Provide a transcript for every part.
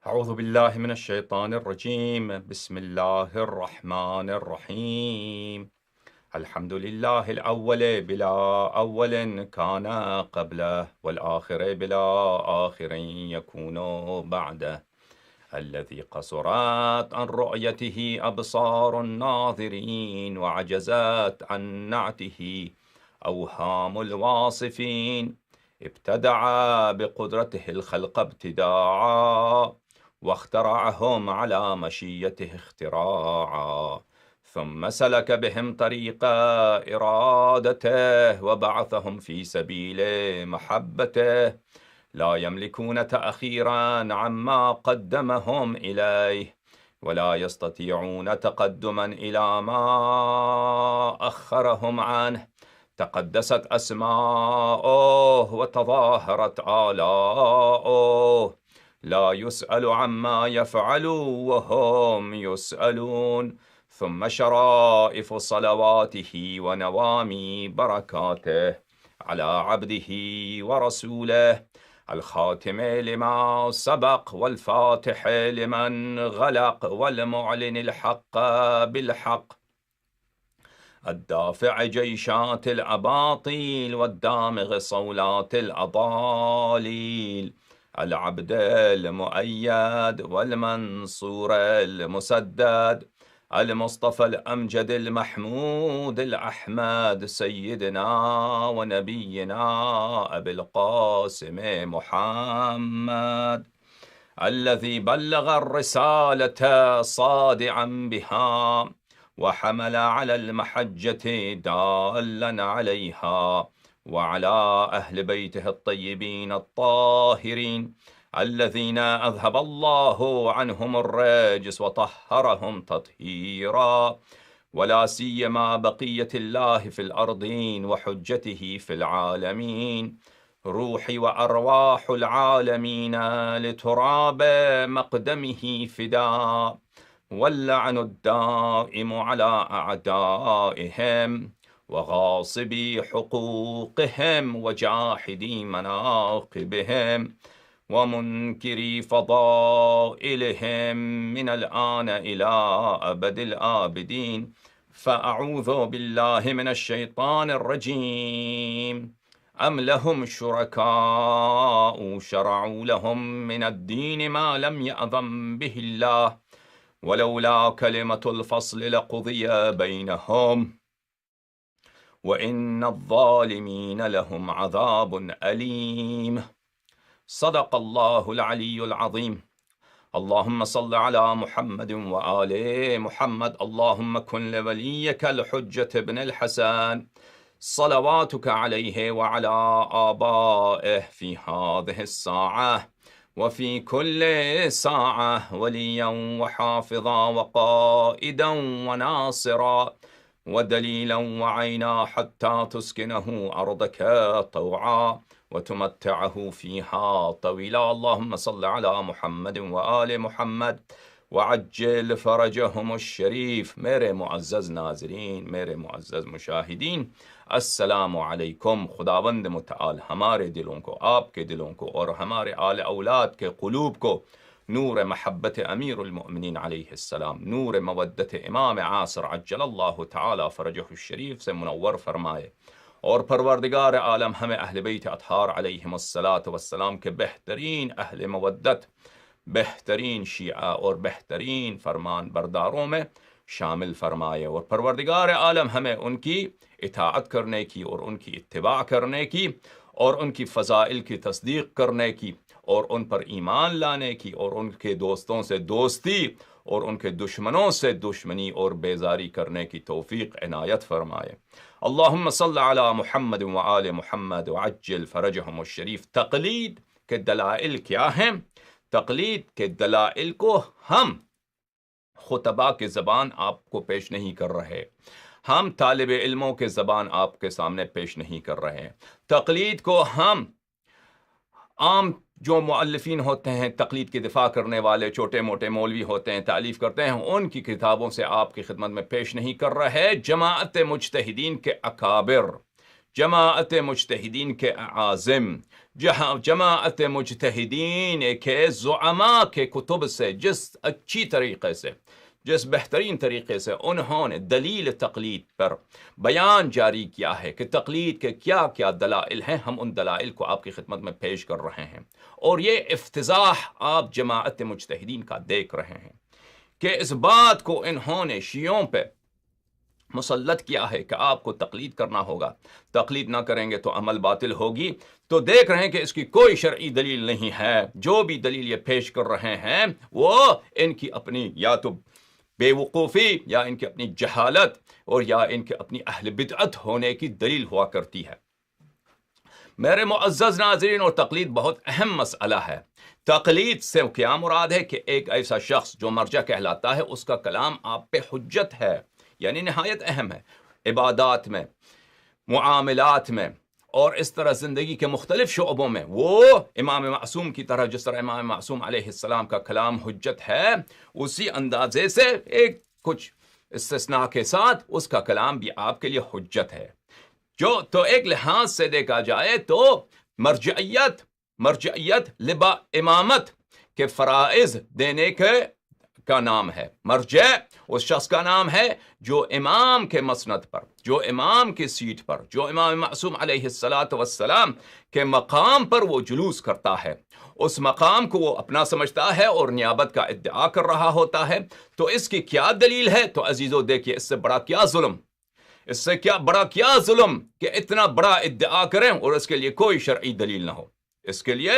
أعوذ بالله من الشيطان الرجيم. بسم الله الرحمن الرحيم. الحمد لله الأول بلا أول كان قبله، والآخر بلا آخر يكون بعده، الذي قصرت عن رؤيته أبصار الناظرين، وعجزت عن نعته أوهام الواصفين. ابتدع بقدرته الخلق ابتداعا، واخترعهم على مشيته اختراعا، ثم سلك بهم طريق إرادته، وبعثهم في سبيل محبته، لا يملكون تأخيرا عما قدمهم إليه، ولا يستطيعون تقدما إلى ما أخرهم عنه. تقدست أسماؤه وتظاهرت آلاؤه، لا يسأل عما يفعل وهم يسألون. ثم شرائف صلواته ونوامي بركاته على عبده ورسوله الخاتم لما سبق، والفاتح لمن غلق، والمعلن الحق بالحق، الدافع جيشات الأباطيل، والدامغ صولات الأضاليل، العبد المؤيد والمنصور المسدد، المصطفى الأمجد المحمود الأحمد، سيدنا ونبينا أبي القاسم محمد، الذي بلغ الرسالة صادعا بها، وحمل على المحجة دالا عليها، وعلى أهل بيته الطيبين الطاهرين الذين أذهب الله عنهم الرجس وطهرهم تطهيرا، ولا سيما بقية الله في الأرضين وحجته في العالمين، روحي وأرواح العالمين لتراب مقدمه فداء، واللعن الدائم على أعدائهم، وغاصبي حقوقهم، وجاحدي مناقبهم، ومنكري فضائلهم، من الآن إلى أبد الآبدين. فأعوذ بالله من الشيطان الرجيم. أم لهم شركاء شرعوا لهم من الدين ما لم يأذن به الله، ولولا كلمة الفصل لقضي بينهم، وإن الظالمين لهم عذاب أليم. صدق الله العلي العظيم. اللهم صل على محمد وآل محمد. اللهم كن لوليك الحجة بن الحسن صلواتك عليه وعلى آبائه في هذه الساعة وفي كل ساعة وليا وحافظا وقائدا وناصرا ودليلا وعينا، حتى تسكنه أرضك طوعا وتمتعه فيها طويلا. اللهم صل على محمد وآل محمد وعجل فرجهم الشریف. میرے معزز ناظرین، میرے معزز مشاہدین، السلام علیکم۔ خداوند متعال ہمارے دلوں کو، آپ کے دلوں کو اور ہمارے آل اولاد کے قلوب کو نور محبت امیر المؤمنین علیہ السلام، نور مودت امام عاصر عجل اللہ تعالی فرجہ الشریف سے منور فرمائے، اور پروردگار عالم ہمیں اہل بیت اطہار علیہم الصلاۃ والسلام کے بہترین اہل مودت، بہترین شیعہ اور بہترین فرمان برداروں میں شامل فرمائے، اور پروردگار عالم ہمیں ان کی اطاعت کرنے کی اور ان کی اتباع کرنے کی اور ان کی فضائل کی تصدیق کرنے کی اور ان پر ایمان لانے کی اور ان کے دوستوں سے دوستی اور ان کے دشمنوں سے دشمنی اور بیزاری کرنے کی توفیق عنایت فرمائے۔ اللہم صل علی محمد وآل محمد وعجل فرجہم الشریف۔ تقلید کے دلائل کیا ہیں؟ تقلید کے دلائل کو ہم خطبہ کے زبان آپ کو پیش نہیں کر رہے، ہم طالب علموں کے زبان آپ کے سامنے پیش نہیں کر رہے۔ تقلید کو ہم عام جو مؤلفین ہوتے ہیں، تقلید کی دفاع کرنے والے چھوٹے موٹے مولوی ہوتے ہیں، تالیف کرتے ہیں، ان کی کتابوں سے آپ کی خدمت میں پیش نہیں کر رہے۔ جماعت مجتہدین کے اکابر جماعت مجتہدین کے عازم، جماعت مجتہدین کے زعماء کے کتب سے جس اچھی طریقے سے، جس بہترین طریقے سے انہوں نے دلیل تقلید پر بیان جاری کیا ہے کہ تقلید کے کیا کیا دلائل ہیں، ہم ان دلائل کو آپ کی خدمت میں پیش کر رہے ہیں۔ اور یہ افتضاح آپ جماعت مجتہدین کا دیکھ رہے ہیں کہ اس بات کو انہوں نے شیعوں پہ مسلط کیا ہے کہ آپ کو تقلید کرنا ہوگا، تقلید نہ کریں گے تو عمل باطل ہوگی۔ تو دیکھ رہے ہیں کہ اس کی کوئی شرعی دلیل نہیں ہے، جو بھی دلیل یہ پیش کر رہے ہیں وہ ان کی اپنی یا تو بے وقوفی، یا ان کی اپنی جہالت، اور یا ان کے اپنی اہل بدعت ہونے کی دلیل ہوا کرتی ہے۔ میرے معزز ناظرین، اور تقلید بہت اہم مسئلہ ہے۔ تقلید سے کیا مراد ہے کہ ایک ایسا شخص جو مرجع کہلاتا ہے اس کا کلام آپ پہ حجت ہے، یعنی نہایت اہم ہے، عبادات میں، معاملات میں، اور اس طرح زندگی کے مختلف شعبوں میں وہ امام معصوم کی طرح، جس طرح امام معصوم علیہ السلام کا کلام حجت ہے، اسی اندازے سے ایک کچھ استثناء کے ساتھ اس کا کلام بھی آپ کے لیے حجت ہے۔ تو ایک لحاظ سے دیکھا جائے تو مرجعیت لبا امامت کے فرائض دینے کا نام ہے۔ مرجع اس شخص کا نام ہے جو امام کے مسند پر، جو امام کی سیٹ پر، جو امام معصوم علیہ السلام کے مقام پر وہ جلوس کرتا ہے، اس مقام کو وہ اپنا سمجھتا ہے اور نیابت کا ادعا کر رہا ہوتا ہے۔ تو اس کی کیا دلیل ہے؟ تو عزیزو دیکھیے، اس سے بڑا کیا ظلم، اس سے کیا ظلم کہ اتنا بڑا ادعا کریں اور اس کے لیے کوئی شرعی دلیل نہ ہو، اس کے لیے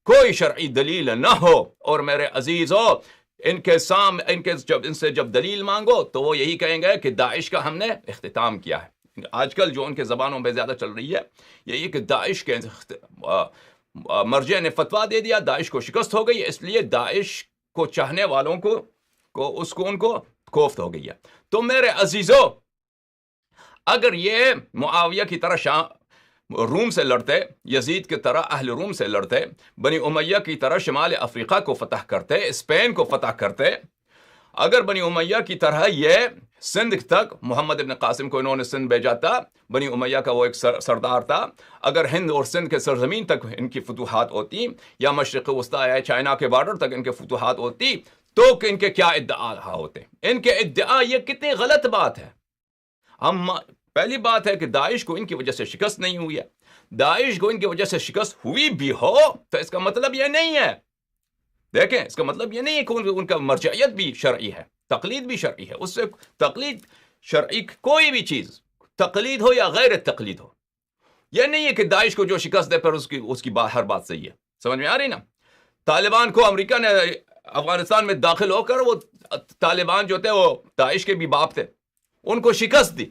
کوئی شرعی دلیل نہ ہو۔ اور میرے عزیزو، ان سے جب دلیل مانگو تو وہ یہی کہیں گے کہ داعش کا ہم نے اختتام کیا ہے۔ آج کل جو ان کے زبانوں میں زیادہ چل رہی ہے یہی کہ داعش کے مرجع نے فتویٰ دے دیا، داعش کو شکست ہو گئی، اس لیے داعش کو چاہنے والوں ان کو کوفت ہو گئی ہے۔ تو میرے عزیزو، اگر یہ معاویہ کی طرح روم سے لڑتے، یزید کی طرح اہل روم سے لڑتے، بنی امیہ کی طرح شمال افریقہ کو فتح کرتے، اسپین کو فتح کرتے، اگر بنی امیہ کی طرح یہ سندھ تک، محمد ابن قاسم کو انہوں نے سندھ بھیجا تھا، بنی امیہ کا وہ ایک سردار تھا، اگر ہند اور سندھ کے سرزمین تک ان کی فتوحات ہوتی، یا مشرق وسطیٰ یا چائنا کے بارڈر تک ان کے فتوحات ہوتی، تو ان کے کیا ادعا ہوتے؟ ان کے ادعا یہ کتنی غلط بات ہے۔ پہلی بات ہے کہ داعش کو ان کی وجہ سے شکست نہیں ہوئی ہے۔ داعش کو ان کی وجہ سے شکست ہوئی بھی ہو تو اس کا مطلب یہ نہیں ہے، دیکھیں، اس کا مطلب یہ نہیں ہے کہ ان کا مرجعیت بھی شرعی ہے، تقلید بھی شرعی ہے۔ اس سے تقلید شرعی، کوئی بھی چیز تقلید ہو یا غیر تقلید ہو، یہ نہیں ہے کہ داعش کو جو شکست دے پر اس کی ہر بات صحیح ہے۔ سمجھ میں آ رہی نا؟ طالبان کو امریکہ نے افغانستان میں داخل ہو کر، وہ طالبان جو تھے وہ داعش کے بھی باپ تھے، ان کو شکست دی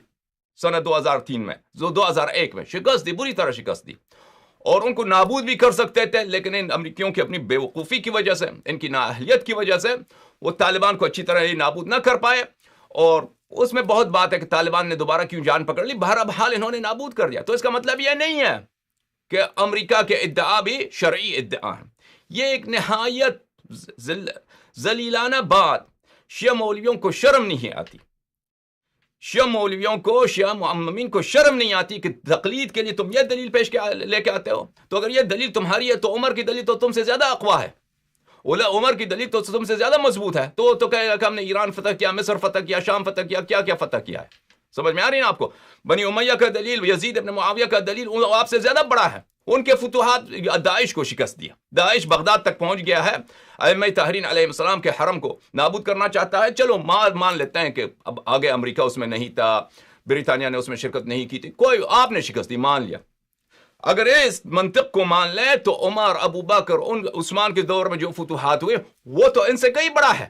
سنہ 2003 میں، 2001 میں شکست دی، بری طرح شکست دی، اور ان کو نابود بھی کر سکتے تھے، لیکن ان امریکیوں کی اپنی بے وقوفی کی وجہ سے، ان کی نااہلیت کی وجہ سے وہ طالبان کو اچھی طرح نابود نہ کر پائے۔ اور اس میں بہت بات ہے کہ طالبان نے دوبارہ کیوں جان پکڑ لی، بہرحال انہوں نے نابود کر دیا۔ تو اس کا مطلب یہ نہیں ہے کہ امریکہ کے ادعا بھی شرعی ادعا ہیں۔ یہ ایک نہایت ذلیلانہ بات، شیعہ مولویوں کو شرم نہیں آتی، شیعہ مولویوں کو، شیعہ معممین کو شرم نہیں آتی کہ تقلید کے لیے تم یہ دلیل لے کے آتے ہو۔ تو اگر یہ دلیل تمہاری ہے تو عمر کی دلیل تو تم سے زیادہ اقویٰ ہے، عمر کی دلیل تو تم سے زیادہ مضبوط ہے۔ تو کہے گا کہ ہم نے ایران فتح کیا، مصر فتح کیا، شام فتح کیا، کیا فتح کیا ہے۔ سمجھ میں آ رہی ہے نا آپ کو؟ بنی امیہ کا دلیل، یزید ابن معاویہ کا دلیل آپ سے زیادہ بڑا ہے۔ ان کے فتوحات داعش کو شکست دیا، داعش بغداد تک پہنچ گیا ہے، ائمہ طاہرین علیہ السلام کے حرم کو نابود کرنا چاہتا ہے۔ چلو مان لیتے ہیں کہ اب آگے امریکہ اس میں نہیں تھا، بریٹانیہ نے اس میں شرکت نہیں کی تھی، کوئی آپ نے شکست دی، مان لیا۔ اگر اس منطق کو مان لیں تو عمر، ابو بکر، عثمان کے دور میں جو فتوحات ہوئے وہ تو ان سے کئی بڑا ہے۔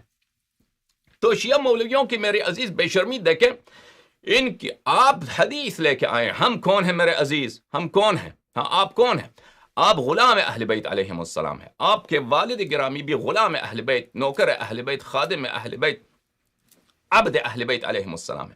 تو شیعہ مولویوں کی میرے عزیز بے شرمی دیکھیں، ان کی آپ حدیث لے کے آئے، ہم کون ہیں میرے عزیز؟ ہم کون ہیں؟ ہاں، آپ کون ہیں؟ آپ غلام اہل بیت علیہم السلام ہیں، آپ کے والد گرامی بھی غلام اہل بیت، نوکر اہل بیت، خادم اہل بیت، عبد اہل بیت علیہم السلام ہیں۔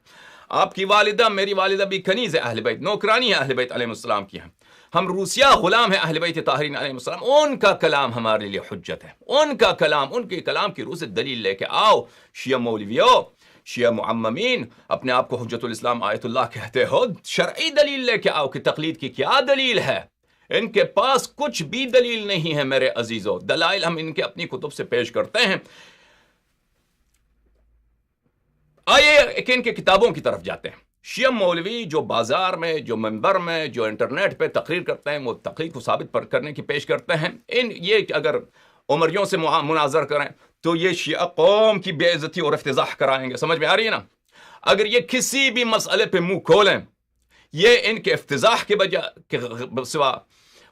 آپ کی والدہ، میری والدہ بھی کنیز اہل بیت، نوکرانی اہل بیت علیہم السلام کی ہیں۔ ہم روسیہ غلام ہیں اہل بیت طاہرین علیہم السلام۔ ان کا کلام ہمارے لیے حجت ہے، ان کا کلام، ان کے کلام کی روح سے دلیل لے کے آؤ۔ شیعہ مولویوں، شیعہ معممین اپنے آپ کو حجت الاسلام آیت اللہ کہتے ہو، شرعی دلیل لے کے آؤ کہ تقلید کی کیا دلیل ہے؟ ان کے پاس کچھ بھی دلیل نہیں ہے میرے عزیزو، دلائل ہم ان کے اپنی کتب سے پیش کرتے ہیں۔ آئیے ایک ان کے کتابوں کی طرف جاتے ہیں۔ شیعہ مولوی جو بازار میں، جو منبر میں، جو انٹرنیٹ پہ تقریر کرتے ہیں، وہ تقلید کو ثابت کرنے کی پیش کرتے ہیں۔ یہ اگر عمریوں سے مناظر کریں تو یہ شیعہ قوم کی بے عزتی اور افتضاح کرائیں گے، سمجھ میں آ رہی ہے نا؟ اگر یہ کسی بھی مسئلے پہ منہ کھولیں، یہ ان کے افتضاح کے سوا،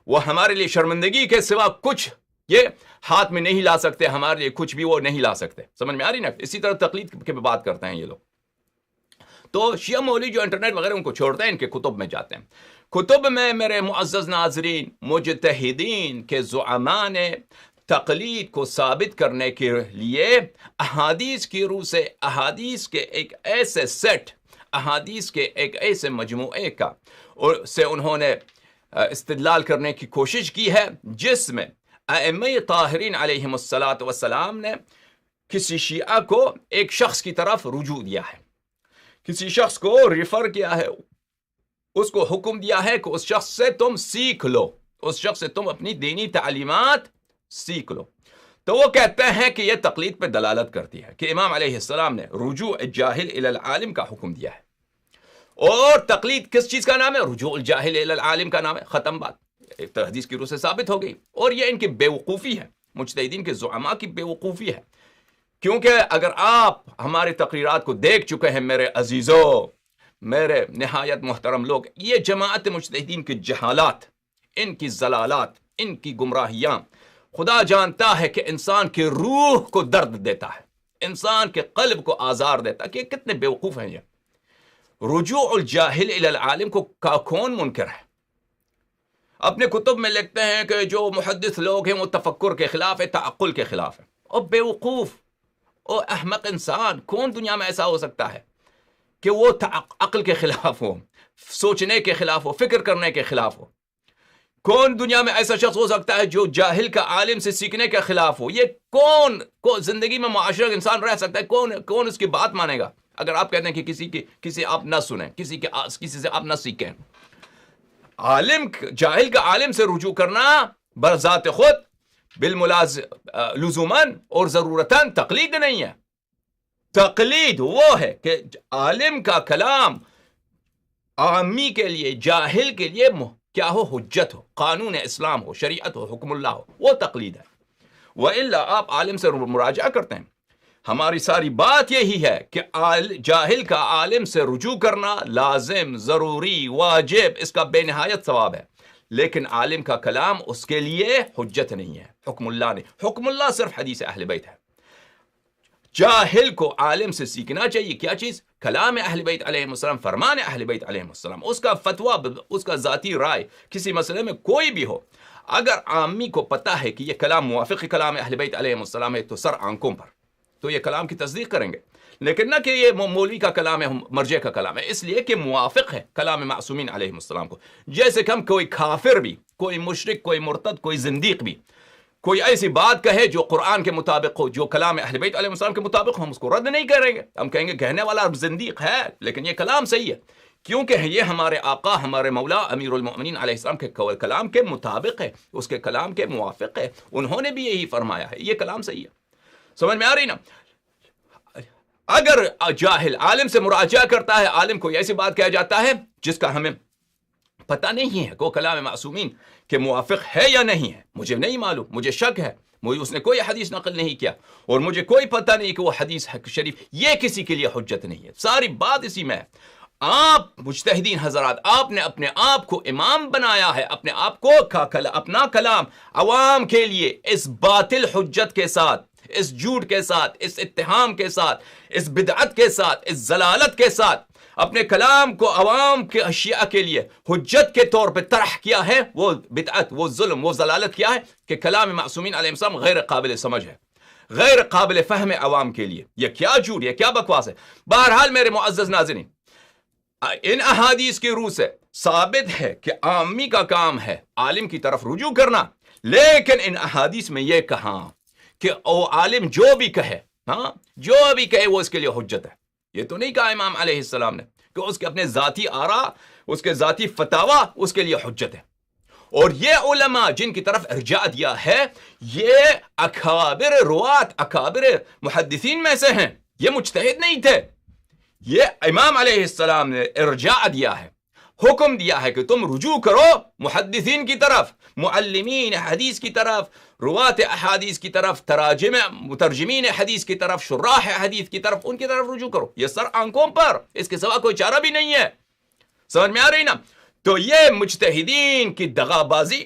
وہ ہمارے لیے شرمندگی کے سوا کچھ یہ ہاتھ میں نہیں لا سکتے، ہمارے لیے کچھ بھی وہ نہیں لا سکتے، سمجھ میں آ رہی نا؟ اسی طرح تقلید کے بات کرتے ہیں یہ لوگ۔ تو شیعہ مولوی جو انٹرنیٹ وغیرہ ان کو چھوڑتے ہیں، ان کے کتب میں جاتے ہیں۔ کتب میں میرے معزز ناظرین، مجتہدین کے زعماء نے تقلید کو ثابت کرنے کے لیے احادیث کی روح سے، احادیث کے ایک ایسے سیٹ، احادیث کے ایک ایسے مجموعے کا سے انہوں نے استدلال کرنے کی کوشش کی ہے، جس میں ائمہ طاہرین علیہم السلام نے کسی شیعہ کو ایک شخص کی طرف رجوع دیا ہے، کسی شخص کو ریفر کیا ہے، اس کو حکم دیا ہے کہ اس شخص سے تم سیکھ لو، اس شخص سے تم اپنی دینی تعلیمات سیکھ لو۔ تو وہ کہتے ہیں کہ یہ تقلید پہ دلالت کرتی ہے کہ امام علیہ السلام نے رجوع الجاہل الی العالم کا حکم دیا ہے، اور تقلید کس چیز کا نام ہے؟ رجوع الجاہل الی العالم کا نام ہے، ختم بات، ایک حدیث کی روح سے ثابت ہو گئی۔ اور یہ ان کی بے وقوفی ہے، مجتہدین کے زعماء کی بے وقوفی ہے، کیونکہ اگر آپ ہماری تقریرات کو دیکھ چکے ہیں میرے عزیزو، میرے نہایت محترم لوگ، یہ جماعت مجتہدین کی جہالات، ان کی ضلالات، ان کی گمراہیاں، خدا جانتا ہے کہ انسان کی روح کو درد دیتا ہے، انسان کے قلب کو آزار دیتا ہے کہ کتنے بیوقوف ہیں یہ۔ رجوع الجاہل الی العالم کو کون منکر ہے؟ اپنے کتب میں لکھتے ہیں کہ جو محدث لوگ ہیں وہ تفکر کے خلاف ہے، تعقل کے خلاف ہے۔ اور بیوقوف اور احمق انسان، کون دنیا میں ایسا ہو سکتا ہے کہ وہ عقل کے خلاف ہو، سوچنے کے خلاف ہو، فکر کرنے کے خلاف ہو؟ کون دنیا میں ایسا شخص ہو سکتا ہے جو جاہل کا عالم سے سیکھنے کے خلاف ہو؟ یہ کون زندگی میں معاشرہ انسان رہ سکتا ہے؟ کون اس کی بات مانے گا؟ اگر آپ کہتے ہیں کہ کسی آپ نہ سنیں، کسی سے آپ نہ سیکھیں۔ جاہل کا عالم سے رجوع کرنا بذات خود لزوماً اور ضرورتاً تقلید نہیں ہے۔ تقلید وہ ہے کہ عالم کا کلام عامی کے لیے، جاہل کے لیے کیا ہو؟ حجت ہو، قانون اسلام ہو، شریعت ہو، حکم اللہ ہو، وہ تقلید ہے۔ وَإِلَّا آپ عالم سے مراجعہ کرتے ہیں۔ ہماری ساری بات یہی ہے کہ جاہل کا عالم سے رجوع کرنا لازم، ضروری، واجب، اس کا بے نہایت ثواب ہے، لیکن عالم کا کلام اس کے لیے حجت نہیں ہے، حکم اللہ نہیں۔ حکم اللہ صرف حدیث اہل بیت ہے۔ جاہل کو عالم سے سیکھنا چاہیے کیا چیز؟ کلام اہل بیت علیہ السلام، فرمان اہل بیت علیہ السلام، اس کا فتویٰ، اس کا ذاتی رائے کسی مسئلے میں کوئی بھی ہو، اگر عامی کو پتا ہے کہ یہ کلام موافق کلام اہل بیت علیہ السلام ہے تو سر آنکھوں پر تو یہ کلام کی تصدیق کریں گے، لیکن نہ کہ یہ مولوی کا کلام ہے، مرجع کا کلام ہے، اس لیے کہ موافق ہے کلام معصومین علیہ السلام کو۔ جیسے کہ ہم کوئی کافر بھی، کوئی مشرک، کوئی مرتد، کوئی زندیق بھی کوئی ایسی بات کہے جو قرآن کے مطابق ہو، جو کلام اہل بیت علیہ السلام کے مطابق ہو، ہم اس کو رد نہیں کریں گے، ہم کہیں گے کہنے والا زندیق ہے لیکن یہ کلام صحیح ہے، کیونکہ یہ ہمارے آقا، ہمارے مولا امیر المؤمنین علیہ السلام کے کلام کے مطابق ہے، اس کے کلام کے موافق ہے، انہوں نے بھی یہی فرمایا ہے، یہ کلام صحیح ہے۔ سمجھ میں آ رہی نا؟ اگر جاہل عالم سے مراجعہ کرتا ہے، عالم کو ایسی بات کہا جاتا ہے جس کا ہمیں پتہ نہیں ہے کہ وہ کلام معصومین کے موافق ہے یا نہیں ہے، مجھے نہیں معلوم، مجھے شک ہے، اس نے کوئی حدیث نقل نہیں کیا اور مجھے کوئی پتہ نہیں کہ وہ حدیث شریف، یہ کسی کے لیے حجت نہیں ہے۔ ساری بات اسی میں ہے۔ آپ مجتہدین حضرات، آپ نے اپنے آپ کو امام بنایا ہے، اپنے آپ کو اپنا کلام عوام کے لیے اس باطل حجت کے ساتھ، اس جھوٹ کے ساتھ، اس اتہام کے ساتھ، اس بدعت کے ساتھ، اس ضلالت کے ساتھ اپنے کلام کو عوام کے اشیاء کے لیے حجت کے طور پہ طرح کیا ہے، وہ بدعت، وہ ظلم، وہ ضلالت کیا ہے کہ کلام معصومین علیہ السلام غیر قابل سمجھ ہے، غیر قابل فہم عوام کے لیے۔ یہ کیا جھوٹ، یہ کیا بکواس ہے۔ بہرحال میرے معزز ناظرین، ان احادیث کی روح سے ثابت ہے کہ عامی کا کام ہے عالم کی طرف رجوع کرنا، لیکن ان احادیث میں یہ کہا کہ او عالم جو بھی کہے، جو بھی کہے وہ اس کے لیے حجت ہے۔ یہ تو نہیں کہا امام علیہ السلام نے کہ اس کے اپنے ذاتی آرا، اس کے ذاتی فتاوا اس کے لیے حجت ہے. اور یہ علماء جن کی طرف ارجاع دیا ہے یہ اکابر روات، اکابر محدثین میں سے ہیں، یہ مجتہد نہیں تھے. یہ امام علیہ السلام نے ارجاع دیا ہے، حکم دیا ہے کہ تم رجوع کرو محدثین کی طرف، معلمین حدیث کی طرف، روات احادیث کی طرف، مترجمین حدیث کی طرف، شراح حدیث کی طرف، ان کی طرف رجوع کرو. یہ سر آنکھوں پر، اس کے سوا کوئی چارہ بھی نہیں ہے. سمجھ میں آ رہی نا؟ تو یہ مجتہدین کی دغا بازی،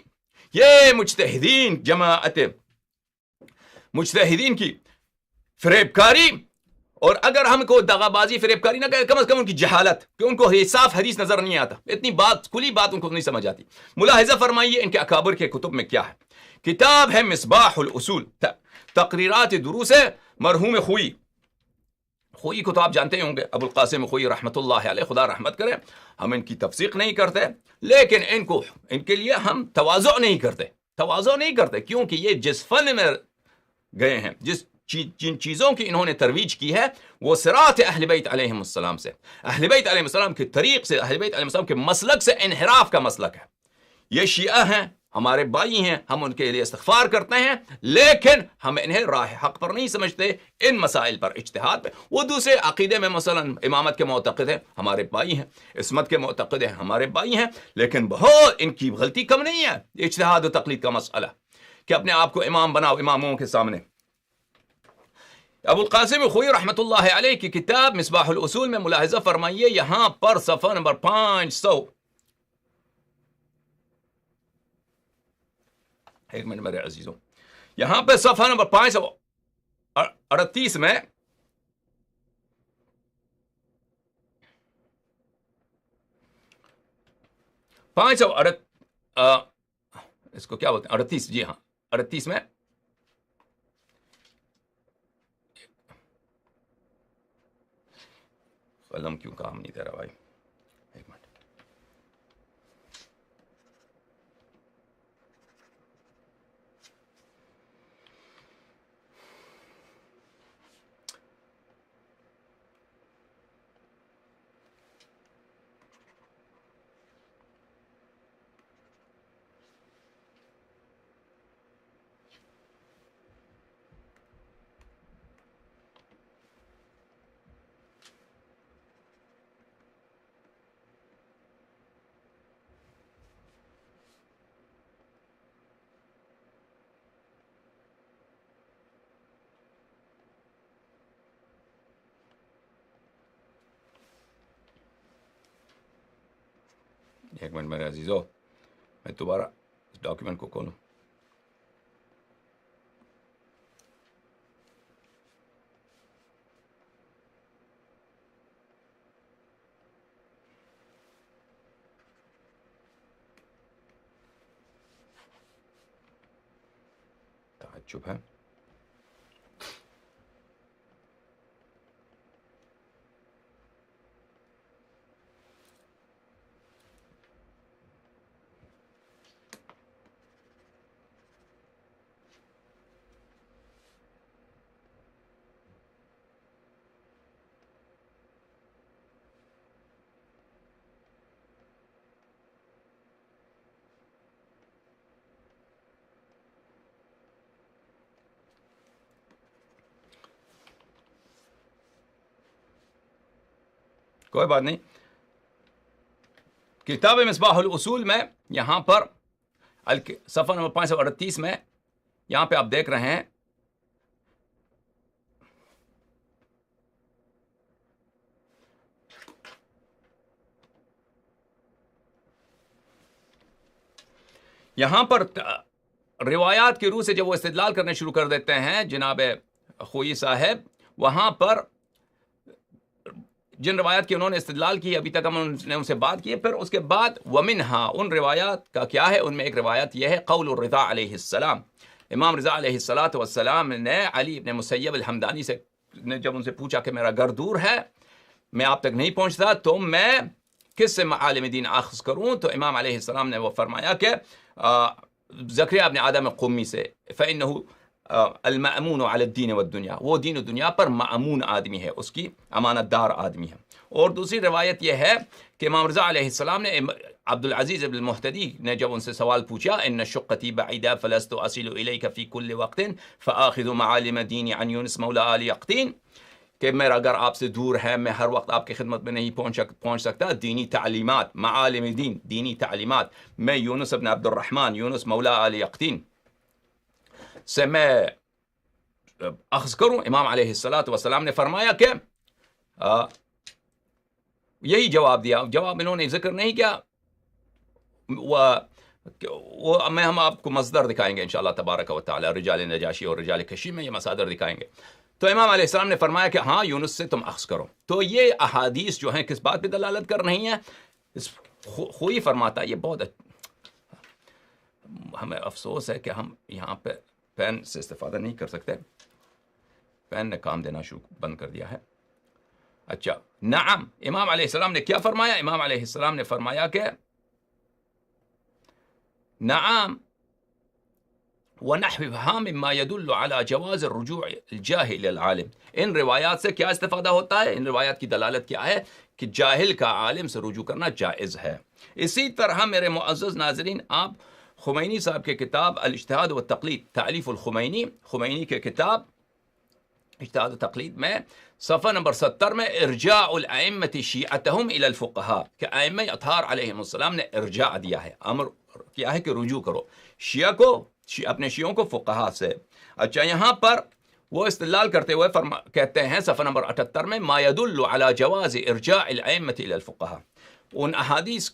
یہ مجتہدین جماعت مجتہدین کی فریب کاری، اور اگر ہم کو دغا بازی فریب کاری نہ کرے، کم از کم ان کی جہالت کہ ان کو صاف حدیث نظر نہیں آتا، اتنی بات کھلی بات ان کو نہیں سمجھ آتی. ملاحظہ فرمائیے ان کے اکابر کے کتب میں کیا ہے. کتاب ہے مصباح الاصول، تقریرات دروس مرحوم خوئی. خوئی کو تو آپ جانتے ہوں گے، ابو القاسم خوئی رحمۃ اللہ علیہ، خدا رحمت کرے. ہم ان کی تفسیق نہیں کرتے، لیکن ان کے لیے ہم تواضع نہیں کرتے کیونکہ یہ جس فن میں گئے ہیں، جن چیزوں کی انہوں نے ترویج کی ہے، وہ صراط اہل بیت علیہم السلام سے، اہل بیت علیہم السلام کے طریق سے، اہل بیت علیہم السلام کے مسلک سے انحراف کا مسلک ہے. یہ شیعہ ہیں، ہمارے بھائی ہیں، ہم ان کے لیے استغفار کرتے ہیں، لیکن ہم انہیں راہ حق پر نہیں سمجھتے. ان مسائل پر اجتہاد پہ، وہ دوسرے عقیدے میں مثلا امامت کے معتقد ہیں، ہمارے بھائی ہیں، عصمت کے معتقد ہیں، ہمارے بھائی ہیں، لیکن بہت ان کی غلطی کم نہیں ہے. اجتہاد و تقلید کا مسئلہ کہ اپنے آپ کو امام بناؤ اماموں کے سامنے. ابو القاسم خوئی رحمۃ اللہ علیہ کی کتاب مصباح الاصول میں ملاحظہ فرمائیے، یہاں پر صفحہ نمبر 500، ایک منٹ میرے عزیزوں، یہاں پہ صفحہ نمبر 538 میں اس کو کیا بولتے ہیں، 38، جی ہاں 38 میں قلم کیوں کام نہیں دے رہا بھائی، ایک منٹ. ایک منٹ میرے عزیزو، میں دوبارہ اس ڈاکیومنٹ کو کھولوں. تعجب ہے. کوئی بات نہیں. کتاب مصباح الاصول میں یہاں پر صفحہ نمبر 538 میں یہاں پہ آپ دیکھ رہے ہیں یہاں پر روایات کی روح سے جب وہ استدلال کرنے شروع کر دیتے ہیں جناب خوئی صاحب، وہاں پر جن روایات کی انہوں نے استدلال کی، ابھی تک ہم نے ان سے بات کی، پھر اس کے بعد ومنہا، ان روایات کا کیا ہے، ان میں ایک روایت یہ ہے قول الرضا علیہ السلام. امام رضا علیہ السلام نے علی ابن مسیب الحمدانی سے جب ان سے پوچھا کہ میرا گھر دور ہے، میں آپ تک نہیں پہنچتا، تو میں کس سے معالم دین اخذ کروں؟ تو امام علیہ السلام نے وہ فرمایا کہ زکریا ابن آدم قمی سے، فإنہ المأمون علی الدین والدنیا، وہ دین و دنیا پر مأمون آدمی ہے، اس کی امانت دار آدمی ہے۔ اور دوسری روایت یہ ہے کہ امام رضا علیہ السلام نے عبدالعزیز بن المہتدی نے جب ان سے سوال پوچھا، ان شقتی بعیدہ فلست اصل الیک فی کل وقت فآخذ معالم دینی عن یونس مولا آل یقطین، کہ میرا گھر آپ سے دور ہے، میں ہر وقت آپ کی خدمت میں نہیں پہنچ سکتا، دینی تعلیمات، معالم دین، دینی تعلیمات میں یونس بن عبد الرحمن، یونس مولا آل یقطین سے میں اخذ کروں۔ امام علیہ السلام نے فرمایا کہ یہی جواب دیا، جواب انہوں نے ذکر نہیں کیا، وہ ہم آپ کو مصدر دکھائیں گے انشاءاللہ تبارک و تعالی، رجال نجاشی اور رجال کشی میں یہ مصادر دکھائیں گے۔ تو امام علیہ السلام نے فرمایا کہ ہاں یونس سے تم اخذ کرو۔ تو یہ احادیث جو ہیں کس بات پہ دلالت کر رہی ہیں؟ خوئی فرماتا ہے، یہ بہت ہمیں افسوس ہے کہ ہم یہاں پہ پین سے استفادہ نہیں کر سکتے، پین نے کام دینا بند کر دیا ہے۔ اچھا، نعم، امام علیہ السلام نے کیا فرمایا؟ امام علیہ السلام نے فرمایا کہ نعم وَنَحْوِهَا مِمَّا يَدُلُّ عَلَى جَوَازِ الرُّجُوعِ الْجَاهِلِ الْعَالِمِ۔ ان روایات سے کیا استفادہ ہوتا ہے؟ ان روایات کی دلالت کیا ہے؟ کہ جاہل کا عالم سے رجوع کرنا جائز ہے۔ اسی طرح میرے معزز ناظرین، آپ خمینی صاحب کے کتاب الاجتہاد والتقلید، تالیف الخمینی، خمینی کے کتاب اجتہاد و تقلید میں صفحہ نمبر 70 میں ارجاع الائمۃ شیعتہم الی الفقہاء، کہ ائمہ اطہار علیہم السلام نے ارجاع دیا ہے، امر کیا ہے کہ رجوع کرو شیعہ کو، اپنے شیعوں کو فقہاء سے۔ اچھا، یہاں پر وہ استدلال کرتے ہوئے کہتے ہیں صفحہ نمبر 78 میں ما يدل على جواز ارجاع الائمۃ الی الفقہاء، ان احادیث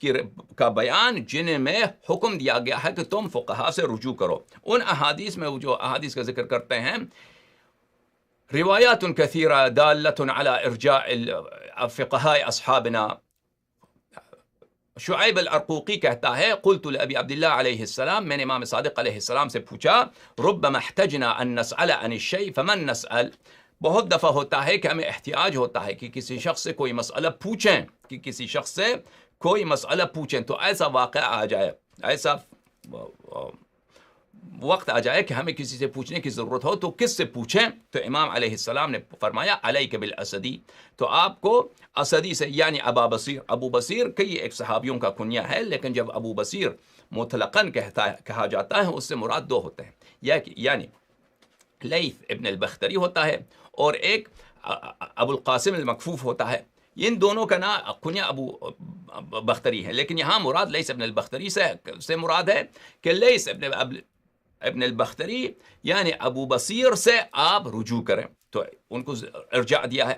کا بیان جن میں حکم دیا گیا ہے کہ تم فقہاء سے رجوع کرو۔ ان احادیث میں وہ جو احادیث کا ذکر کرتے ہیں، روایات کثیرہ دالۃ علی ارجاع فقہاء اصحابنا۔ شعیب الارقوقی کہتا ہے قلت لابی عبداللہ علیہ السلام، میں نے امام صادق علیہ السلام سے پوچھا، ربما احتجنا ان نسأل عن الشیء فمن نسأل، بہت دفعہ ہوتا ہے کہ ہمیں احتیاج ہوتا ہے کہ کسی شخص سے کوئی مسئلہ پوچھیں، کہ کسی شخص سے کوئی مسئلہ پوچھیں، تو ایسا واقعہ آ جائے، ایسا وقت آ جائے کہ ہمیں کسی سے پوچھنے کی ضرورت ہو، تو کس سے پوچھیں؟ تو امام علیہ السلام نے فرمایا علیک بالاسدی، تو آپ کو اسدی سے، یعنی ابا بصیر۔ ابو بصیر کئی ایک صحابیوں کا کنیہ ہے، لیکن جب ابو بصیر مطلقاً کہا جاتا ہے، اس سے مراد دو ہوتے ہیں، یعنی لیث ابن البختری ہوتا ہے اور ایک ابو القاسم المکفوف ہوتا ہے۔ ان دونوں کا نام کنیہ ابو بختری ہے، لیکن یہاں مراد لیث ابن البختری سے مراد ہے کہ لیث ابن البختری یعنی ابو بصیر سے آپ رجوع کریں، تو ان کو ارجاع دیا ہے۔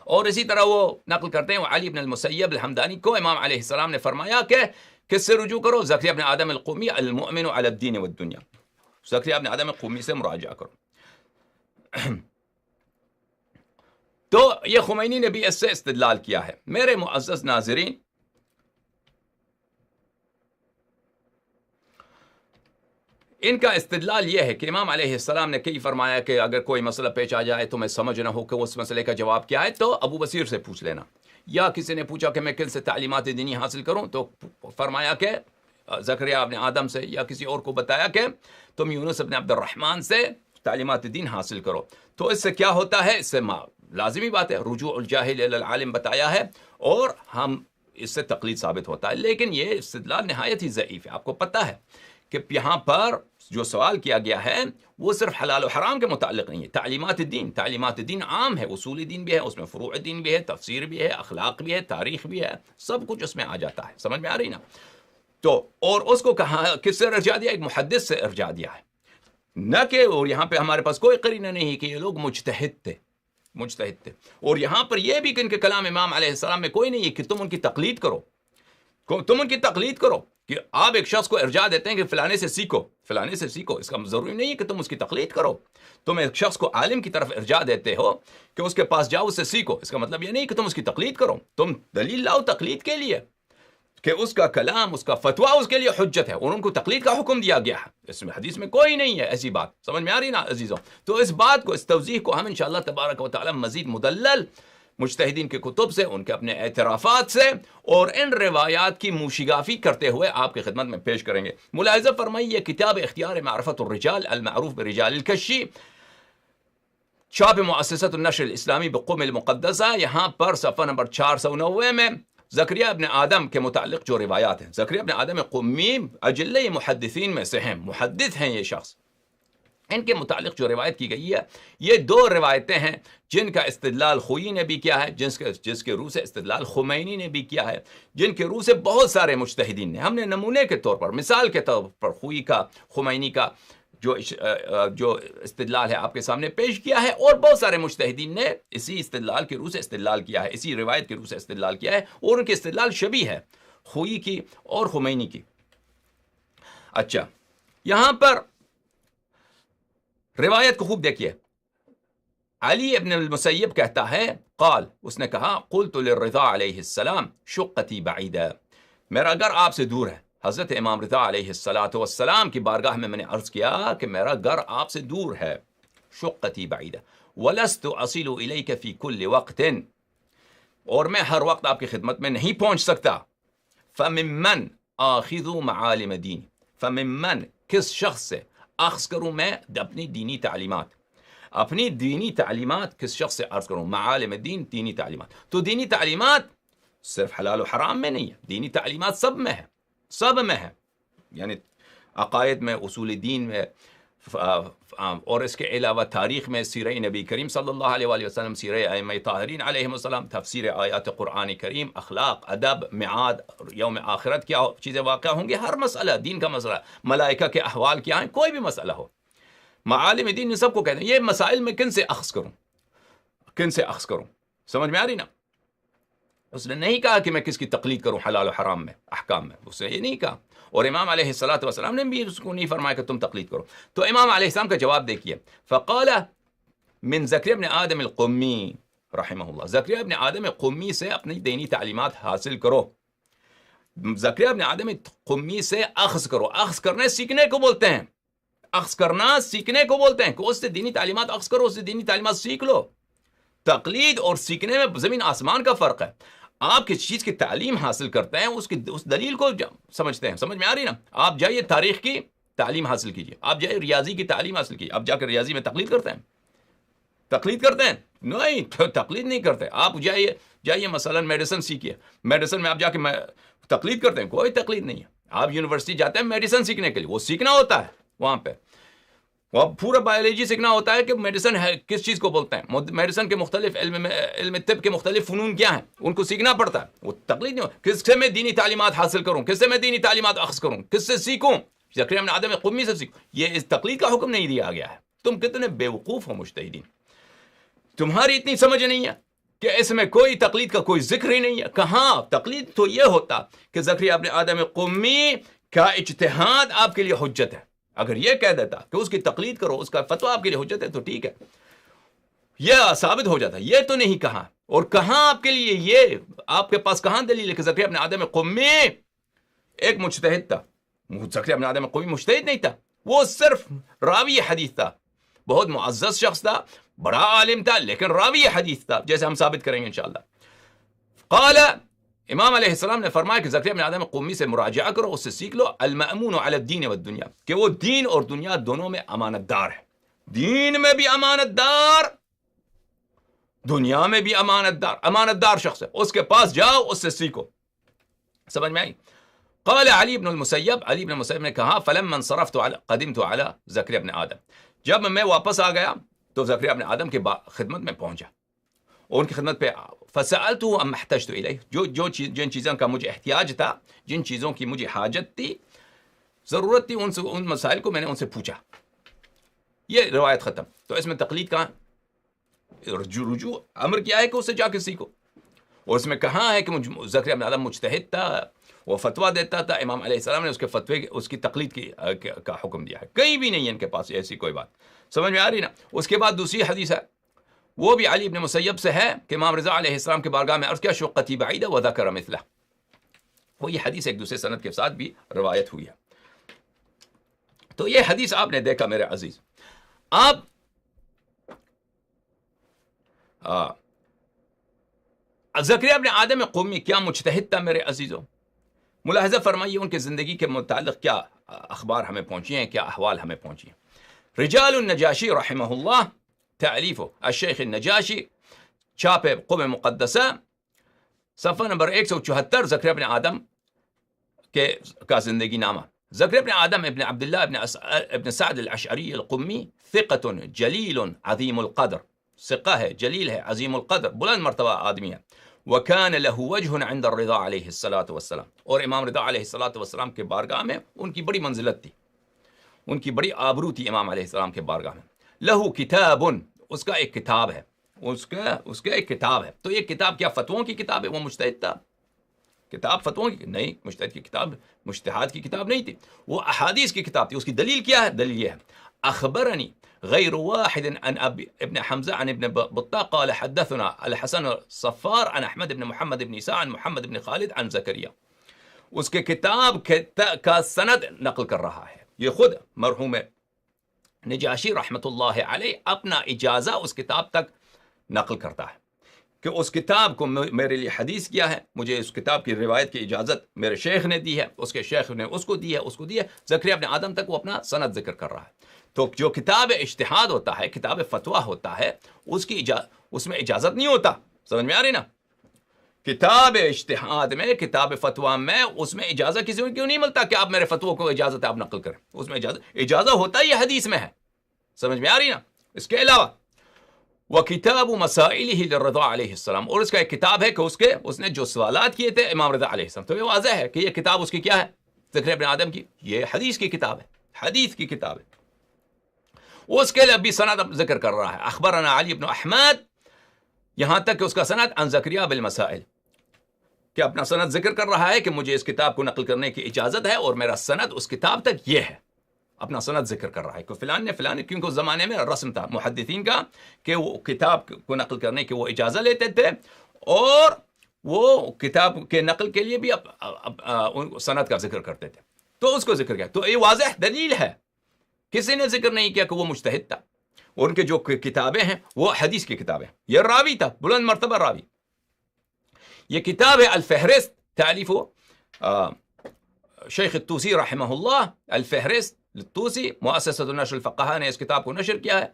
اور اسی طرح وہ نقل کرتے ہیں علی بن المسیب الحمدانی کو امام علیہ السلام نے فرمایا کہ کس سے رجوع کرو؟ زکریا بن آدم القومی المؤمن علی الدین والدنیا، زکریا بن آدم القومی سے مراجعہ کرو۔ تو یہ خمینی نے بھی اس سے استدلال کیا ہے۔ میرے معزز ناظرین، ان کا استدلال یہ ہے کہ امام علیہ السلام نے کئی فرمایا کہ اگر کوئی مسئلہ پیش آ جائے تو میں سمجھ نہ ہو کہ اس مسئلے کا جواب کیا ہے، تو ابو بصیر سے پوچھ لینا۔ یا کسی نے پوچھا کہ میں کن سے تعلیمات دینی حاصل کروں، تو فرمایا کہ زکریا ابن آدم سے، یا کسی اور کو بتایا کہ تم یونس ابن عبد الرحمن سے تعلیمات دین حاصل کرو۔ تو اس سے کیا ہوتا ہے؟ اس سے لازمی بات ہے، رجوع الجاہل الی العالم بتایا ہے، اور ہم اس سے تقلید ثابت ہوتا ہے۔ لیکن یہ استدلال نہایت ہی ضعیف ہے۔ آپ کو پتہ ہے کہ یہاں پر جو سوال کیا گیا ہے وہ صرف حلال و حرام کے متعلق نہیں ہے، تعلیمات دین عام ہے، اصول دین بھی ہے، اس میں فروع دین بھی ہے، تفسیر بھی ہے، اخلاق بھی ہے، تاریخ بھی ہے، سب کچھ اس میں آ جاتا ہے۔ سمجھ میں آ رہی نا؟ تو اور اس کو کہا کس سے ارجاع دیا؟ ایک محدث سے ارجاع دیا ہے، نہ کہ، اور یہاں پہ ہمارے پاس کوئی قرینہ نہیں کہ یہ لوگ مجتہد تھے۔ اور یہاں پر یہ بھی کہ ان کے کلام امام علیہ السلام میں کوئی نہیں ہے کہ تم ان کی تقلید کرو، کہ آپ ایک شخص کو ارجاع دیتے ہیں کہ فلانے سے سیکھو، اس کا ضروری نہیں ہے کہ تم اس کی تقلید کرو۔ تم ایک شخص کو عالم کی طرف ارجاع دیتے ہو کہ اس کے پاس جاؤ، اس سے سیکھو، اس کا مطلب یہ نہیں کہ تم اس کی تقلید کرو۔ تم دلیل لاؤ تقلید کے لیے، کہ اس کا کلام، اس کا فتویٰ اس کے لیے حجت ہے، اور ان کو تقلید کا حکم دیا گیا ہے۔ اس میں حدیث میں کوئی نہیں ہے ایسی بات۔ سمجھ میں آ رہی نا عزیزوں؟ تو اس بات کو، اس توضیح کو ہم انشاءاللہ تبارک و تعالی مزید مجتہدین کے کتب سے، ان کے اپنے اعترافات سے، اور ان روایات کی موشگافی کرتے ہوئے آپ کی خدمت میں پیش کریں گے۔ ملاحظہ فرمائیے، یہ کتاب اختیار معرفت الرجال المعروف برجال الکشی، چھاپ مؤسسۃ النشر الاسلامی بقم المقدسہ، یہاں پر صفحہ نمبر 490 میں زکریا ابن آدم کے متعلق جو روایات ہیں، زکریا ابن آدم قمی اجلہ محدثین میں سے ہیں، محدث ہیں یہ شخص، ان کے متعلق جو روایت کی گئی ہے، یہ 2 روایتیں ہیں جن کا استدلال خوئی نے بھی کیا ہے، جس کے روح سے استدلال خمینی نے بھی کیا ہے، جن کے روح سے بہت سارے مجتہدین نے، ہم نے نمونے کے طور پر، مثال کے طور پر خوئی کا، خمینی کا جو استدلال ہے آپ کے سامنے پیش کیا ہے، اور بہت سارے مجتہدین نے اسی استدلال کی روح سے استدلال کیا ہے، اسی روایت کی روح سے استدلال کیا ہے، اور ان کے استدلال شبیہ ہے خوئی کی اور خمینی کی۔ اچھا، یہاں پر روایت کو خوب دیکھیے، علی ابن المسیب کہتا ہے، قال، اس نے کہا، قلت للرضا علیہ السلام شقتی بعیدہ، میرا گھر آپ سے دور ہے۔ حضرت امام رضا علیہ السلام کی بارگاہ میں نے عرض کیا کہ میرا گھر آپ سے دور ہے، شقتی بعیدہ، ولست اصل الیک فی کل وقت، اور میں ہر وقت آپ کی خدمت میں نہیں پہنچ سکتا۔ فممن آخذ معالم دین، فممن، کس شخص سے، اخذ کروں میں اپنی دینی تعلیمات کس شخص سے عرض کروں؟ معالم دین، دینی تعلیمات، تو دینی تعلیمات صرف حلال و حرام میں نہیں ہے، دینی تعلیمات سب میں ہے، یعنی عقائد میں، اصول دین میں، اور اس کے علاوہ تاریخ میں، سیرہ نبی کریم صلی اللہ علیہ وآلہ وسلم، سیرہ ائمہ طاہرین علیہم السلام، تفسیر آیات قرآن کریم، اخلاق، ادب، میعاد، یوم آخرت کیا چیزیں واقع ہوں گی، ہر مسئلہ، دین کا مسئلہ، ملائکہ کے احوال کیا ہیں، کوئی بھی مسئلہ ہو، معالم دین سب کو کہتے ہیں۔ یہ مسائل میں کن سے اخذ کروں، سمجھ میں آ رہی نا؟ اس نے نہیں کہا کہ میں کس کی تقلید کروں حلال و حرام میں، احکام میں، اس نے یہ نہیں کہا، اور امام علیہ السلام نے بھی اس کو نہیں فرمایا کہ تم تقلید کرو۔ تو امام علیہ السلام کا جواب دیکھیے، فقال من زکریا ابن آدم القمی رحمہ اللہ، زکریا ابن آدم قمی سے اپنی دینی تعلیمات حاصل کرو، زکریا ابن آدم قمی سے اخذ کرو، اخذ کرنے سیکھنے کو بولتے ہیں، اخذ کرنا سیکھنے کو بولتے ہیں، کہ اس سے دینی تعلیمات اخذ کرو، اس سے دینی تعلیمات سیکھ لو۔ تقلید اور سیکھنے میں زمین آسمان کا فرق ہے۔ آپ کس چیز کی تعلیم حاصل کرتے ہیں، اس دلیل کو سمجھتے ہیں، سمجھ میں آ رہی نا؟ آپ جائیے تاریخ کی تعلیم حاصل کیجیے، آپ جائیے ریاضی کی تعلیم حاصل کیجیے، آپ جا کر ریاضی میں تقلید کرتے ہیں؟ نہیں، تقلید نہیں کرتے۔ آپ جائیے مثلا میڈیسن سیکھیے، میڈیسن میں آپ جا کے تقلید کرتے ہیں؟ کوئی تقلید نہیں ہے۔ آپ یونیورسٹی جاتے ہیں میڈیسن سیکھنے کے لیے، وہ سیکھنا ہوتا ہے وہاں پہ، وہ پورا بایولوجی سیکھنا ہوتا ہے کہ میڈیسن ہے کس چیز کو بولتے ہیں، میڈیسن کے مختلف علم طب کے مختلف فنون کیا ہیں، ان کو سیکھنا پڑتا ہے، وہ تقلید نہیں ہو۔ کس سے میں دینی تعلیمات حاصل کروں، کس سے میں دینی تعلیمات اخذ کروں، کس سے سیکھوں؟ زکریا ابن آدم قمی سے سیکھوں۔ یہ اس تقلید کا حکم نہیں دیا گیا ہے۔ تم کتنے بے وقوف ہو مجتہدین، تمہاری اتنی سمجھ نہیں ہے کہ اس میں کوئی تقلید کا کوئی ذکر ہی نہیں ہے۔ کہاں تقلید تو یہ ہوتا کہ زکریا ابن آدم قمی کا اجتہاد آپ کے لیے حجت ہے۔ اگر یہ کہہ دیتا کہ اس کی تقلید کرو، اس کا فتویٰ آپ کے لیے حجت ہے، تو ٹھیک ہے، یہ ثابت ہو جاتا۔ یہ تو نہیں کہا، اور کہاں آپ کے لیے، یہ آپ کے پاس کہاں دلیل ہے کہ زکریا ابن آدم قمی ایک مجتہد تھا؟ زکریا ابن آدم قمی مجتہد نہیں تھا، وہ صرف راوی حدیث تھا، بہت معزز شخص تھا، بڑا عالم تھا، لیکن راوی حدیث تھا، جیسے ہم ثابت کریں گے انشاءاللہ۔ قال، امام علیہ السلام نے فرمایا کہ زکریا ابن آدم قمی سے مراجعہ کرو، اس سے سیکھ لو، المأمون علی الدین والدنیا، کہ وہ دین اور دنیا دونوں میں امانت دار ہے، دین میں بھی امانت دار، دنیا میں بھی امانت دار شخص ہے، اس کے پاس جاؤ، اس سے سیکھو۔ سمجھ میں آئی؟ قال علی بن المسیب نے کہا، فلما انصرفت قدمت علی زکریا ابن آدم، جب میں واپس آ گیا تو زکریا ابن آدم کے خدمت میں پہنچا، اور ان کی خدمت پہ فسألته عما احتجت الیہ، جن چیزوں کا مجھے احتیاج تھا، جن چیزوں کی مجھے حاجت تھی، ضرورت تھی، ان مسائل کو میں نے ان سے پوچھا۔ یہ روایت ختم۔ تو اس میں تقلید کہاں؟ رجوع امر کیا ہے کہ اسے جا کے سیکھو، اور اس میں کہاں ہے کہ زکریا ابن آدم مجتہد تھا، وہ فتویٰ دیتا تھا، امام علیہ السلام نے اس کے فتوے، اس کی تقلید کا حکم دیا ہے؟ کہیں بھی نہیں ہے ان کے پاس ایسی کوئی بات۔ سمجھ میں آ رہی نا؟ اس کے بعد دوسری حدیث ہے، وہ بھی علی ابن مسیب سے ہے کہ امام رضا علیہ السلام کے بارگاہ میں عرض کیا، شقتی بعیدہ وذکر مثلہ، وہ یہ حدیث ایک دوسرے سند کے ساتھ بھی روایت ہوئی ہے۔ تو یہ حدیث آپ نے دیکھا میرے عزیز، آپ زکریا ابن آدم قومی کیا مجتہد تھا میرے عزیزوں؟ ملاحظہ فرمائیے ان کی زندگی کے متعلق کیا اخبار ہمیں پہنچی ہیں، کیا احوال ہمیں پہنچی ہیں۔ رجال النجاشی رحمہ اللہ، تعلیف الشیخ النجاشی، چھاپ قم مقدسہ، صفحہ نمبر 174، زکریا ابن آدم کا زندگی نامہ۔ زکریا ابن آدم ابن عبداللہ ابن سعد الاشعری القمی، ثقۃ جلیل عظیم القدر، ثقہ ہے، جلیل ہے، عظیم القدر، بلند مرتبہ آدمی ہے۔ وَكَانَ لَهُ وَجْهٌ عِنْدَ الرِّضَا علیہ الصلاۃ والسلام، اور امام رضا علیہ الصلاۃ والسلام کے بارگاہ میں ان کی بڑی منزلت تھی، ان کی بڑی آبرو تھی امام علیہ السلام کے بارگاہ میں۔ لَهُ کتاب، اس کا ایک کتاب ہے، اس کا ایک کتاب ہے۔ تو یہ کتاب کیا فتووں کی کتاب ہے؟ وہ مجتہد تھا، کتاب فتووں کی نہیں، مجتہد کی کتاب، مجتہد کی کتاب نہیں تھی، وہ احادیث کی کتاب تھی۔ اس کی دلیل کیا ہے؟ دلیل یہ ہے، اخبرنی غیر واحد عن ابن حمزہ عن ابن بطہ قال حدثنا الحسن الصفار عن احمد بن محمد بن عیسیٰ عن محمد بن خالد عن زکریا۔ اس کے کتاب کا سند نقل کر رہا ہے، یہ خود مرحوم نجاشی رحمۃ اللہ علیہ اپنا اجازہ اس کتاب تک نقل کرتا ہے کہ اس کتاب کو میرے لیے حدیث کیا ہے، مجھے اس کتاب کی روایت کی اجازت میرے شیخ نے دی ہے، اس کے شیخ نے اس کو دی ہے، اس کو دی ہے۔ زکریا ابن آدم تک وہ اپنا سند ذکر کر رہا ہے۔ تو جو کتاب اجتہاد ہوتا ہے، کتاب فتویٰ ہوتا ہے، اس میں اجازت نہیں ہوتا، سمجھ میں آ رہی نا؟ کتاب اجتہاد میں، کتاب فتویٰ میں، اس میں اجازت کسی کو کیوں نہیں ملتا کہ آپ میرے فتویٰ کو اجازت ہے آپ نقل کریں؟ اس میں اجازت ہوتا ہی حدیث میں ہے، سمجھ میں آ رہی نا؟ اس کے علاوہ وَكِتَابُ مَسَائِلِهِ لِلرضا علیہ السلام، اور اس کا ایک کتاب ہے کہ اس نے جو سوالات کیے تھے امام رضا علیہ السلام۔ تو یہ واضح ہے کہ یہ کتاب اس کی کیا ہے؟ زکریا ابن آدم کی یہ حدیث کی کتاب ہے، حدیث کی کتاب ہے۔ اس کے لیے بھی سند ذکر کر رہا ہے، اخبرنا علی بن احمد، یہاں تک کہ اس کا سند عن زکریا بالمسائل، کہ اپنا سند ذکر کر رہا ہے کہ مجھے اس کتاب کو نقل کرنے کی اجازت ہے، اور میرا سند اس کتاب تک یہ ہے، اپنا سند ذکر کر رہا ہے کہ فلان نے فلان، کیونکہ اس زمانے میں رسم تھا محدثین کا کہ وہ کتاب کو نقل کرنے کی وہ اجازت لیتے تھے، اور وہ کتاب کے نقل کے لیے بھی سند کا ذکر کرتے تھے۔ تو اس کو ذکر کیا، تو یہ واضح دلیل ہے، کسی نے ذکر نہیں کیا کہ وہ مجتہد تھا، ان کے جو کتابیں ہیں وہ حدیث کی کتابیں، یہ راوی تھا، بلند مرتبہ راوی۔ یہ کتاب ہے الفہرست، تعلیف شیخ الطوسی رحمہ اللہ، الفہرست للطوسی، مؤسسۃ النشر الفقہا نے اس کتاب کو نشر کیا ہے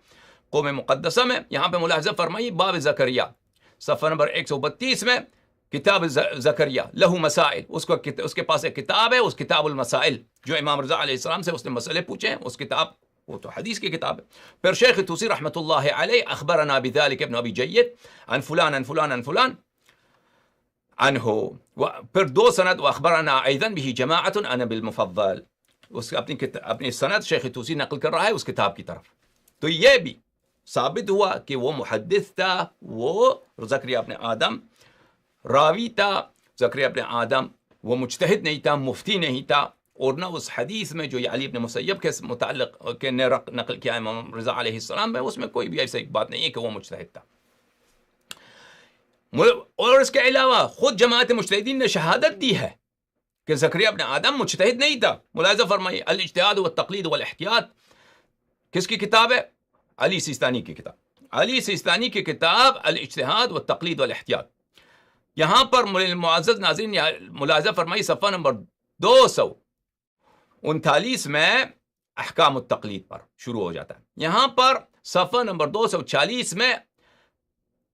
قوم مقدسہ میں۔ یہاں پہ ملاحظہ فرمائیے، باب زکریا، صفحہ نمبر 132 میں، کتاب زکریا لہو مسائل، اس کے پاس ایک کتاب ہے، اس کتاب المسائل، جو امام رضا علیہ السلام سے اس نے مسئلے پوچھے ہیں، اس کتاب وہ تو حدیث کی کتاب ہے۔ پھر شیخ طوسی رحمۃ اللہ علیہ، اخبرنا بذلك ابن ابی جید عن فلان عن فلان عن فلان عنہ، پھر دو سند، واخبرنا ایضا به جماعت عن ابی المفضل، اس اپنی سند شیخ طوسی نقل کر رہا ہے اس کتاب کی طرف۔ تو یہ بھی ثابت ہوا کہ وہ محدث تھا، وہ زکریا ابن آدم راوی تھا، زکریا ابن آدم وہ مجتہد نہیں تھا، مفتی نہیں تھا، اور نہ اس حدیث میں جو علی ابن مسیب کے متعلق کے نے نقل کیا امام رضا علیہ السلام میں، اس میں کوئی بھی ایسی بات نہیں ہے کہ وہ مجتہد تھا۔ اور اس کے علاوہ خود جماعت مجتہدین نے شہادت دی ہے کہ زکریا ابن آدم مجتہد نہیں تھا۔ ملاحظہ فرمائیے، الاجتہاد والتقلید والاحتیاط کس کی کتاب ہے؟ علی سیستانی کی کتاب، علی سیستانی کی کتاب الاجتہاد والتقلید والاحتیاط۔ یہاں پر معزز ناظرین ملاحظہ فرمائی، صفحہ نمبر 239 میں احکام التقلید پر شروع ہو جاتا ہے۔ یہاں پر صفحہ نمبر 240 میں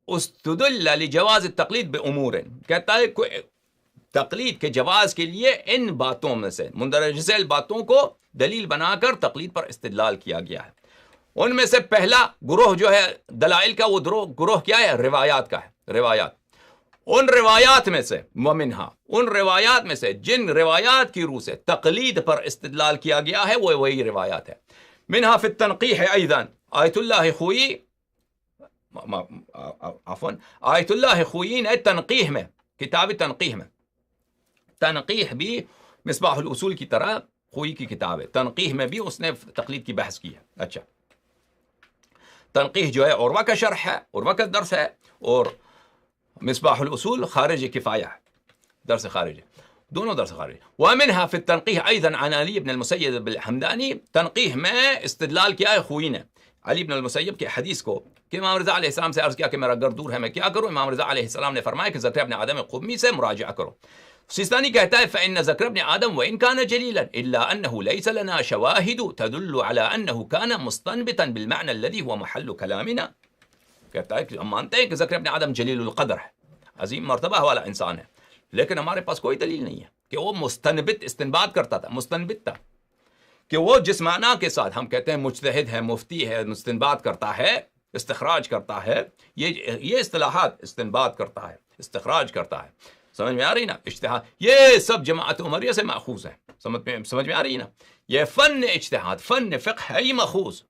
استدل لجواز التقلید بامور، کہتا ہے تقلید کے جواز کے لیے ان باتوں میں سے، مندرجہ ذیل باتوں کو دلیل بنا کر تقلید پر استدلال کیا گیا ہے۔ ان میں سے پہلا گروہ جو ہے دلائل کا، وہ گروہ کیا ہے؟ روایات کا ہے، روایات۔ ان روایات میں سے، ومنہا، ان روایات میں سے جن روایات کی روح سے تقلید پر استدلال کیا گیا ہے وہ وہی روایات ہے۔ منہا فی التنقیح ایضا، آیت اللہ خوئی، آیت اللہ خوئی نے تنقیح میں، کتاب تنقیح میں، تنقیح بھی مصباح الاصول کی طرح خوئی کی کتاب ہے، تنقیح میں بھی اس نے تقلید کی بحث کی ہے۔ اچھا، تنقیح جو ہے عروہ کا شرح ہے، عروہ کا درس ہے، اور مصباح الاصول خارج کفایہ ہے، درس خارج ہے، دونوں درس خارج۔ ومنها في التنقیح ایضا عن علی بن المسیب الحمدانی، تنقیح میں استدلال کیا ہے خوئی نے علی بن المسیب کے حدیث کو کہ امام رضا علیہ السلام سے عرض کیا کہ میرا گھر دور ہے میں کیا کروں؟ امام رضا علیہ السلام نے فرمایا کہ زکریا ابن آدم قمی سے مراجعہ کرو. سیستانی کہتا ہے فإن زكريا بن آدم وإن كان جليلا إلا أنه ليس لنا شواهد تدل على أنه كان مستنبطا بالمعنى الذي هو محل كلامنا. کہتا ہے کہ ہم مانتے ہیں کہ زکریا بن آدم جلیل القدر ہے، عظیم مرتبہ والا انسان ہے، لیکن ہمارے پاس کوئی دلیل نہیں ہے کہ وہ مستنبت استنباط کرتا تھا، مستنبت تھا، کہ وہ جس معنی کے ساتھ ہم کہتے ہیں مجتہد ہے، مفتی ہے، استنباط کرتا ہے، استخراج کرتا ہے، یہ اصطلاحات استنباط کرتا ہے، استخراج کرتا ہے، سمجھ میں آ رہی نا؟ اجتہاد یہ سب جماعت عمریہ سے ماخوذ ہے، سمجھ میں آ رہی نا؟ یہ فن اجتہاد، فن فقہ ہے، یہ ماخوذ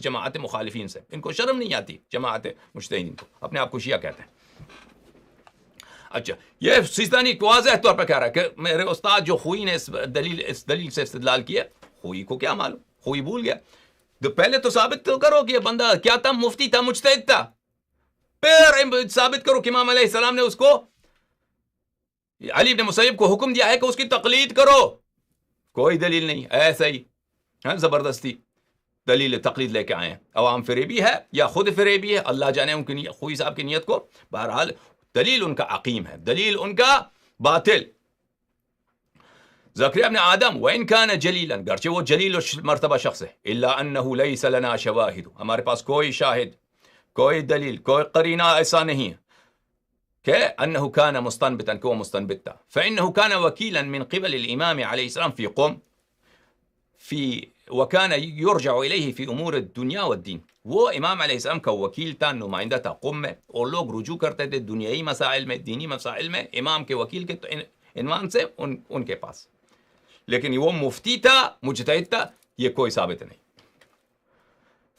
جماعت مخالفین سے. ان کو شرم نہیں آتی جماعت مجتہدین کو، اپنے آپ کو شیعہ کہتے ہیں. اچھا، یہ سیستانی واضح طور پر کہہ رہا ہے کہ میرے استاد جو خوئی نے اس دلیل سے استدلال کیا، خوئی کو کیا معلوم، خوئی بھول گیا. تو پہلے تو ثابت تو کرو کہ یہ بندہ کیا تھا، مفتی تھا، مجتہد تھا، پھر ثابت کرو کہ امام علیہ السلام نے اس کو، علی بن مسیب کو حکم دیا ہے کہ اس کی تقلید کرو. کوئی دلیل نہیں، ایسا ہی زبردستی دلیل تقلید لے کے آئے ہیں. عوام فریبی ہے یا خود فریبی ہے، اللہ جانے ان کی خوئی صاحب کی نیت کو. بہرحال دلیل ان کا عقیم ہے، دلیل ان کا باطل. زکریا بن آدم وإن كان جلیلا، گرچہ وہ جلیل مرتبہ شخص ہے، الا انه ليس لنا شواہد، ہمارے پاس کوئی شاہد، کوئی دلیل، کوئی قرینہ ایسا نہیں ہے کہ انه كان مستنبتا، کہ وہ مستنبت تھا. فانه كان وكيلا من قبل الامام علیہ السلام في قوم وكان يرجع الیہ فی امور الدنیا والدین. وہ امام علیہ السلام کا وکیل تھا، نمائندہ تھا قوم میں، اور لوگ رجوع کرتے تھے دنیائی مسائل میں، دینی مسائل میں، امام کے وکیل کے عنوان سے ان کے پاس. لیکن وہ مفتی تھا، مجتہد تھا، یہ کوئی ثابت نہیں.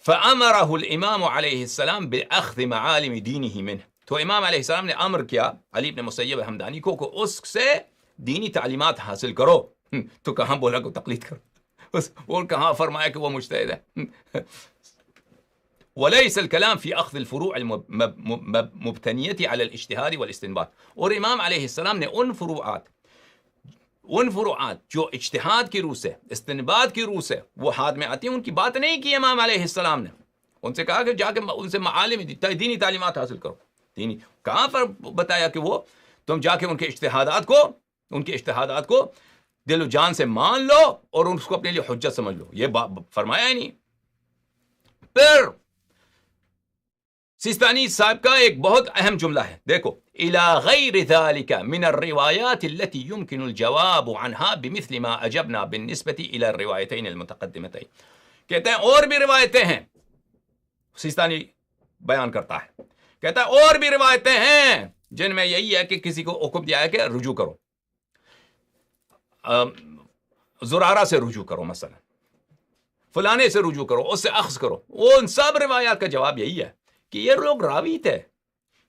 فامرہ الامام علیہ السلام باخذ معالم دینہ منہ، تو امام علیہ السلام نے امر کیا علی بن مسیب ہمدانی کو کہ اس سے دینی تعلیمات حاصل کرو. تو کہاں بولا کہ تقلید کرو، اور کہاں فرمایا کہ وہ مجتہد ہے. ولیس الکلام فی اخذ الفروع المبتنیۃ علی الاجتہاد والاستنباط. اور امام علیہ السلام نے ان فروعات جو اجتہاد کی روح سے، استنباط کی روح سے وہ ہاتھ میں آتی ہیں، ان کی بات نہیں کی امام علیہ السلام نے. ان سے کہا کہ جا کے ان سے معالم دینی تعلیمات حاصل کرو. دینی کہاں پر بتایا کہ وہ تم جا کے ان کے اجتہادات کو دل و جان سے مان لو اور اس کو اپنے لیے حجت سمجھ لو، یہ فرمایا ہی نہیں. پھر سیستانی صاحب کا ایک بہت اہم جملہ ہے، دیکھو، الى غیر ذلك من الروایات التي يمكن الجواب عنها بمثل ما اجبنا بالنسبة الى الروایتین المتقدمتین. کہتے ہیں اور بھی روایتیں ہیں، سیستانی بیان کرتا ہے، کہتا ہے اور بھی روایتیں ہیں جن میں یہی ہے کہ کسی کو حکم دیا ہے کہ رجوع کرو، زرارہ سے رجوع کرو، مثلا فلانے سے رجوع کرو، اس سے اخذ کرو. وہ ان سب روایات کا جواب یہی ہے کہ یہ لوگ راوی تھے،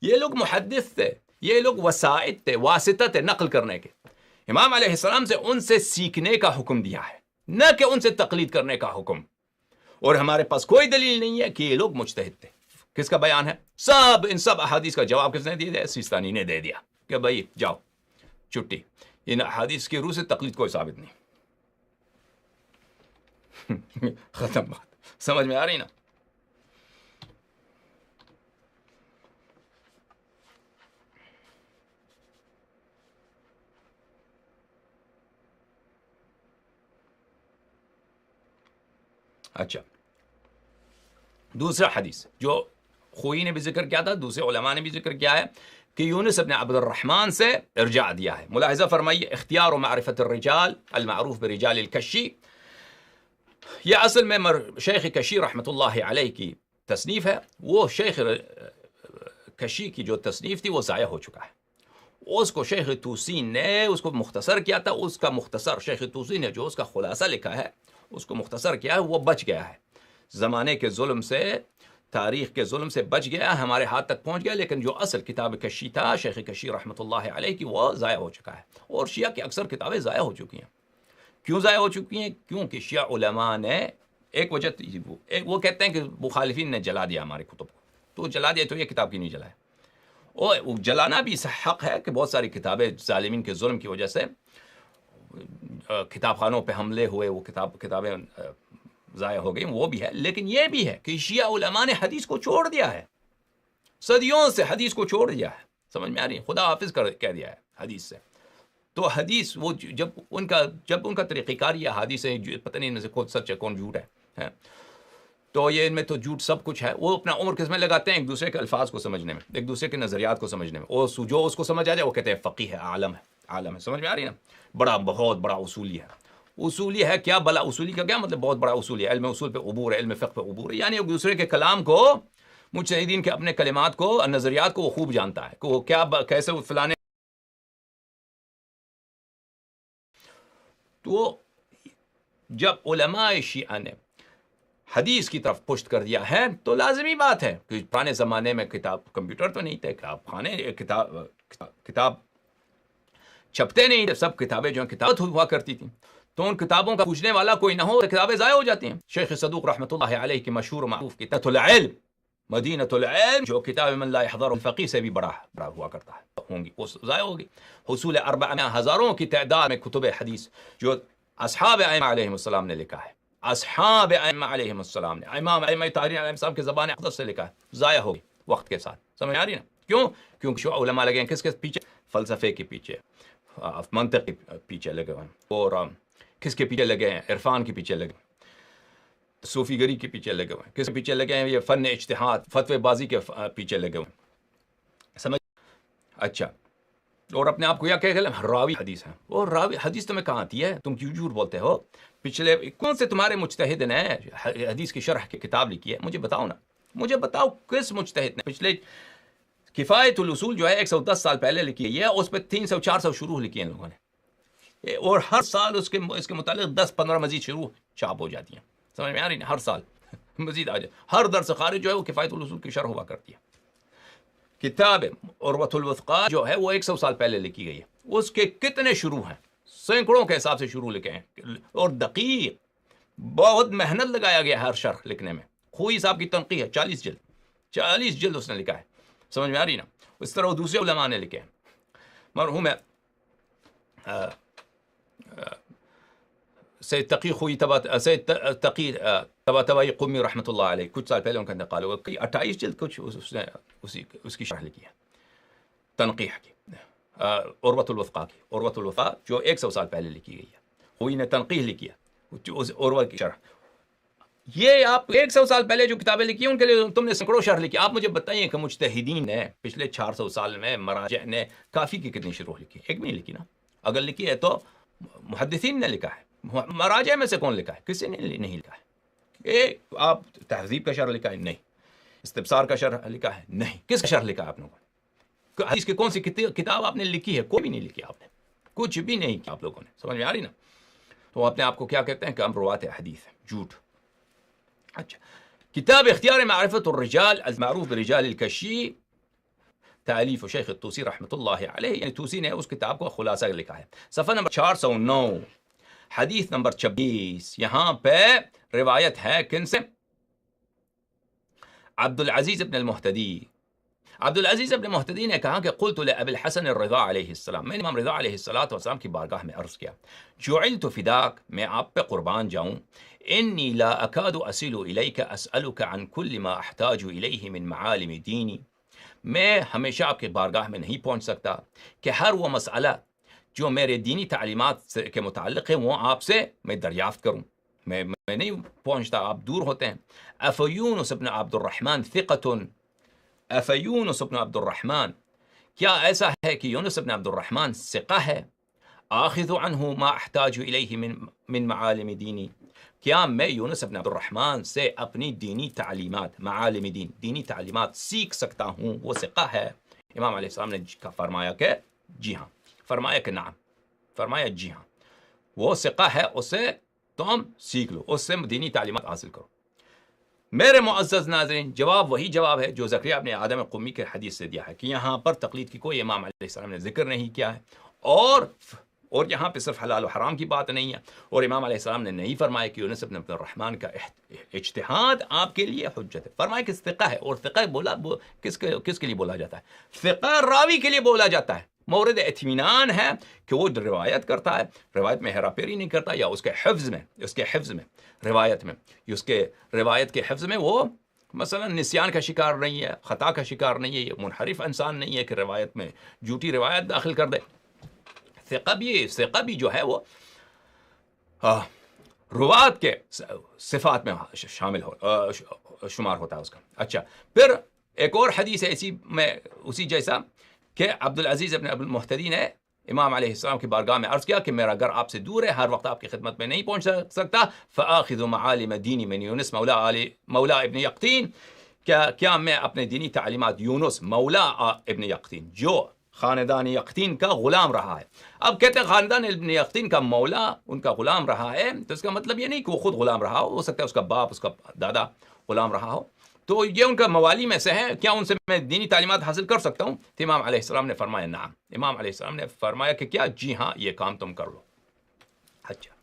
یہ لوگ محدث تھے، یہ لوگ وسائط تھے، واسطہ تھے نقل کرنے کے. امام علیہ السلام سے ان سے سیکھنے کا حکم دیا ہے، نہ کہ ان سے تقلید کرنے کا حکم. اور ہمارے پاس کوئی دلیل نہیں ہے کہ یہ لوگ مجتہد تھے. کس کا بیان ہے؟ ان سب احادیث کا جواب کس نے دیا؟ سیستانی نے دے دیا کہ بھائی جاؤ چھٹی، ان احادیث کی روح سے تقلید کوئی ثابت نہیں. ختم بات. سمجھ میں آ رہی نا؟ اچھا، دوسرا حدیث جو خوئی نے بھی ذکر کیا تھا، دوسرے علماء نے بھی ذکر کیا ہے کہ یونس ابن عبد الرحمن سے ارجاع دیا ہے. ملاحظہ فرمائیے، اختیار و معرفت الرجال المعروف برجال الکشی، یہ اصل میں شیخ کشی رحمۃ اللہ علیہ کی تصنیف ہے. وہ شیخ کشی کی جو تصنیف تھی وہ ضائع ہو چکا ہے. اس کو شیخ توسین نے اس کو مختصر کیا تھا. اس کا مختصر شیخ توسین نے جو اس کا خلاصہ لکھا ہے، اس کو مختصر کیا ہے، وہ بچ گیا ہے. زمانے کے ظلم سے، تاریخ کے ظلم سے بچ گیا، ہمارے ہاتھ تک پہنچ گیا. لیکن جو اصل کتاب کشی تھا شیخ کشی رحمۃ اللہ علیہ کی، وہ ضائع ہو چکا ہے. اور شیعہ کی اکثر کتابیں ضائع ہو چکی ہیں. کیوں ضائع ہو چکی ہیں؟ کیونکہ شیعہ علماء نے ایک وجہ وہ کہتے ہیں کہ مخالفین نے جلا دیا ہمارے کتب کو. تو جلا دیا تو یہ کتاب کیوں نہیں جلائے؟ اور جلانا بھی حق ہے کہ بہت ساری کتابیں ظالمین کے ظلم کی وجہ سے کتاب خانوں پہ حملے ہوئے، وہ کتابیں ضائع ہو گئی وہ بھی ہے، لیکن یہ بھی ہے کہ شیعہ علماء نے حدیث کو چھوڑ دیا ہے، صدیوں سے حدیث کو چھوڑ دیا ہے، سمجھ میں آ رہی ہے، خدا حافظ کہہ دیا ہے حدیث سے. تو حدیث وہ جب ان کا طریقہ کار یہ حدیث ہے، پتہ نہیں ان سے کون سچ ہے کون جھوٹ ہے، تو یہ ان میں تو جھوٹ سب کچھ ہے. وہ اپنا عمر کس میں لگاتے ہیں؟ ایک دوسرے کے الفاظ کو سمجھنے میں، ایک دوسرے کے نظریات کو سمجھنے میں. اور جو اس کو سمجھ آ جائے وہ کہتے ہیں فقیہ ہے، عالم ہے. سمجھ میں آ رہی ہے نا؟ بہت بڑا اصولی ہے. اصولی ہے کیا بلا؟ اصولی کا کیا مطلب؟ بہت بڑا اصولی ہے. علم اصول پہ عبور ہے، علم فقہ پہ عبور ہے، یعنی ایک دوسرے کے کلام کو، مجتہدین کے اپنے کلمات کو، نظریات کو وہ خوب جانتا ہے کہ وہ کیا کیسے فلانے. تو جب علماء شیعہ نے حدیث کی طرف پشت کر دیا ہے تو لازمی بات ہے کہ پرانے زمانے میں کمپیوٹر تو نہیں تھے، کتاب چھپتے نہیں تھے، سب کتابیں جو ہیں کتاب ہوا کرتی تھیں، تو ان کتابوں کا پوچھنے والا کوئی نہ ہو تو کتابیں ضائع ہو جاتی ہیں. شیخ صدوق رحمۃ اللہ علیہ کی مشہور معروف کتاب العلم، مدینہ العلم، جو کتاب من لا يحضر الفقیہ سے بھی بڑا ہوا کرتا ہے، ہوں گی وہ ضائع ہوگی. حصول 400 ہزاروں کی تعداد میں کتب حدیث جو اصحاب ائمہ علیہم السلام نے لکھا ہے، اصحاب ائمہ علیہم السلام نے، امام ائمہ طاہرین علیہم السلام کے زبان اقدس سے لکھا ہے، ضائع ہوگی وقت کے ساتھ. سمجھ آ رہی ہے نا؟ کیوں؟ کیونکہ شو علماء لگے ہیں کس کے پیچھے؟ فلسفے کے پیچھے، منطق کے پیچھے لگے ہوئے ہیں، اور کس کے پیچھے لگے ہیں؟ عرفان کے پیچھے لگے، صوفی گری کے پیچھے لگے ہوئے ہیں. کس کے پیچھے لگے ہیں؟ یہ فن اجتہاد، فتوی بازی کے پیچھے لگے ہوئے ہیں. سمجھ؟ اچھا، اور اپنے آپ کو کیا کہ راوی حدیث ہے. اور راوی حدیث تمہیں کہاں آتی ہے؟ تم کیوں جھوٹ بولتے ہو؟ پچھلے کون سے تمہارے مجتہد نے حدیث کی شرح کی کتاب لکھی ہے؟ مجھے بتاؤ نا، مجھے بتاؤ کس مجتہد نے. پچھلے کفایت الاصول جو ہے 110 سال پہلے لکھی ہے، یہ اس پہ 300-400 شروح لکھی ہیں لوگوں نے، اور ہر سال اس کے متعلق 10-15 مزید شروح چاپ ہو جاتی ہیں. سمجھ میں آ رہی ہے؟ ہر سال مزید آ جائے، ہر درس خارج جو ہے وہ کفایت الاصول کی شرح ہوا کرتی ہے. کتاب عروۃ الوثقا جو ہے وہ 100 سال پہلے لکھی گئی ہے، اس کے کتنے شروح ہیں؟ سینکڑوں کے حساب سے شروع لکھے ہیں، اور دقیق، بہت محنت لگایا گیا ہر شرح لکھنے میں. خوئی صاحب کی تنقیح ہے، 40 جلد اس نے لکھا ہے. سمجھ میں آ رہی نا؟ اس طرح دوسرے علماء نے لکھے ہیں. مرحوم سید تقی خوئی سید تقی طباطبائی قمی رحمۃ اللہ علیہ، کچھ سال پہلے ان کا انتقال ہوا، 28 جلد کچھ اس نے اس کی شرح لکھی ہے، تنقیح کی، عروۃ الوثقا کی. عروۃ الوثقا جو 100 سال پہلے لکھی گئی ہے، خوئی نے تنقیح لکھی ہے عروہ کی شرح. یہ آپ 100 سال پہلے جو کتابیں لکھی ہیں ان کے لیے تم نے سینکڑوں شرح لکھی. آپ مجھے بتائیے کہ مجتہدین نے پچھلے 400 سال میں مراجع نے کافی کی کتنی شروح لکھی؟ ایک بھی نہیں لکھی نا. اگر لکھی ہے تو محدثین نے لکھا ہے. مراجع میں سے کون لکھا ہے؟ کسی نے نہیں لکھا ہے. آپ تہذیب کا شرح لکھا ہے؟ نہیں. استبصار کا شرح لکھا ہے؟ نہیں. کس کا شرح لکھا ہے آپ لوگوں نے؟ حدیث کی کون سی کتاب آپ نے لکھی ہے؟ کوئی بھی نہیں لکھی آپ نے، کچھ بھی نہیں کیا آپ لوگوں نے. سمجھ میں آ رہی نا؟ تو اپنے آپ کو کیا کہتے ہیں کہ ہم روات حدیث ہیں، جھوٹ. اچھا، کتاب اختیار معرفت الرجال المعروف برجال الکشی، تالیف شیخ الطوسی رحمۃ اللہ علیہ، یعنی طوسی نے اس کتاب کو خلاصہ لکھا ہے. صفحہ نمبر 409، حدیث نمبر 26. یہاں پہ روایت ہے کن سے؟ عبد العزیز ابن المہتدی. عبد العزیز ابن مہتدی نے کہا کہ قلت لابی الحسن الرضا علیہ السلام، میں نے امام رضا علیہ السلام کی بارگاہ میں عرض کیا، جعلت فداک، میں آپ پہ قربان جاؤں، انی لا اکاد اصل الیک اسألک عن کل ما احتاج الیہ من معالم دینی، میں ہمیشہ آپ کے بارگاہ میں نہیں پہنچ سکتا کہ ہر وہ مسئلہ جو میرے دینی تعلیمات کے متعلق ہے وہ آپ سے میں دریافت کروں. میں نہیں پہنچتا، آپ دور ہوتے ہیں. افیونس ابن عبد الرحمن ثقۃ، افیونس ابن عبد الرحمن، کیا ایسا ہے کہ یونس ابن عبد الرحمن ثقہ ہے؟ آخذ عنہ ما احتاج الیہ من معالم دینی، کیا میں یونس ابن عبد الرحمن سے اپنی دینی تعلیمات، معالم دین، دینی تعلیمات سیکھ سکتا ہوں؟ وہ ثقہ ہے. امام علیہ السلام نے فرمایا کہ جی ہاں، فرمایا کہ نعم، فرمایا جی ہاں، وہ ثقہ ہے، اس سے تم سیکھ لو، اس سے دینی تعلیمات حاصل کرو. میرے معزز ناظرین، جواب وہی جواب ہے جو زکریا ابن آدم قمی کے حدیث سے دیا ہے کہ یہاں پر تقلید کی کوئی امام علیہ السلام نے ذکر نہیں کیا ہے، اور یہاں پہ صرف حلال و حرام کی بات نہیں ہے، اور امام علیہ السلام نے نہیں فرمایا کہ یونس ابن عبد الرحمن کا اجتہاد آپ کے لیے حجت ہے. فرمایا کہ ثقہ ہے، اور ثقہ بولا کس کے لیے بولا جاتا ہے؟ ثقہ راوی کے لیے بولا جاتا ہے، مورد اطمینان ہے کہ وہ روایت کرتا ہے، روایت میں ہیرا پھیری نہیں کرتا، یا اس کے حفظ میں روایت میں اس کے روایت کے حفظ میں وہ مثلا نسیان کا شکار نہیں ہے، خطا کا شکار نہیں ہے، یہ منحرف انسان نہیں ہے کہ روایت میں جھوٹی روایت داخل کر دے۔ ثقہ بھی جو ہے وہ روات کے صفات میں شامل شمار ہوتا ہے اس کا۔ اچھا، پھر ایک اور حدیث ہے اسی جیسا کہ عبدالعزیز ابن ابو المحتدی نے امام علیہ السلام کی بارگاہ میں عرض کیا کہ میرا گھر آپ سے دور ہے، ہر وقت آپ کی خدمت میں نہیں پہنچ سکتا، فآخذ معالم دینی من یونس مولا ابن یقطین، کیا میں اپنے دینی تعلیمات یونس مولا ابن یقطین جو خاندان یقطین کا غلام رہا ہے۔ اب کہتے ہیں خاندان ابن یقطین کا مولا ان کا غلام رہا ہے، تو اس کا مطلب یہ نہیں کہ وہ خود غلام رہا ہو سکتا ہے اس کا باپ، اس کا دادا غلام رہا ہو، تو یہ ان کا موالی میں سے ہے، کیا ان سے میں دینی تعلیمات حاصل کر سکتا ہوں؟ تو امام علیہ السلام نے فرمایا نعم، امام علیہ السلام نے فرمایا کہ کیا؟ جی ہاں، یہ کام تم کر لو۔ اچھا،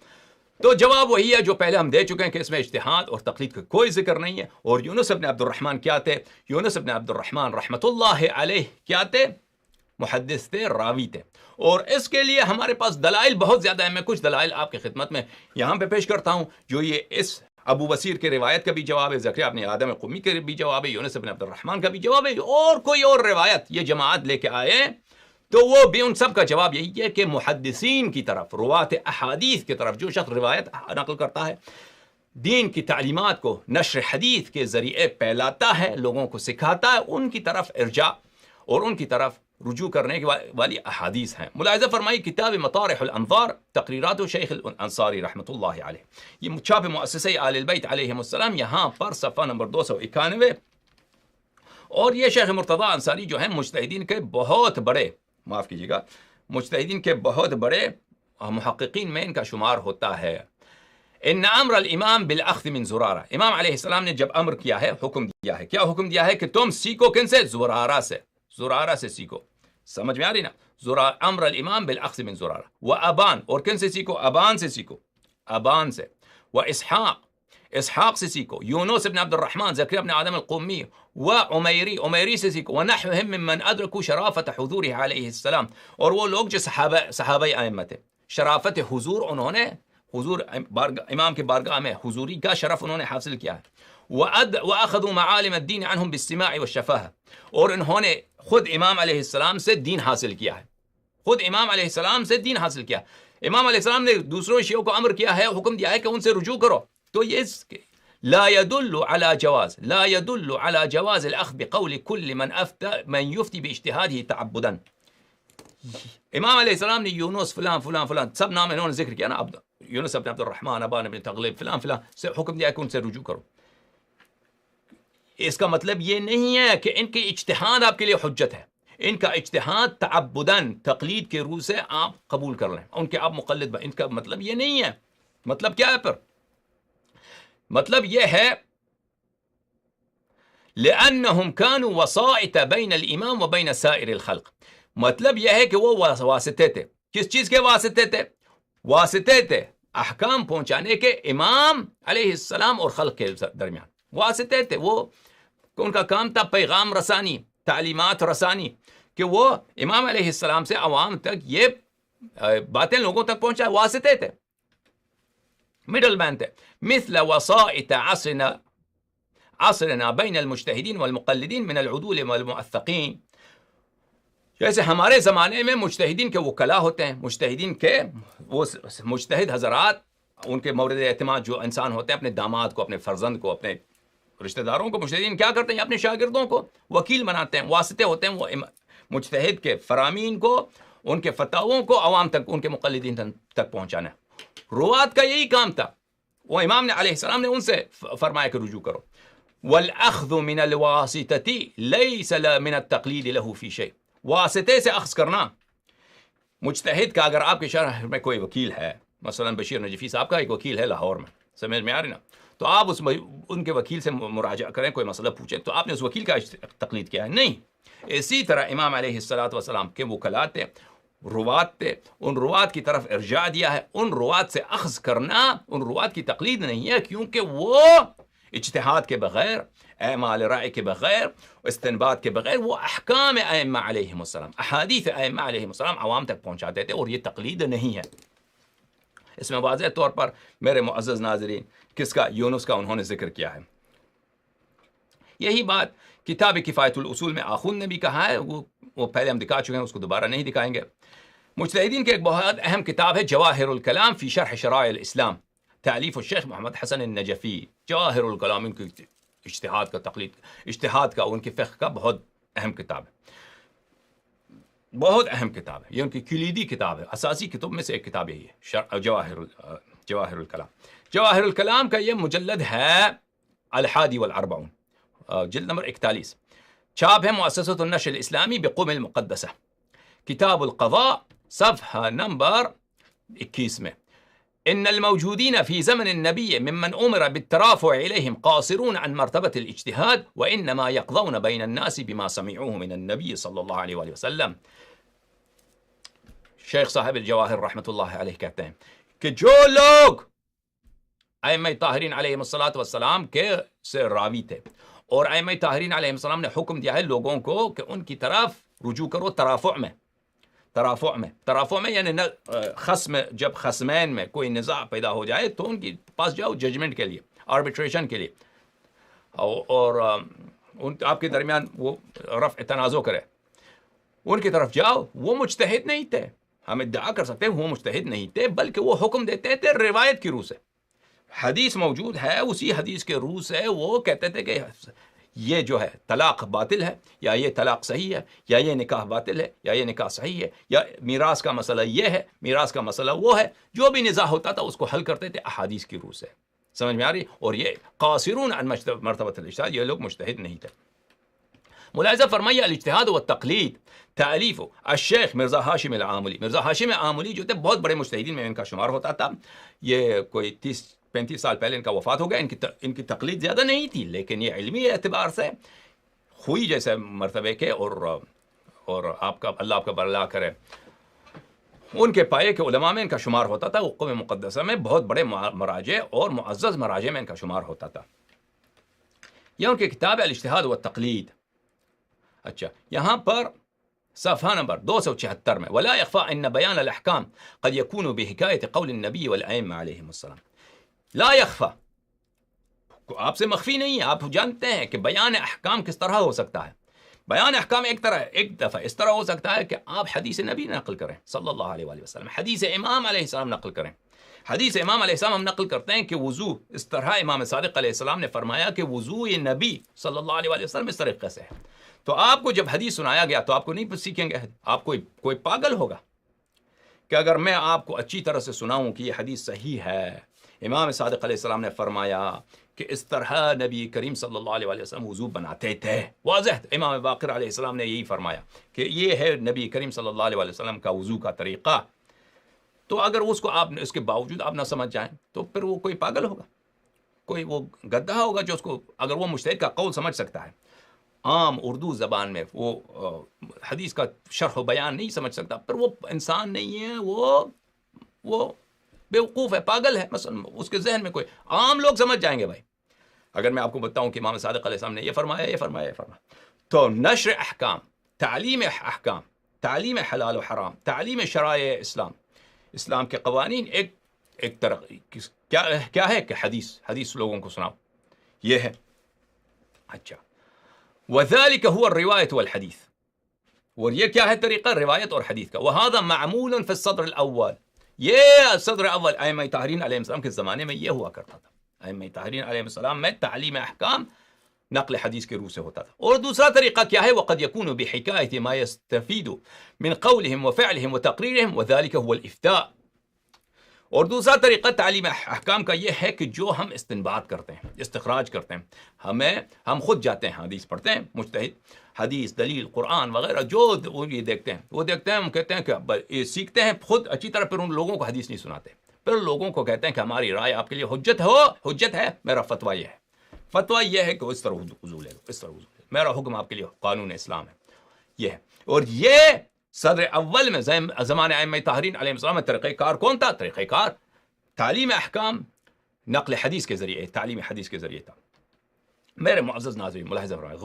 تو جواب وہی ہے جو پہلے ہم دے چکے ہیں کہ اس میں اجتہاد اور تقلید کا کوئی ذکر نہیں ہے۔ اور یونس ابن عبد الرحمن کیا تھے؟ یونس ابن عبد الرحمن رحمۃ اللہ علیہ کیا تھے؟ محدث تھے، راوی تھے، اور اس کے لیے ہمارے پاس دلائل بہت زیادہ ہیں۔ میں کچھ دلائل آپ کی خدمت میں یہاں پہ پیش کرتا ہوں، جو یہ اس ابو بصیر کے روایت کا بھی جواب ہے، زکریا ابن آدم قمی کا بھی جواب ہے، یونس ابن عبد الرحمن کا بھی جواب ہے، اور کوئی اور روایت یہ جماعت لے کے آئے تو وہ بھی ان سب کا جواب یہی ہے کہ محدثین کی طرف، روات احادیث کی طرف، جو شخص روایت نقل کرتا ہے، دین کی تعلیمات کو نشر حدیث کے ذریعے پھیلاتا ہے، لوگوں کو سکھاتا ہے، ان کی طرف ارجاع اور ان کی طرف رجوع کرنے والی احادیث ہیں۔ ملاحظہ فرمائی کتاب مطارح الانظار، تقریرات شیخ الانصاری رحمۃ اللہ علیہ، یہ چھاپ مؤسسہ آل البیت علیہم السلام، یہاں پر صفحہ نمبر 291۔ اور یہ شیخ مرتضیٰ انصاری جو ہیں مجتہدین کے بہت بڑے، معاف کیجیے گا، مجتہدین کے بہت بڑے محققین میں ان کا شمار ہوتا ہے۔ ان امر الامام بالاخذ من زرارہ، امام علیہ السلام نے جب امر کیا ہے، حکم دیا ہے، کیا حکم دیا ہے؟ کہ تم سیکھو کن سے؟ زرارہ سے، زرارہ سے سیکھو۔ سمجھ میں آ رہی نا؟ امر الامام بالاخذ من زرارہ و ابان، اور کن سے سیکھو؟ ابان سے سیکھو، ابان سے، و اسحاق سے سیکھو، یونس ابن عبد الرحمن، زکریا ابن آدم القمی، و عمیری سے سیکھو، ونحوہم ممن ادرکوا شرافت حضورہ علیہ السلام، اور وہ لوگ جو صحابہ ائمہ تھے، شرافت حضور، انہوں نے حضور امام کے بارگاہ میں حضوری کا شرف انہوں نے حاصل کیا ہے۔ وَأَخَذُوا مَعَالِمَ الدِّينِ عَنْهُمْ بِالسِّمَاعِ وَالشَّفَاهَةِ، اور انہوں نے خود امام علیہ السلام سے دین حاصل کیا ہے، خود امام علیہ السلام سے دین حاصل کیا۔ امام علیہ السلام نے دوسروں شیعوں کو امر کیا ہے، حکم دیا ہے کہ ان سے رجوع کرو، تو یہ لا يدل على جواز الاخذ بقول كل من يفتي باجتهاده تعبدا۔ امام علیہ السلام نے یونس فلان فلان فلان سب نام انہوں نے ذکر کیا نا، یونس ابن عبد الرحمن، ابان ابن تغلب، فلان فلان سے حکم دیا کہ ان سے رجوع کرو۔ اس کا مطلب یہ نہیں ہے کہ ان کی اجتہاد آپ کے لیے حجت ہے، ان کا اجتہاد تعبداً، تقلید کے روح سے آپ قبول کر لیں، ان کے آپ مقلد بن، ان کا مطلب یہ نہیں ہے۔ مطلب کیا ہے پھر؟ مطلب یہ ہے لأنهم كانوا وسائط بين الامام وبين سائر الخلق، مطلب یہ ہے کہ وہ واسطے تھے، کس چیز کے واسطے تھے؟ واسطے تھے احکام پہنچانے کے امام علیہ السلام اور خلق کے درمیان، واسطے تھے، وہ ان کا کام تھا پیغام رسانی، تعلیمات رسانی، کہ وہ امام علیہ السلام سے عوام تک یہ باتیں لوگوں تک پہنچائے، واسطے تھے، مڈل مین تھے۔ مثل وسائط عصرنا بین المجتہدین والمقلدین من العدول والمؤثقین، جیسے ہمارے زمانے میں مجتہدین کے وکلا ہوتے ہیں، مجتہدین کے وہ مجتہد حضرات، ان کے مورد اعتماد جو انسان ہوتے ہیں، اپنے داماد کو، اپنے فرزند کو، اپنے رشتہ داروں کو، مجتہدین کیا کرتے ہیں؟ اپنے شاگردوں کو وکیل بناتے ہیں، واسطے ہوتے ہیں، وہ مجتہد کے فرامین کو، ان کے فتاووں کو عوام تک، ان کے مقلدین تک پہنچانا ہے۔ روات کا یہی کام تھا، وہ امام نے علیہ السلام نے ان سے فرمایا کہ رجوع کرو۔ والأخذ من الواسطة ليس من التقليد له في شيء، واسطے سے اخذ کرنا، مجتہد کا اگر آپ کے شہر میں کوئی وکیل ہے، مثلا بشیر نجفی صاحب کا ایک وکیل ہے لاہور میں، سمجھ میں آ رہی نا، تو آپ ان کے وکیل سے مراجعہ کریں، کوئی مسئلہ پوچھیں، تو آپ نے اس وکیل کا تقلید کیا ہے؟ نہیں۔ اسی طرح امام علیہ السلام کے وکلاء تھے، روات تھے، ان روات کی طرف ارجاع دیا ہے، ان روات سے اخذ کرنا، ان روات کی تقلید نہیں ہے، کیونکہ وہ اجتہاد کے بغیر، اعمال رائے کے بغیر، استنباط کے بغیر وہ احکام ائمہ علیہم السلام، احادیث ائمہ علیہم السلام عوام تک پہنچاتے تھے، اور یہ تقلید نہیں ہے۔ اس میں واضح طور پر میرے معزز ناظرین کس کا؟ یونس کا انہوں نے ذکر کیا ہے۔ یہی بات کتاب کفایت الاصول میں آخوند نے بھی کہا ہے، وہ پہلے ہم دکھا چکے ہیں، اس کو دوبارہ نہیں دکھائیں گے۔ مجتہدین کی ایک بہت اہم کتاب ہے جواہر الکلام فی شرح شرائع الاسلام، تالیف الشیخ محمد حسن النجفی۔ جواہر الکلام ان کی اجتہاد کا ان کی فقہ کا بہت اہم کتاب ہے، بہت اہم کتاب ہے، یہ ان کی کلیدی کتاب ہے، اساسی کتب میں سے ایک کتاب یہی ہے، جواہر الکلام۔ جواہر الکلام کا یہ مجلد ہے الحادی والاربعون، جلد نمبر 41، چھاپ ہے مؤسسۃ النشر الاسلامی بقم المقدسہ، کتاب القضاء صفحہ نمبر 21 میں۔ ان الموجودين في زمن النبي ممن امر بالترافع اليهم قاصرون عن مرتبة الاجتهاد وانما يقضون بين الناس بما سمعوه من النبي صلی اللہ علیہ وآلہ وسلم۔ شیخ صاحب الجواہر رحمۃ اللہ علیہ کہتے ہیں کہ جو لوگ ائمہ طاہرین علیہم السلام کے سے راوی تھے، اور ائمہ طاہرین علیہم السلام نے حکم دیا ہے لوگوں کو کہ ان کی طرف رجوع کرو ترافع میں یعنی خصم، جب خصمین میں کوئی نزاع پیدا ہو جائے تو ان کے پاس جاؤ ججمنٹ کے لیے، آربیٹریشن کے لیے، اور آپ کے درمیان وہ رفع تنازع کرے، ان کی طرف جاؤ۔ وہ مجتہد نہیں تھے، ہم ادعا کر سکتے ہیں وہ مجتہد نہیں تھے، بلکہ وہ حکم دیتے تھے روایت کی روح سے، حدیث موجود ہے، اسی حدیث کے روح سے وہ کہتے تھے کہ یہ جو ہے طلاق باطل ہے، یا یہ طلاق صحیح ہے، یا یہ نکاح باطل ہے، یا یہ نکاح صحیح ہے، یا میراث کا مسئلہ یہ ہے، میراث کا مسئلہ وہ ہے، جو بھی نزاع ہوتا تھا اس کو حل کرتے تھے احادیث کی روح سے۔ سمجھ میں آ رہی؟ اور یہ قاصرون عن مرتبۃ الاجتہاد، یہ لوگ مجتہد نہیں تھے۔ ملاحظہ فرمائیے الاجتہاد والتقلید تالیف الشیخ مرزا ہاشم العاملی۔ مرزا ہاشم عاملی جو تھے بہت بڑے مجتہدین میں ان کا شمار ہوتا تھا، یہ کوئی 30-35 سال پہلے ان کا وفات ہو گیا۔ ان کی تقلید زیادہ نہیں تھی، لیکن یہ علمی اعتبار سے ہوئی جیسے مرتبے کے، اور آپ کا اللہ آپ کا بھلا کرے، ان کے پائے کے علماء میں ان کا شمار ہوتا تھا۔ قم مقدسہ میں بہت بڑے مراجع اور معزز مراجع میں ان کا شمار ہوتا تھا۔ یہ ان کی کتاب ہے الاجتہاد والتقلید۔ اچھا، یہاں پر صفحہ نمبر 276 میں ولا يخفى ان بیان الاحکام قد يكون بحکایت قول النبی والائمہ علیہم السلام۔ لا يخفى، آپ سے مخفی نہیں ہے، آپ جانتے ہیں کہ بیان احکام کس طرح ہو سکتا ہے۔ بیان احکام ایک دفعہ اس طرح ہو سکتا ہے کہ آپ حدیث نبی نقل کریں صلی اللہ علیہ وآلہ وسلم، حدیث امام علیہ السلام نقل کریں۔ حدیث امام علیہ السلام ہم نقل کرتے ہیں کہ وضو اس طرح امام صادق علیہ السلام نے فرمایا کہ وضو نبی صلی اللہ علیہ وآلہ وسلم اس طریقے سے ہے۔ تو آپ کو جب حدیث سنایا گیا تو آپ کو نہیں سیکھیں گے، آپ کوئی پاگل ہوگا کہ اگر میں آپ کو اچھی طرح سے سناؤں کہ یہ حدیث صحیح ہے، امام صادق علیہ السلام نے فرمایا کہ اس طرح نبی کریم صلی اللہ علیہ وسلم وضو بناتے تھے، واضح امام باقر علیہ السلام نے یہی فرمایا کہ یہ ہے نبی کریم صلی اللہ علیہ وسلم کا وضو کا طریقہ۔ تو اگر اس کو آپ اس کے باوجود آپ نہ سمجھ جائیں تو پھر وہ کوئی پاگل ہوگا، کوئی وہ گدھا ہوگا جو اس کو، اگر وہ مجتہد کا قول سمجھ سکتا ہے عام اردو زبان میں، وہ حدیث کا شرح و بیان نہیں سمجھ سکتا، پھر وہ انسان نہیں ہے، وہ بیوقوف ہے، پاگل ہے۔ مثلا اس کے ذہن میں کوئی عام لوگ سمجھ جائیں گے بھائی اگر میں آپ کو بتاؤں کہ امام صادق علیہ السلام نے یہ فرمایا۔ تو نشر احکام، تعلیم احکام، تعلیم حلال و حرام، تعلیم شرائع اسلام کے قوانین ایک طرح کیا ہے کہ حدیث لوگوں کو سناؤ، یہ ہے۔ اچھا، وذلك هو الروایت والحدیث، اور یہ کیا ہے طریقہ روایت اور حدیث کا۔ وهذا معمول في الصدر الاول، یہ صدر اول ائمہ طاہرین علیہ السلام کے زمانے میں یہ ہوا کرتا تھا۔ ائمہ طاہرین علیہ السلام میں تعلیم احکام نقل حدیث کے روح سے ہوتا تھا۔ اور دوسرا طریقہ کیا ہے؟ وقد يكون بحکایت ما يستفید من قولهم وفعلهم وتقریرهم وذلك هو الافتاء۔ اور دوسرا طریقہ تعلیم احکام کا یہ ہے کہ جو ہم استنباط کرتے ہیں، استخراج کرتے ہیں، ہم خود جاتے ہیں حدیث پڑھتے ہیں، مجتہد حدیث دلیل قرآن وغیرہ جو یہ دیکھتے ہیں، ہم کہتے ہیں کہ یہ سیکھتے ہیں خود اچھی طرح، پھر ان لوگوں کو حدیث نہیں سناتے، پھر لوگوں کو کہتے ہیں کہ ہماری رائے آپ کے لیے حجت ہے، میرا فتویٰ یہ ہے، فتویٰ یہ ہے کہ اس طرح وضو لے لو، اس طرح وضو لے لو، میرا حکم آپ کے لیے قانون اسلام ہے، یہ ہے۔ اور یہ صدر اول میں زمانے ائمہ طاہرین علیہ السلام میں طریقہ کار کون تھا؟ طریقہ کار تعلیم احکام نقل حدیث کے ذریعے، تعلیم حدیث کے ذریعے تھا۔ میرے معزز ناظرین ملاحظہ فرمائیں،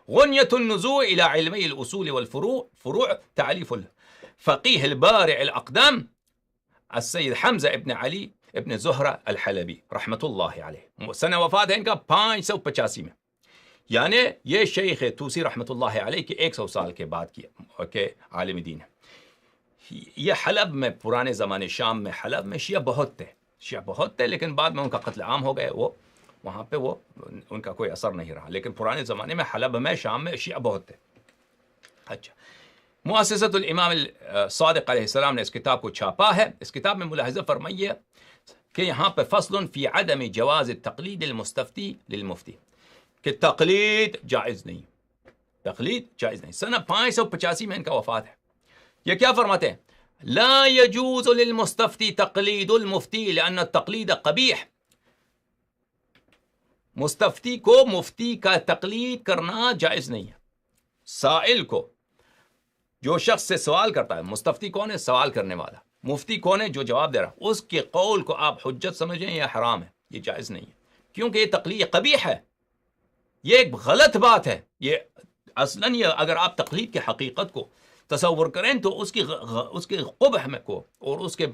غنیة النزوع إلى علمي الأصول والفروع فروع تعلیف الفقيه البارع الأقدم السید حمزہ ابن علی ابن زہرہ الحلبی رحمۃ اللہ علیہ، سنہ وفات ہے ان کا 585 میں، یعنی یہ شیخ طوسی رحمۃ اللہ علیہ کے 100 سال کے بعد کے عالم دین ہے۔ یہ حلب میں پرانے زمانے شام میں حلب میں شیعہ بہت تھے، لیکن بعد میں ان کا قتل عام ہو گئے، وہ وہاں پہ وہ ان کا کوئی اثر نہیں رہا، لیکن پرانے زمانے میں حلب میں شام میں شیعہ بہت تھے۔ اچھا، مؤسسۃ الامام صادق علیہ السلام نے اس کتاب کو چھاپا ہے۔ اس کتاب میں ملاحظہ فرمائیے کہ یہاں پہ فصل فی عدم جواز التقلید المستفتی للمفتی، کہ تقلید جائز نہیں، تقلید جائز نہیں۔ سنہ 585 میں ان کا وفات ہے۔ یہ کیا فرماتے ہیں؟ لا يجوز للمستفتی تقلید المفتی لأن التقلید قبیح، مستفتی کو مفتی کا تقلید کرنا جائز نہیں ہے۔ سائل کو، جو شخص سے سوال کرتا ہے، مستفتی کون ہے؟ سوال کرنے والا۔ مفتی کون ہے؟ جو جواب دے رہا، اس کے قول کو آپ حجت سمجھیں یا حرام ہے، یہ جائز نہیں ہے، کیونکہ یہ تقلید قبیح ہے، یہ ایک غلط بات ہے۔ یہ اصلاً یہ اگر آپ تقلید کی حقیقت کو تصور کریں تو اس کے قبح میں کو اور اس کے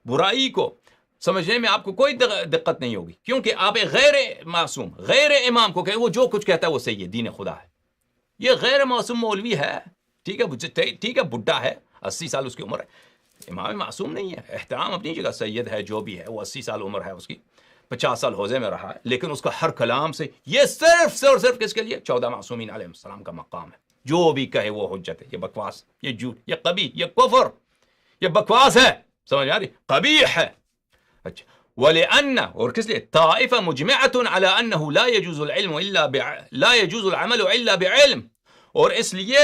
برائی کو سمجھنے میں آپ کو کوئی دقت نہیں ہوگی، کیونکہ آپ ایک غیر معصوم، غیر امام کو کہ وہ جو کچھ کہتا ہے وہ صحیح ہے، دین خدا ہے، یہ غیر معصوم مولوی ہے، ٹھیک ہے، بڈھا ہے، 80 سال اس کی عمر ہے، امام معصوم نہیں ہے، احترام اپنی جگہ، سید ہے جو بھی ہے، وہ 80 سال عمر ہے اس کی، 50 سال حوزے میں رہا ہے، لیکن اس کا ہر کلام سے یہ صرف کس کے لیے؟ 14 معصومین علیہ السلام کا مقام ہے، جو بھی کہے وہ حجت ہے۔ یہ بکواس، یہ جھوٹ، یہ قبیح، یہ کفر، یہ بکواس ہے، سمجھ آ رہی؟ قبیح ہے۔ اچھا، وَلِأَنَّ، اور کس لیے؟ طائفہ مجمعۃ علی انہ لا يجوز العلم لا يجوز العمل الا بعلم، اور اس لیے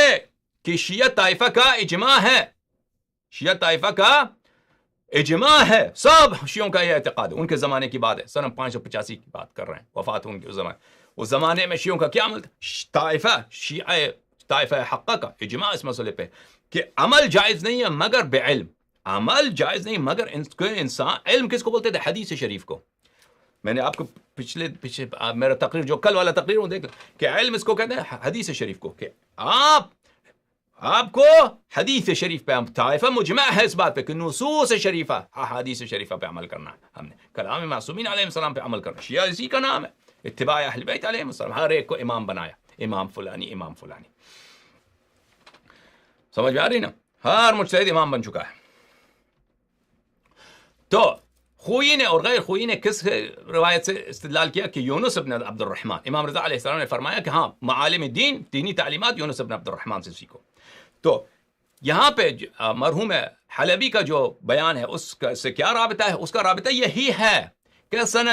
کہ شیعہ طائفہ کا اجماع ہے، شیعہ طائفہ کا اجماع ہے، سب شیعوں کا یہ اعتقاد ہے۔ ان کے زمانے کی بات ہے، سنہ 585 کی بات کر رہے ہیں، وفات ان کے زمانے، اس زمانے میں شیعوں کا کیا عمل تھا؟ طائفہ حقہ کا اجماع اس مسئلے پہ کہ عمل جائز نہیں ہے مگر بعلم، عمل جائز نہیں مگر انسان، علم کس کو بولتے تھے؟ حدیث شریف کو۔ میں نے آپ کو پچھلے میرا تقریر جو کل والا تقریر ہوں دیکھ کہ علم اس کو کہتے ہیں حدیث شریف کو، کہ آپ کو حدیث شریف پہ، طائفہ مجمع ہے اس بات پہ کہ نصوص شریفہ، حدیث شریفہ پہ عمل کرنا ہے، ہم نے کلام معصومین علیہ السلام پہ عمل کرنا، شیعہ اسی کا نام ہے، اتباع اہل بیت علیہ السلام، ہر ایک کو امام بنایا، امام فلانی، امام فلانی، سمجھ میں آ رہی نا؟ ہر مجتہد امام بن چکا ہے۔ تو خوئی نے اور غیر خوئی نے کس روایت سے استدلال کیا؟ کہ یونس ابن عبد الرحمن، امام رضا علیہ السلام نے فرمایا کہ ہاں، معالم دین، دینی تعلیمات یونس ابن عبد الرحمن سے سیکھو۔ تو یہاں پہ مرحوم حلبی کا جو بیان ہے اس سے کیا رابطہ ہے؟ اس کا رابطہ یہی ہے کہ سنہ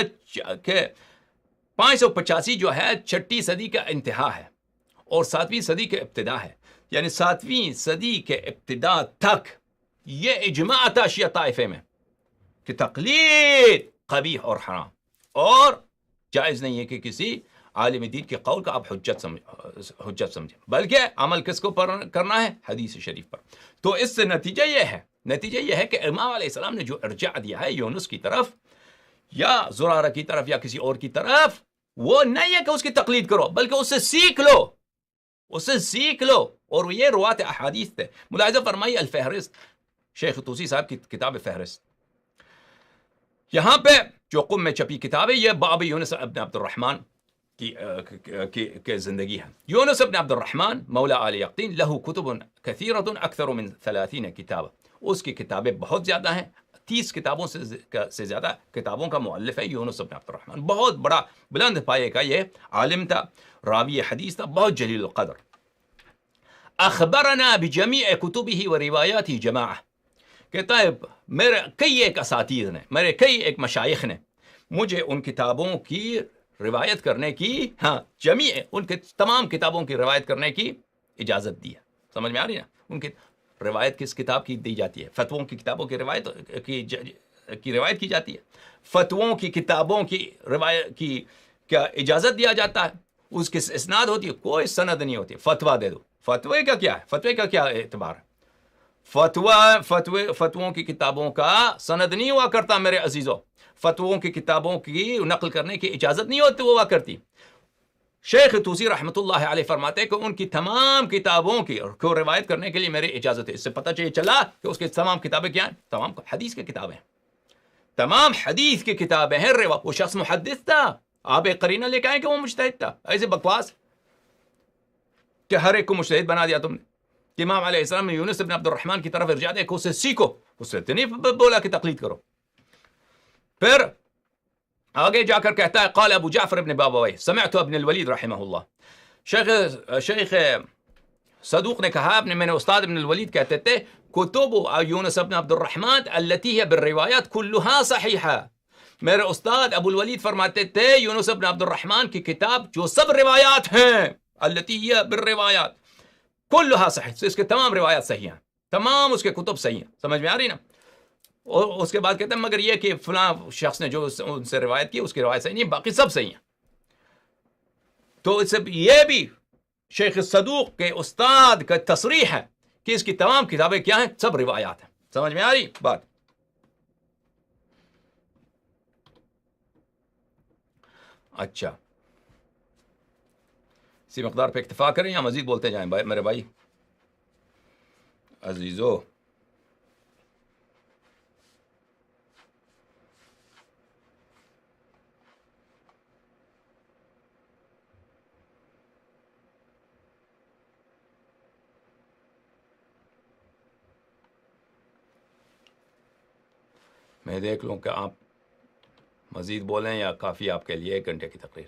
585 جو ہے 6 صدی کا انتہا ہے اور 7ویں صدی کے ابتدا ہے، یعنی 7ویں صدی کے ابتدا تک یہ اجماع تھا شیعہ طائفے میں کہ تقلید قبیح اور حرام، اور جائز نہیں ہے کہ کسی عالم دین کے قول کا آپ حجت سمجھیں، بلکہ عمل کس کو کرنا ہے؟ حدیث شریف پر۔ تو اس سے نتیجہ یہ ہے کہ امام علیہ السلام نے جو ارجاع دیا ہے یونس کی طرف یا زرارہ کی طرف یا کسی اور کی طرف، وہ نہیں ہے کہ اس کی تقلید کرو، بلکہ اس سے سیکھ لو، اور یہ روات احادیث تھے۔ ملاحظہ فرمائی الفہرست، شیخ طوسی صاحب کی کتاب فہرست، یہاں پہ جو قم میں چھپی کتاب ہے، یہ باب یونس ابن عبد الرحمن کی زندگی ہے۔ یونس ابن عبد الرحمن مولا آل یقطین لہو کتب کثیرۃ اکثر من 30 کتاب، اس کی کتابیں بہت زیادہ ہیں، 30 کتابوں سے زیادہ کتابوں کا مؤلف ہے یونس ابن عبد الرحمن، بہت بڑا بلند پائے کا یہ عالم تھا، راوی حدیث تھا، بہت جلیل القدر۔ اخبرنا بجمیع کتبہ و روایاتہ جماعہ، کہتا ہے میرے کئی ایک اساتذہ نے، میرے کئی ایک مشائخ نے مجھے ان کتابوں کی روایت کرنے کی، جمیع ان کے تمام کتابوں کی روایت کرنے کی اجازت دی ہے۔ سمجھ میں آ رہی ہے نا؟ ان کی روایت کس کتاب کی دی جاتی ہے؟ فتووں کی کتابوں کی روایت کی جاتی ہے، فتووں کی کتابوں کی روایت کی کیا اجازت دیا جاتا ہے، اس کی اسناد ہوتی ہے؟ کوئی سند نہیں ہوتی، فتویٰ دے دو، فتوے کا کیا ہے؟ فتوے کا کیا اعتبار ہے؟ فتووں کی کتابوں کا سند نہیں ہوا کرتا میرے عزیزوں، فتووں کی کتابوں کی نقل کرنے کی اجازت نہیں ہوتی ہوا کرتی، شیخ توسی رحمۃ اللہ علیہ فرماتے ہیں کہ ان کی تمام کتابوں کی کو روایت کرنے کے لیے میری اجازت ہے. اس سے پتہ چلا کہ اس کی تمام کتابیں کیا ہیں؟ تمام حدیث کی کتابیں ہیں. تمام حدیث کی کتابیں ہیں. وہ شخص محدث تھا. آپ ایک قرینہ لے کے آئیں کہ وہ مجتہد تھا. ایسے بکواس کہ ہر ایک کو مجتہد بنا دیا تم نے. کہ امام علیہ السلام نے یونس بن عبد الرحمن کی طرف ارجاع دے کہ اسے سیکھو. اس سے نہیں بولا کہ تقلید کرو. پھر آگے جا کر کہتا ہے قال ابو جعفر ابن بابویہ سمعت ابن الولید رحمہ اللہ. شیخ صدوق نے کہا میں نے استاد ابن الولید کہتے تھے کتب یونس ابن عبد الرحمن التي هي بالروایات كلها صحیحہ. میرے استاد ابو الولید فرماتے تھے یونس ابن عبد الرحمن کی کتاب جو سب روایات ہیں التي هي بالروایات كلها صحیح، اس کے تمام روایات صحیح ہیں، تمام اس کے کتب صحیح ہیں. سمجھ میں آ رہی نا؟ اور اس کے بعد کہتے ہیں مگر یہ کہ فلاں شخص نے جو ان سے روایت کی اس کی روایت صحیح نہیں، باقی سب صحیح ہیں. تو اس سے یہ بھی شیخ صدوق کے استاد کا تصریح ہے کہ اس کی تمام کتابیں کیا ہیں؟ سب روایات ہیں. سمجھ میں آ رہی بات؟ اچھا، اسی مقدار پہ اکتفا کریں یا مزید بولتے جائیں میرے بھائی عزیزو؟ میں دیکھ لوں کہ آپ مزید بولیں یا کافی آپ کے لیے 1 گھنٹے کی تقریر.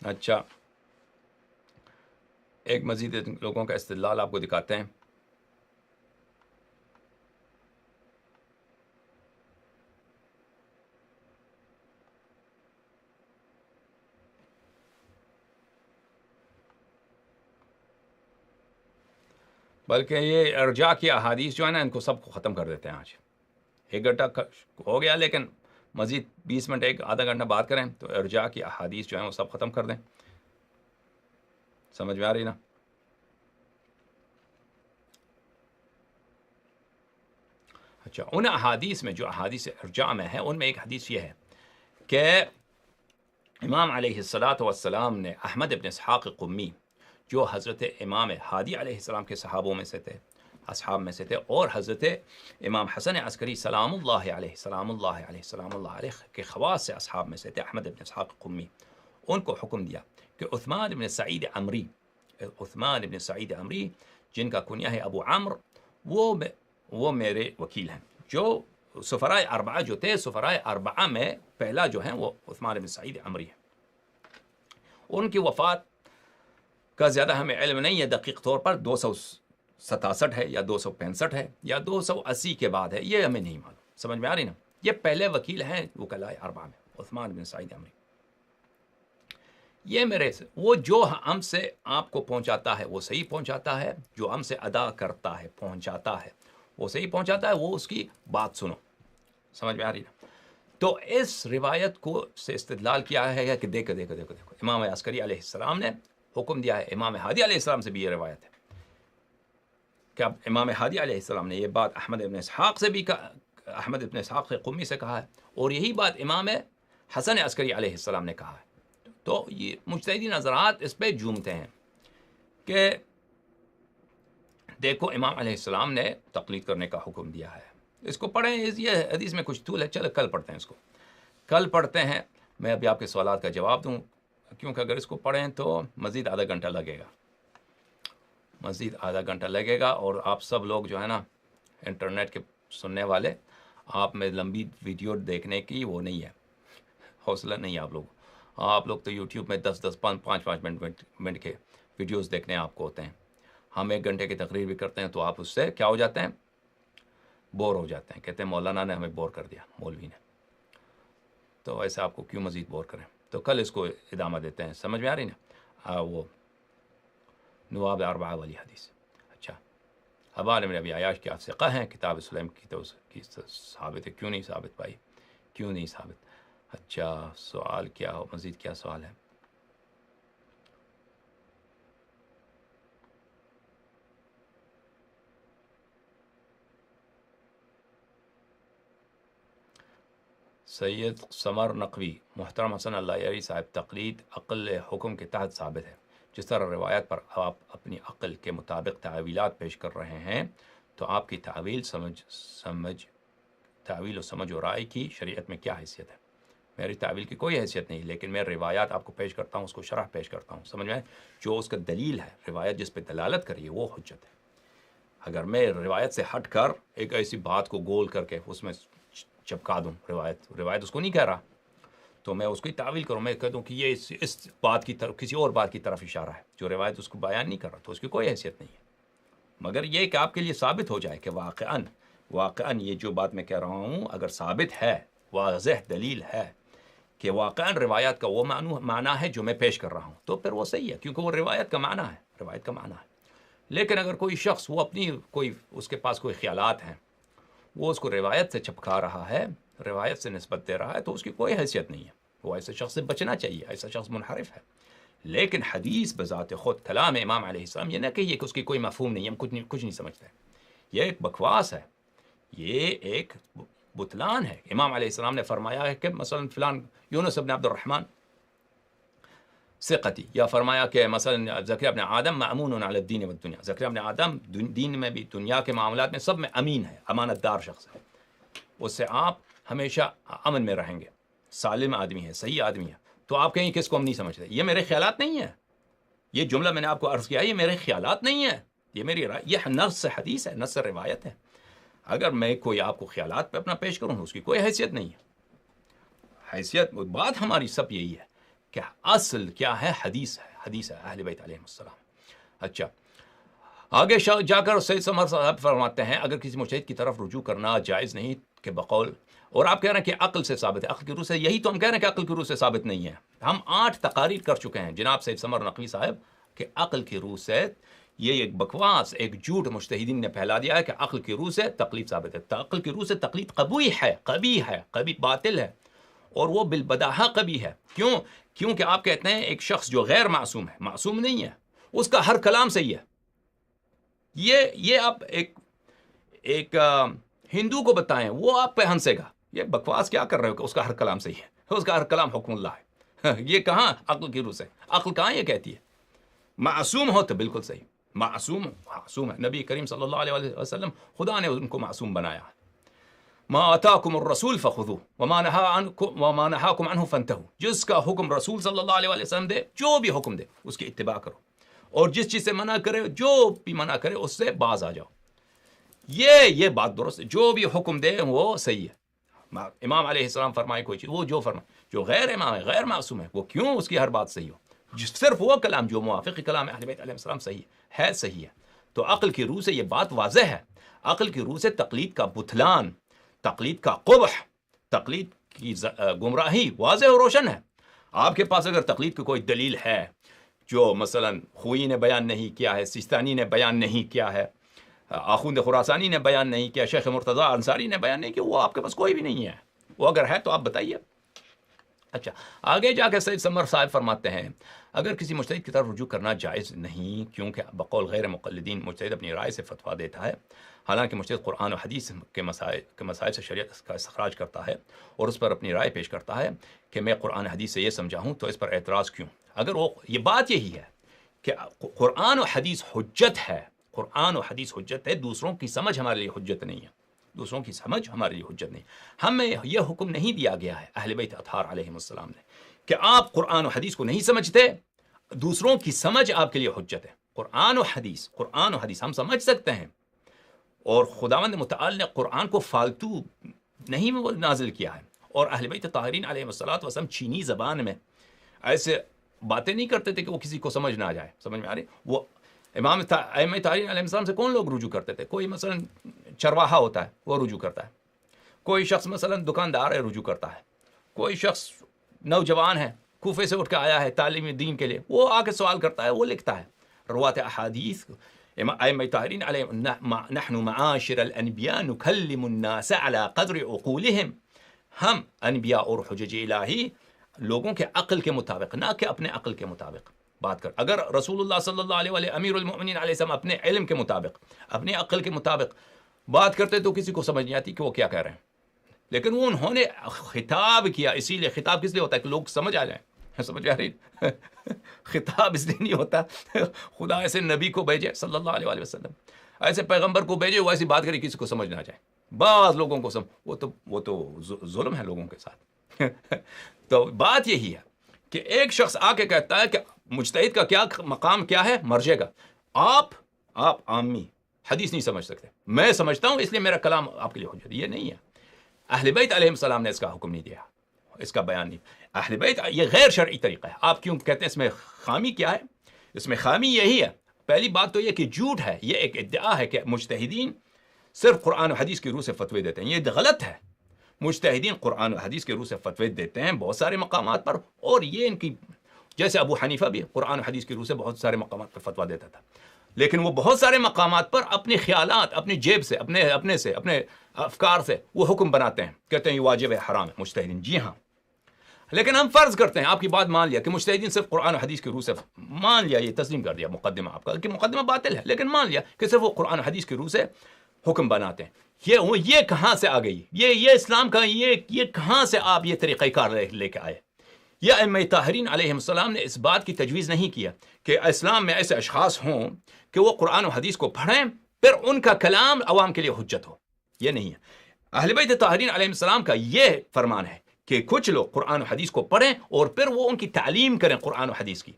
اچھا، ایک مزید لوگوں کا استدلال آپ کو دکھاتے ہیں. بلکہ یہ ارجاء کی احادیث جو ہے نا ان کو سب کو ختم کر دیتے ہیں. آج 1 گھنٹہ ہو گیا لیکن مزید 20 منٹ آدھا گھنٹہ بات کریں تو ارجاء کی احادیث جو ہیں وہ سب ختم کر دیں. سمجھ میں آ رہی نا؟ اچھا، ان احادیث میں جو احادیث ارجاء میں ہے ان میں ایک حدیث یہ ہے کہ امام علیہ السلام نے احمد ابن اسحاق قمی جو حضرت امام ہادی علیہ السلام کے صحابوں میں سے تھے، اصحاب میں سے تھے، اور حضرت امام حسن عسکری سلام اللہ علیہ کے خواص سے اصحاب میں سے تھے احمد ابن اسحاق قمی. ان کو حکم دیا کہ عثمان ابن سعید عمری جن کا کنیہ ہے ابو عمرو وہ میرے وکیل ہیں. جو سفرائے اربعہ جو تھے، سفرائے اربعہ میں پہلا جو ہیں وہ عثمان ابن سعید عمری ہے. ان کی وفات کا زیادہ ہمیں علم نہیں ہے دقیق طور پر 267 ہے یا 265 ہے یا 280 کے بعد ہے، یہ ہمیں نہیں معلوم. سمجھ میں آ رہی نا؟ یہ پہلے وکیل ہیں وکلاء اربعہ میں عثمان بن سعید عمری. یہ میرے سے وہ جو ہم سے آپ کو پہنچاتا ہے وہ صحیح پہنچاتا ہے، جو ہم سے ادا کرتا ہے پہنچاتا ہے وہ صحیح پہنچاتا ہے، وہ اس کی بات سنو. سمجھ میں آ رہی نا؟ تو اس روایت کو سے استدلال کیا ہے کہ دیکھو امام عسکری علیہ السلام نے حکم دیا ہے. امام ہادی علیہ السلام سے بھی یہ روایت ہے کہ اب امام ہادی علیہ السلام نے یہ بات احمد ابن اسحاق سے بھی احمد ابن اسحاق سے قمی سے کہا ہے، اور یہی بات امام حسن عسکری علیہ السلام نے کہا ہے. تو یہ مجتہدی نظرات اس پہ جھومتے ہیں کہ دیکھو امام علیہ السلام نے تقلید کرنے کا حکم دیا ہے. اس کو پڑھیں، یہ حدیث میں کچھ طول ہے، چلو کل پڑھتے ہیں اس کو. کل پڑھتے ہیں، میں ابھی آپ کے سوالات کا جواب دوں، کیونکہ اگر اس کو پڑھیں تو مزید آدھا گھنٹہ لگے گا. اور آپ سب لوگ جو ہے نا انٹرنیٹ کے سننے والے، آپ میں لمبی ویڈیو دیکھنے کی وہ نہیں ہے، حوصلہ نہیں ہے آپ لوگ تو یوٹیوب میں 10 5 منٹ کے ویڈیوز دیکھنے آپ کو ہوتے ہیں. ہم 1 گھنٹے کی تقریر بھی کرتے ہیں تو آپ اس سے کیا ہو جاتے ہیں؟ بور ہو جاتے ہیں. کہتے ہیں مولانا نے ہمیں بور کر دیا، مولوی نے. تو ایسے آپ کو کیوں مزید بور کریں؟ تو کل اس کو ادامہ دیتے ہیں. سمجھ میں آ رہی نا؟ وہ نواب اربعہ والی حدیث. اچھا، حوالے میں ابھی عیاش کے ثقہ ہیں، کتاب سلیم کی تو کی ثابت ہے. کیوں نہیں ثابت بھائی؟ کیوں نہیں ثابت؟ اچھا، سوال کیا ہو، مزید کیا سوال ہے؟ سید سمر نقوی: محترم حسن اللہ یاری صاحب، تقلید عقل حکم کے تحت ثابت ہے. جس طرح روایات پر آپ اپنی عقل کے مطابق تعویلات پیش کر رہے ہیں تو آپ کی تعویل و سمجھ و رائے کی شریعت میں کیا حیثیت ہے؟ میری تعویل کی کوئی حیثیت نہیں، لیکن میں روایات آپ کو پیش کرتا ہوں، اس کو شرح پیش کرتا ہوں، سمجھ میں آئے؟ جو اس کا دلیل ہے، روایت جس پہ دلالت کریے وہ حجت ہے. اگر میں روایت سے ہٹ کر ایک ایسی بات کو گول کر کے اس میں چپکا دوں، روایت اس کو نہیں کہہ رہا، تو میں اس کی تعویل کروں، میں کہہ دوں کہ یہ اس بات کی طرف، کسی اور بات کی طرف اشارہ ہے، جو روایت اس کو بیان نہیں کر رہا، تو اس کی کوئی حیثیت نہیں ہے. مگر یہ کہ آپ کے لیے ثابت ہو جائے کہ واقعاً یہ جو بات میں کہہ رہا ہوں اگر ثابت ہے، واضح دلیل ہے کہ واقعاً روایات کا وہ معنی ہے جو میں پیش کر رہا ہوں، تو پھر وہ صحیح ہے، کیونکہ وہ روایت کا معنی ہے. لیکن اگر کوئی شخص وہ اپنی اس کے پاس کوئی خیالات ہیں، وہ اس کو روایت سے چپکا رہا ہے، روایت سے نسبت دے رہا ہے، تو اس کی کوئی حیثیت نہیں ہے. وہ ایسے شخص سے بچنا چاہیے، ایسا شخص منحرف ہے. لیکن حدیث بذات خود، کلام امام علیہ السلام، یہ نہ کہیے کہ اس کی کوئی مفہوم نہیں ہے، ہم کچھ نہیں سمجھتے. یہ ایک بکواس ہے، یہ ایک بطلان ہے. امام علیہ السلام نے فرمایا ہے کہ مثلا فلان یونس بن عبد الرحمن ثقتی، یا فرمایا کہ مثلا زکریا بن آدم مأمون علی الدین والدنیا، زکریا بن آدم دین میں بھی دنیا کے معاملات میں سب میں امین ہے، امانت دار شخص ہے، اس سے آپ ہمیشہ امن میں رہیں گے، سالم آدمی ہے، صحیح آدمی ہے. تو آپ کہیں کہ اس کو ہم نہیں سمجھتے، یہ میرے خیالات نہیں ہیں. یہ جملہ میں نے آپ کو عرض کیا، یہ میرے خیالات نہیں ہیں، یہ میری رائے، یہ نص حدیث ہے، نص روایت ہے. اگر میں کوئی آپ کو خیالات پہ اپنا پیش کروں، اس کی کوئی حیثیت نہیں ہے. حیثیت، بات ہماری سب یہی ہے کہ اصل کیا ہے، حدیث ہے اہل بیت علیہ السلام. اچھا، آگے جا کر سید سمر صاحب فرماتے ہیں اگر کسی مجتہد کی طرف رجوع کرنا جائز نہیں کہ بقول، اور آپ کہہ رہے ہیں کہ عقل سے ثابت ہے، عقل کی روح سے، یہی تو ہم کہہ رہے ہیں کہ عقل کی روح سے ثابت نہیں ہے. ہم 8 تقاریر کر چکے ہیں جناب سید سمر نقوی صاحب کہ عقل کی روح سے، یہ ایک بکواس، ایک جھوٹ مجتہدین نے پھیلا دیا ہے کہ عقل کی روح سے تقلید ثابت ہے. عقل کی روح سے تقلید قبیح ہے، باطل ہے، اور وہ بالبداہہ قبیح ہے. کیونکہ آپ کہتے ہیں ایک شخص جو غیر معصوم ہے، معصوم نہیں ہے، اس کا ہر کلام صحیح ہے. یہ آپ ایک ہندو کو بتائیں، وہ آپ پہ ہنسے گا. یہ بکواس کیا کر رہے ہو کہ اس کا ہر کلام صحیح ہے، اس کا ہر کلام حکم اللہ ہے. یہ کہاں عقل کی روح سے؟ عقل کہاں یہ کہتی ہے؟ معصوم ہو تو بالکل صحیح، معصوم ہے. نبی کریم صلی اللہ علیہ وسلم، خدا نے ان کو معصوم بنایا. ما آتاکم الرسول فخذوه وما نهاکم عنہ فانتہوا. جس کا حکم رسول صلی اللہ علیہ وسلم دے، جو بھی حکم دے اس کی اتباع کرو، اور جس چیز سے منع کرے، جو بھی منع کرے اس سے باز آ جاؤ. یہ بات درست ہے، جو بھی حکم دے وہ صحیح ہے. امام علیہ السلام فرمائے کوئی چیز، وہ جو فرمائے، جو غیر امام ہے، غیر معصوم ہے، وہ کیوں اس کی ہر بات صحیح ہو؟ صرف وہ کلام جو موافق کلام اہل بیت علیہ السلام صحیح ہے. تو عقل کی روح سے یہ بات واضح ہے. عقل کی روح سے تقلید کا بطلان، تقلید کا قبح، تقلید کی گمراہی واضح اور روشن ہے. آپ کے پاس اگر تقلید کی کوئی دلیل ہے جو مثلا خوئی نے بیان نہیں کیا ہے، سیستانی نے بیان نہیں کیا ہے، آخوند خراسانی نے بیان نہیں کیا، شیخ مرتضی انصاری نے بیان نہیں کیا، وہ آپ کے پاس کوئی بھی نہیں ہے. وہ اگر ہے تو آپ بتائیے. اچھا، آگے جا کے سید سمر صاحب فرماتے ہیں اگر کسی مجتہد کی طرف رجوع کرنا جائز نہیں، کیونکہ بقول غیر مقلدین مجتہد اپنی رائے سے فتویٰ دیتا ہے، حالانکہ مجتہد قرآن و حدیث کے مسائل سے شریعت کا استخراج کرتا ہے اور اس پر اپنی رائے پیش کرتا ہے کہ میں قرآن حدیث سے یہ سمجھا ہوں، تو اس پر اعتراض کیوں؟ اگر وہ یہ بات یہی ہے کہ قرآن و حدیث حجت ہے، قرآن و حدیث حجت ہے، دوسروں کی سمجھ ہمارے لیے حجت نہیں ہے، دوسروں کی سمجھ ہمارے لیے حجت نہیں. ہمیں یہ حکم نہیں دیا گیا ہے اہل بیت اطہار علیہ السلام نے کہ آپ قرآن و حدیث کو نہیں سمجھتے، دوسروں کی سمجھ آپ کے لیے حجت ہے. قرآن و حدیث ہم سمجھ سکتے ہیں، اور خداوند متعال نے قرآن کو فالتو نہیں نازل کیا ہے. اور اہل بیت طاہرین علیہ السلام چینی زبان میں ایسے باتیں نہیں کرتے تھے کہ وہ کسی کو سمجھ نہ آ جائے. سمجھ میں آ رہی؟ وہ امام طاہرین علیہ السلام سے کون لوگ رجوع کرتے تھے؟ کوئی مثلا چرواہا ہوتا ہے وہ رجوع کرتا ہے، کوئی شخص مثلا دکاندار ہے رجوع کرتا ہے، کوئی شخص نوجوان ہے کوفے سے اٹھ کے آیا ہے تعلیم دین کے لیے، وہ آ کے سوال کرتا ہے، وہ لکھتا ہے. روات احادیث ائمہ طاہرین علیہ نحن معاشر الانبیاء نکلم الناس على قدر عقولهم. ہم انبیاء اور حجج الہی لوگوں کے عقل کے مطابق، نہ کہ اپنے عقل کے مطابق بات کر. اگر رسول اللہ صلی اللہ علیہ وآلہ امیر المؤمنین علیہ السلام اپنے علم کے مطابق، اپنے عقل کے مطابق بات کرتے تو کسی کو سمجھ نہیں آتی کہ وہ کیا کہہ رہے ہیں. لیکن وہ انہوں نے خطاب کیا، اسی لیے خطاب کس لیے ہوتا ہے کہ لوگ سمجھ آ جائیں. سمجھ آ رہی؟ خطاب اس لیے نہیں ہوتا خدا ایسے نبی کو بھیجے صلی اللہ علیہ وآلہ وسلم، ایسے پیغمبر کو بھیجے وہ ایسی بات کرے کسی کو سمجھ نہ آ جائے. بعض لوگوں کو وہ تو ظلم ہے لوگوں کے ساتھ. تو بات یہی ہے کہ ایک شخص آ کے کہتا ہے کہ مجتہد کا کیا مقام کیا ہے، مرجع کا. آپ عامی حدیث نہیں سمجھ سکتے، میں سمجھتا ہوں اس لیے میرا کلام آپ کے لیے حجت. یہ نہیں ہے. اہل بیت علیہ السلام نے اس کا حکم نہیں دیا، اس کا بیان نہیں. اہل بیت یہ غیر شرعی طریقہ ہے. آپ کیوں کہتے ہیں اس میں خامی کیا ہے؟ اس میں خامی یہی ہے، پہلی بات تو یہ کہ جھوٹ ہے. یہ ایک ادعا ہے کہ مجتہدین صرف قرآن و حدیث کی روح سے فتوے دیتے ہیں. یہ غلط ہے. مجتہدین قرآن و حدیث کی روح سے فتوے دیتے ہیں بہت سارے مقامات پر، اور یہ ان کی، جیسے ابو حنیفہ بھی قرآن و حدیث کی روح سے بہت سارے مقامات پر فتویٰ دیتا تھا، لیکن وہ بہت سارے مقامات پر اپنے خیالات، اپنی جیب سے، اپنے افکار سے وہ حکم بناتے ہیں، کہتے ہیں یہ واجب ہے، حرام ہے. مجتہدین جی ہاں، لیکن ہم فرض کرتے ہیں، آپ کی بات مان لیا کہ مجتہدین صرف قرآن و حدیث کی روح سے، مان لیا، یہ تسلیم کر دیا مقدمہ آپ کا کہ مقدمہ باطل ہے، لیکن مان لیا کہ صرف وہ قرآن و حدیث کی روح سے حکم بناتے ہیں. یہ کہاں سے آ گئی؟ یہ اسلام کا یہ کہاں سے آپ یہ طریقہ کار لے کے آئے؟ یہ ائمہ طاہرین علیہ السلام نے اس بات کی تجویز نہیں کیا کہ اسلام میں ایسے اشخاص ہوں کہ وہ قرآن و حدیث کو پڑھیں پھر ان کا کلام عوام کے لیے حجت ہو. یہ نہیں ہے. اہل بیت طاہرین علیہ السلام کا یہ فرمان ہے کہ کچھ لوگ قرآن و حدیث کو پڑھیں اور پھر وہ ان کی تعلیم کریں، قرآن و حدیث کی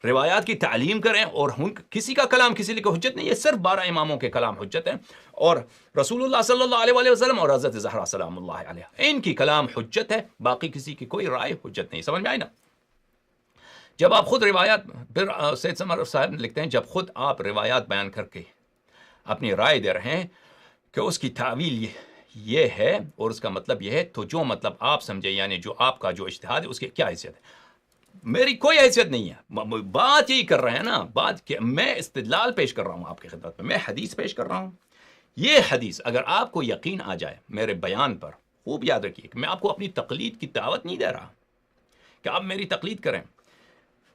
روایات کی تعلیم کریں، اور کسی کا کلام کسی لیے حجت نہیں ہے. صرف 12 اماموں کے کلام حجت ہیں، اور رسول اللہ صلی اللہ علیہ وآلہ وسلم اور حضرت زہرا سلام اللہ علیہ، ان کی کلام حجت ہے، باقی کسی کی کوئی رائے حجت نہیں. سمجھ میں آئی نا؟ جب آپ خود روایات، پھر سید سمر صاحب لکھتے ہیں، جب خود آپ روایات بیان کر کے اپنی رائے دے رہے ہیں کہ اس کی تعویل یہ ہے اور اس کا مطلب یہ ہے، تو جو مطلب آپ سمجھے، یعنی جو آپ کا جو اجتہاد ہے، اس کی کیا حیثیت ہے؟ میری کوئی حیثیت نہیں ہے. بات یہی کر رہے ہیں نا، بات کہ میں استدلال پیش کر رہا ہوں آپ کی خدمت میں حدیث پیش کر رہا ہوں. یہ حدیث اگر آپ کو یقین آ جائے میرے بیان پر، خوب یاد رکھیے کہ میں آپ کو اپنی تقلید کی دعوت نہیں دے رہا کہ آپ میری تقلید کریں.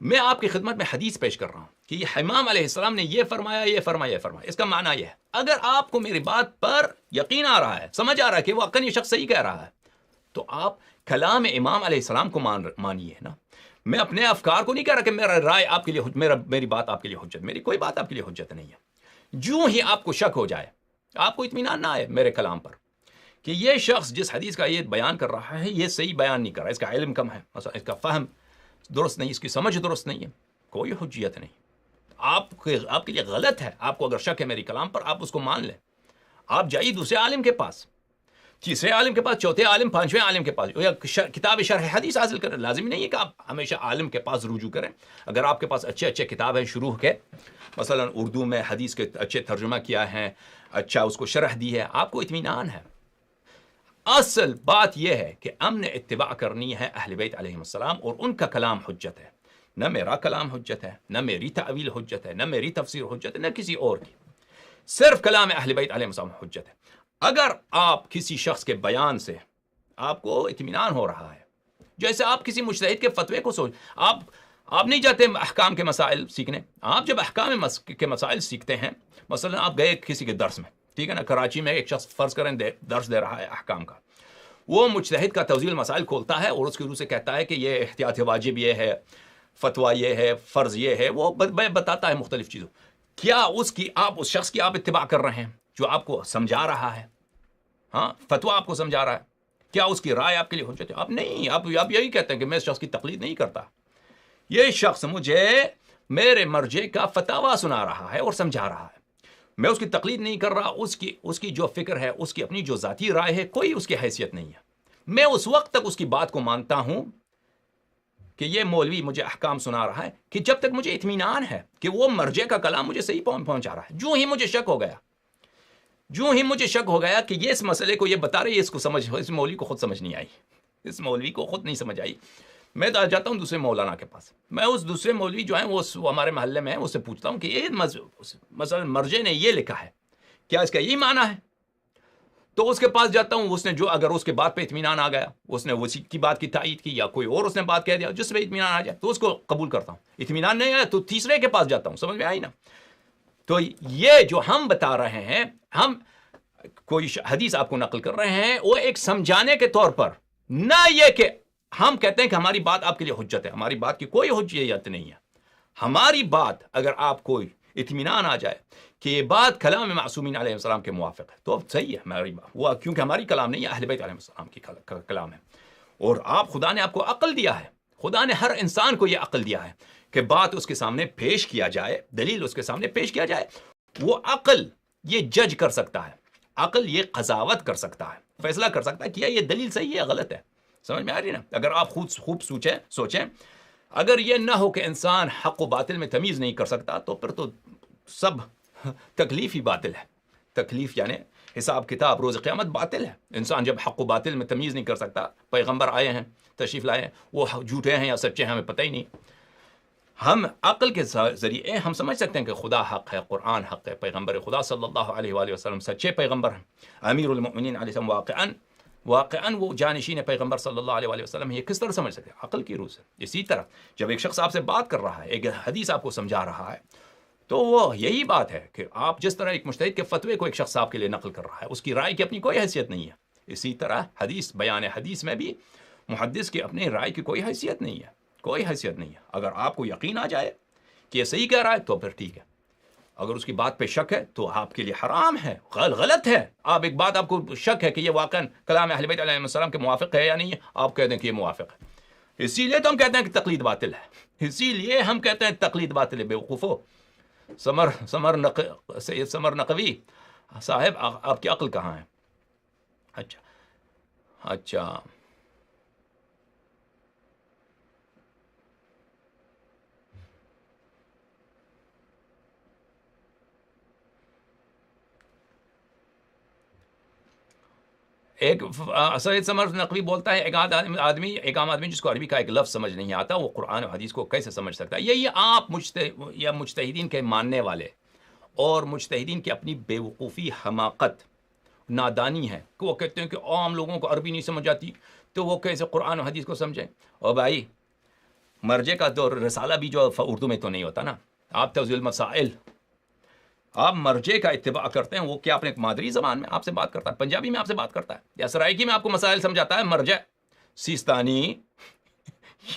میں آپ کی خدمت میں حدیث پیش کر رہا ہوں کہ یہ امام علیہ السلام نے یہ فرمایا، یہ فرمایا، یہ فرمایا. اس کا معنی یہ ہے، اگر آپ کو میری بات پر یقین آ رہا ہے، سمجھ آ رہا ہے کہ واقعی یہ شخص صحیح کہہ رہا ہے، تو آپ کلام امام علیہ السلام کو مانیے نا. میں اپنے افکار کو نہیں کہہ رہا کہ میرا رائے آپ کے لیے میری بات آپ کے لیے حجت. میری کوئی بات آپ کے لیے حجت نہیں ہے. جو ہی آپ کو شک ہو جائے، آپ کو اطمینان نہ آئے میرے کلام پر کہ یہ شخص جس حدیث کا یہ بیان کر رہا ہے یہ صحیح بیان نہیں کر رہا، اس کا علم کم ہے، اس کا فہم درست نہیں، اس کی سمجھ درست نہیں ہے، کوئی حجیت نہیں. آپ کے لیے غلط ہے. آپ کو اگر شک ہے میری کلام پر، آپ اس کو مان لیں. آپ جائیے دوسرے عالم کے پاس، تیسرے عالم کے پاس، چوتھے عالم، پانچویں عالم کے پاس، یا کتاب شرح حدیث حاصل کریں. لازمی نہیں ہے کہ آپ ہمیشہ عالم کے پاس رجوع کریں. اگر آپ کے پاس اچھے کتاب ہیں شروع کے، مثلا اردو میں حدیث کے اچھے ترجمہ کیا ہے، اچھا اس کو شرح دی ہے، آپ کو اطمینان ہے. اصل بات یہ ہے کہ ہم نے اتباع کرنی ہے اہل بیت علیہ السلام، اور ان کا کلام حجت ہے. نہ میرا کلام حجت ہے، نہ میری تعویل حجت ہے، نہ میری تفسیر حجت ہے، نہ کسی اور کی. صرف کلام اہل بیت علیہ السلام حجت ہے. اگر آپ کسی شخص کے بیان سے آپ کو اطمینان ہو رہا ہے، جیسے آپ کسی مجتہد کے فتوے کو آپ نہیں جاتے احکام کے مسائل سیکھنے. آپ جب احکام کے مسائل سیکھتے ہیں، مثلا آپ گئے کسی کے درس میں، ٹھیک ہے نا، کراچی میں ایک شخص فرض کریں درس دے رہا ہے احکام کا، وہ مجتہد کا توضیح المسائل کھولتا ہے اور اس کی روح سے کہتا ہے کہ یہ احتیاط واجب یہ ہے، فتویٰ یہ ہے، فرض یہ ہے، وہ بتاتا ہے مختلف چیزوں. کیا آپ اس شخص کی آپ اتباع کر رہے ہیں جو آپ کو سمجھا رہا ہے؟ ہاں، فتویٰ آپ کو سمجھا رہا ہے، کیا اس کی رائے آپ کے لیے حجت ہے؟ آپ نہیں، آپ یہی کہتے ہیں کہ میں اس شخص کی تقلید نہیں کرتا. یہ شخص مجھے میرے مرجع کا فتاویٰ سنا رہا ہے اور سمجھا رہا ہے، میں اس کی تقلید نہیں کر رہا. اس کی جو فکر ہے، اس کی اپنی جو ذاتی رائے ہے، کوئی اس کی حیثیت نہیں ہے. میں اس وقت تک اس کی بات کو مانتا ہوں کہ یہ مولوی مجھے احکام سنا رہا ہے کہ جب تک مجھے اطمینان ہے کہ وہ مرجع کا کلام مجھے صحیح پہنچا رہا ہے. جو ہی مجھے شک ہو گیا کہ یہ اس مسئلے کو یہ بتا رہے، اس مولوی کو خود سمجھ نہیں آئی، اس مولوی کو خود نہیں سمجھ آئی، میں تو جاتا ہوں دوسرے مولانا کے پاس. میں اس دوسرے مولوی جو ہیں وہ ہمارے محلے میں ہیں، اس سے پوچھتا ہوں کہ یہ مثلا مرجع نے یہ لکھا ہے، کیا اس کا یہی معنی ہے؟ تو اس کے پاس جاتا ہوں، اس نے جو اگر اس کے بات پہ اطمینان آ گیا، اس نے اسی کی بات کی تائید کی یا کوئی اور اس نے بات کہہ دیا جس پہ اطمینان آ جائے تو اس کو قبول کرتا ہوں. اطمینان نہیں آیا تو تیسرے کے پاس جاتا ہوں. سمجھ میں آئی نا؟ تو یہ جو ہم بتا رہے ہیں، ہم کوئی حدیث آپ کو نقل کر رہے ہیں وہ ایک سمجھانے کے طور پر، نہ یہ کہ ہم کہتے ہیں کہ ہماری بات آپ کے لیے حجت ہے. ہماری بات کی کوئی حجت نہیں ہے. ہماری بات اگر آپ کو اطمینان آ جائے کہ یہ بات کلام معصومین علیہ السلام کے موافق ہے تو اب صحیح ہے ہماری بات، وہ کیونکہ ہماری کلام نہیں ہے، اہل بیت علیہ السلام کی کلام ہے. اور خدا نے آپ کو عقل دیا ہے، خدا نے ہر انسان کو یہ عقل دیا ہے کہ بات اس کے سامنے پیش کیا جائے، دلیل اس کے سامنے پیش کیا جائے. وہ عقل یہ جج کر سکتا ہے، عقل یہ قضاوت کر سکتا ہے، فیصلہ کر سکتا ہے کہ یہ دلیل صحیح ہے یا غلط ہے. سمجھ میں آ رہی نا؟ اگر آپ خوب سوچیں، اگر یہ نہ ہو کہ انسان حق و باطل میں تمیز نہیں کر سکتا تو پھر تو سب تکلیف ہی باطل ہے. تکلیف یعنی حساب کتاب روز قیامت باطل ہے. انسان جب حق و باطل میں تمیز نہیں کر سکتا، پیغمبر آئے ہیں، تشریف لائے ہیں، وہ جھوٹے ہیں یا سچے ہیں ہمیں پتہ ہی نہیں. ہم عقل کے ذریعے ہم سمجھ سکتے ہیں کہ خدا حق ہے، قرآن حق ہے، پیغمبر خدا صلی اللہ علیہ وآلہ وسلم سچے پیغمبر ہیں، امیر المؤمنین علیہ السلام واقعاً وہ جانشین پیغمبر صلی اللہ علیہ وآلہ وسلم. یہ کس طرح سمجھ سکتے ہیں؟ عقل کی روح سے. اسی طرح جب ایک شخص آپ سے بات کر رہا ہے، ایک حدیث آپ کو سمجھا رہا ہے، تو وہ یہی بات ہے کہ آپ جس طرح ایک مجتہد کے فتوے کو ایک شخص آپ کے لیے نقل کر رہا ہے، اس کی رائے کی اپنی کوئی حیثیت نہیں ہے. اسی طرح بیان حدیث میں بھی محدث کی اپنی رائے کی کوئی حیثیت نہیں ہے، کوئی حیثیت نہیں ہے. اگر آپ کو یقین آ جائے کہ یہ صحیح کہہ رہا ہے تو پھر ٹھیک ہے. اگر اس کی بات پہ شک ہے تو آپ کے لیے حرام ہے، غلط ہے. آپ ایک بات آپ کو شک ہے کہ یہ واقعاً کلام اہل بیت علیہ السلام کے موافق ہے یا نہیں ہے، آپ کہہ دیں کہ یہ موافق ہے. اسی لیے تو ہم کہتے ہیں کہ تقلید باطل ہے. اسی لیے ہم کہتے ہیں تقلید باطل ہے. بیوقوفو، سید سمر نقوی صاحب، آپ کی عقل کہاں ہے؟ اچھا ایک سید سمر نقوی بولتا ہے ایک عام آدمی جس کو عربی کا ایک لفظ سمجھ نہیں آتا وہ قرآن و حدیث کو کیسے سمجھ سکتا ہے؟ یہی آپ مجتہدین کے ماننے والے اور مجتہدین کی اپنی بے وقوفی، حماقت، نادانی ہے کہ وہ کہتے ہیں کہ عام لوگوں کو عربی نہیں سمجھ آتی تو وہ کیسے قرآن و حدیث کو سمجھیں. اور بھائی مرجے کا تو رسالہ بھی جو اردو میں تو نہیں ہوتا نا. آپ توضیح المسائل، آپ مرجے کا اتباع کرتے ہیں، وہ کیا اپنے مادری زبان میں آپ سے بات کرتا ہے، پنجابی میں آپ سے بات کرتا ہے یا سرائکی میں آپ کو مسائل سمجھاتا ہے. مرجع سیستانی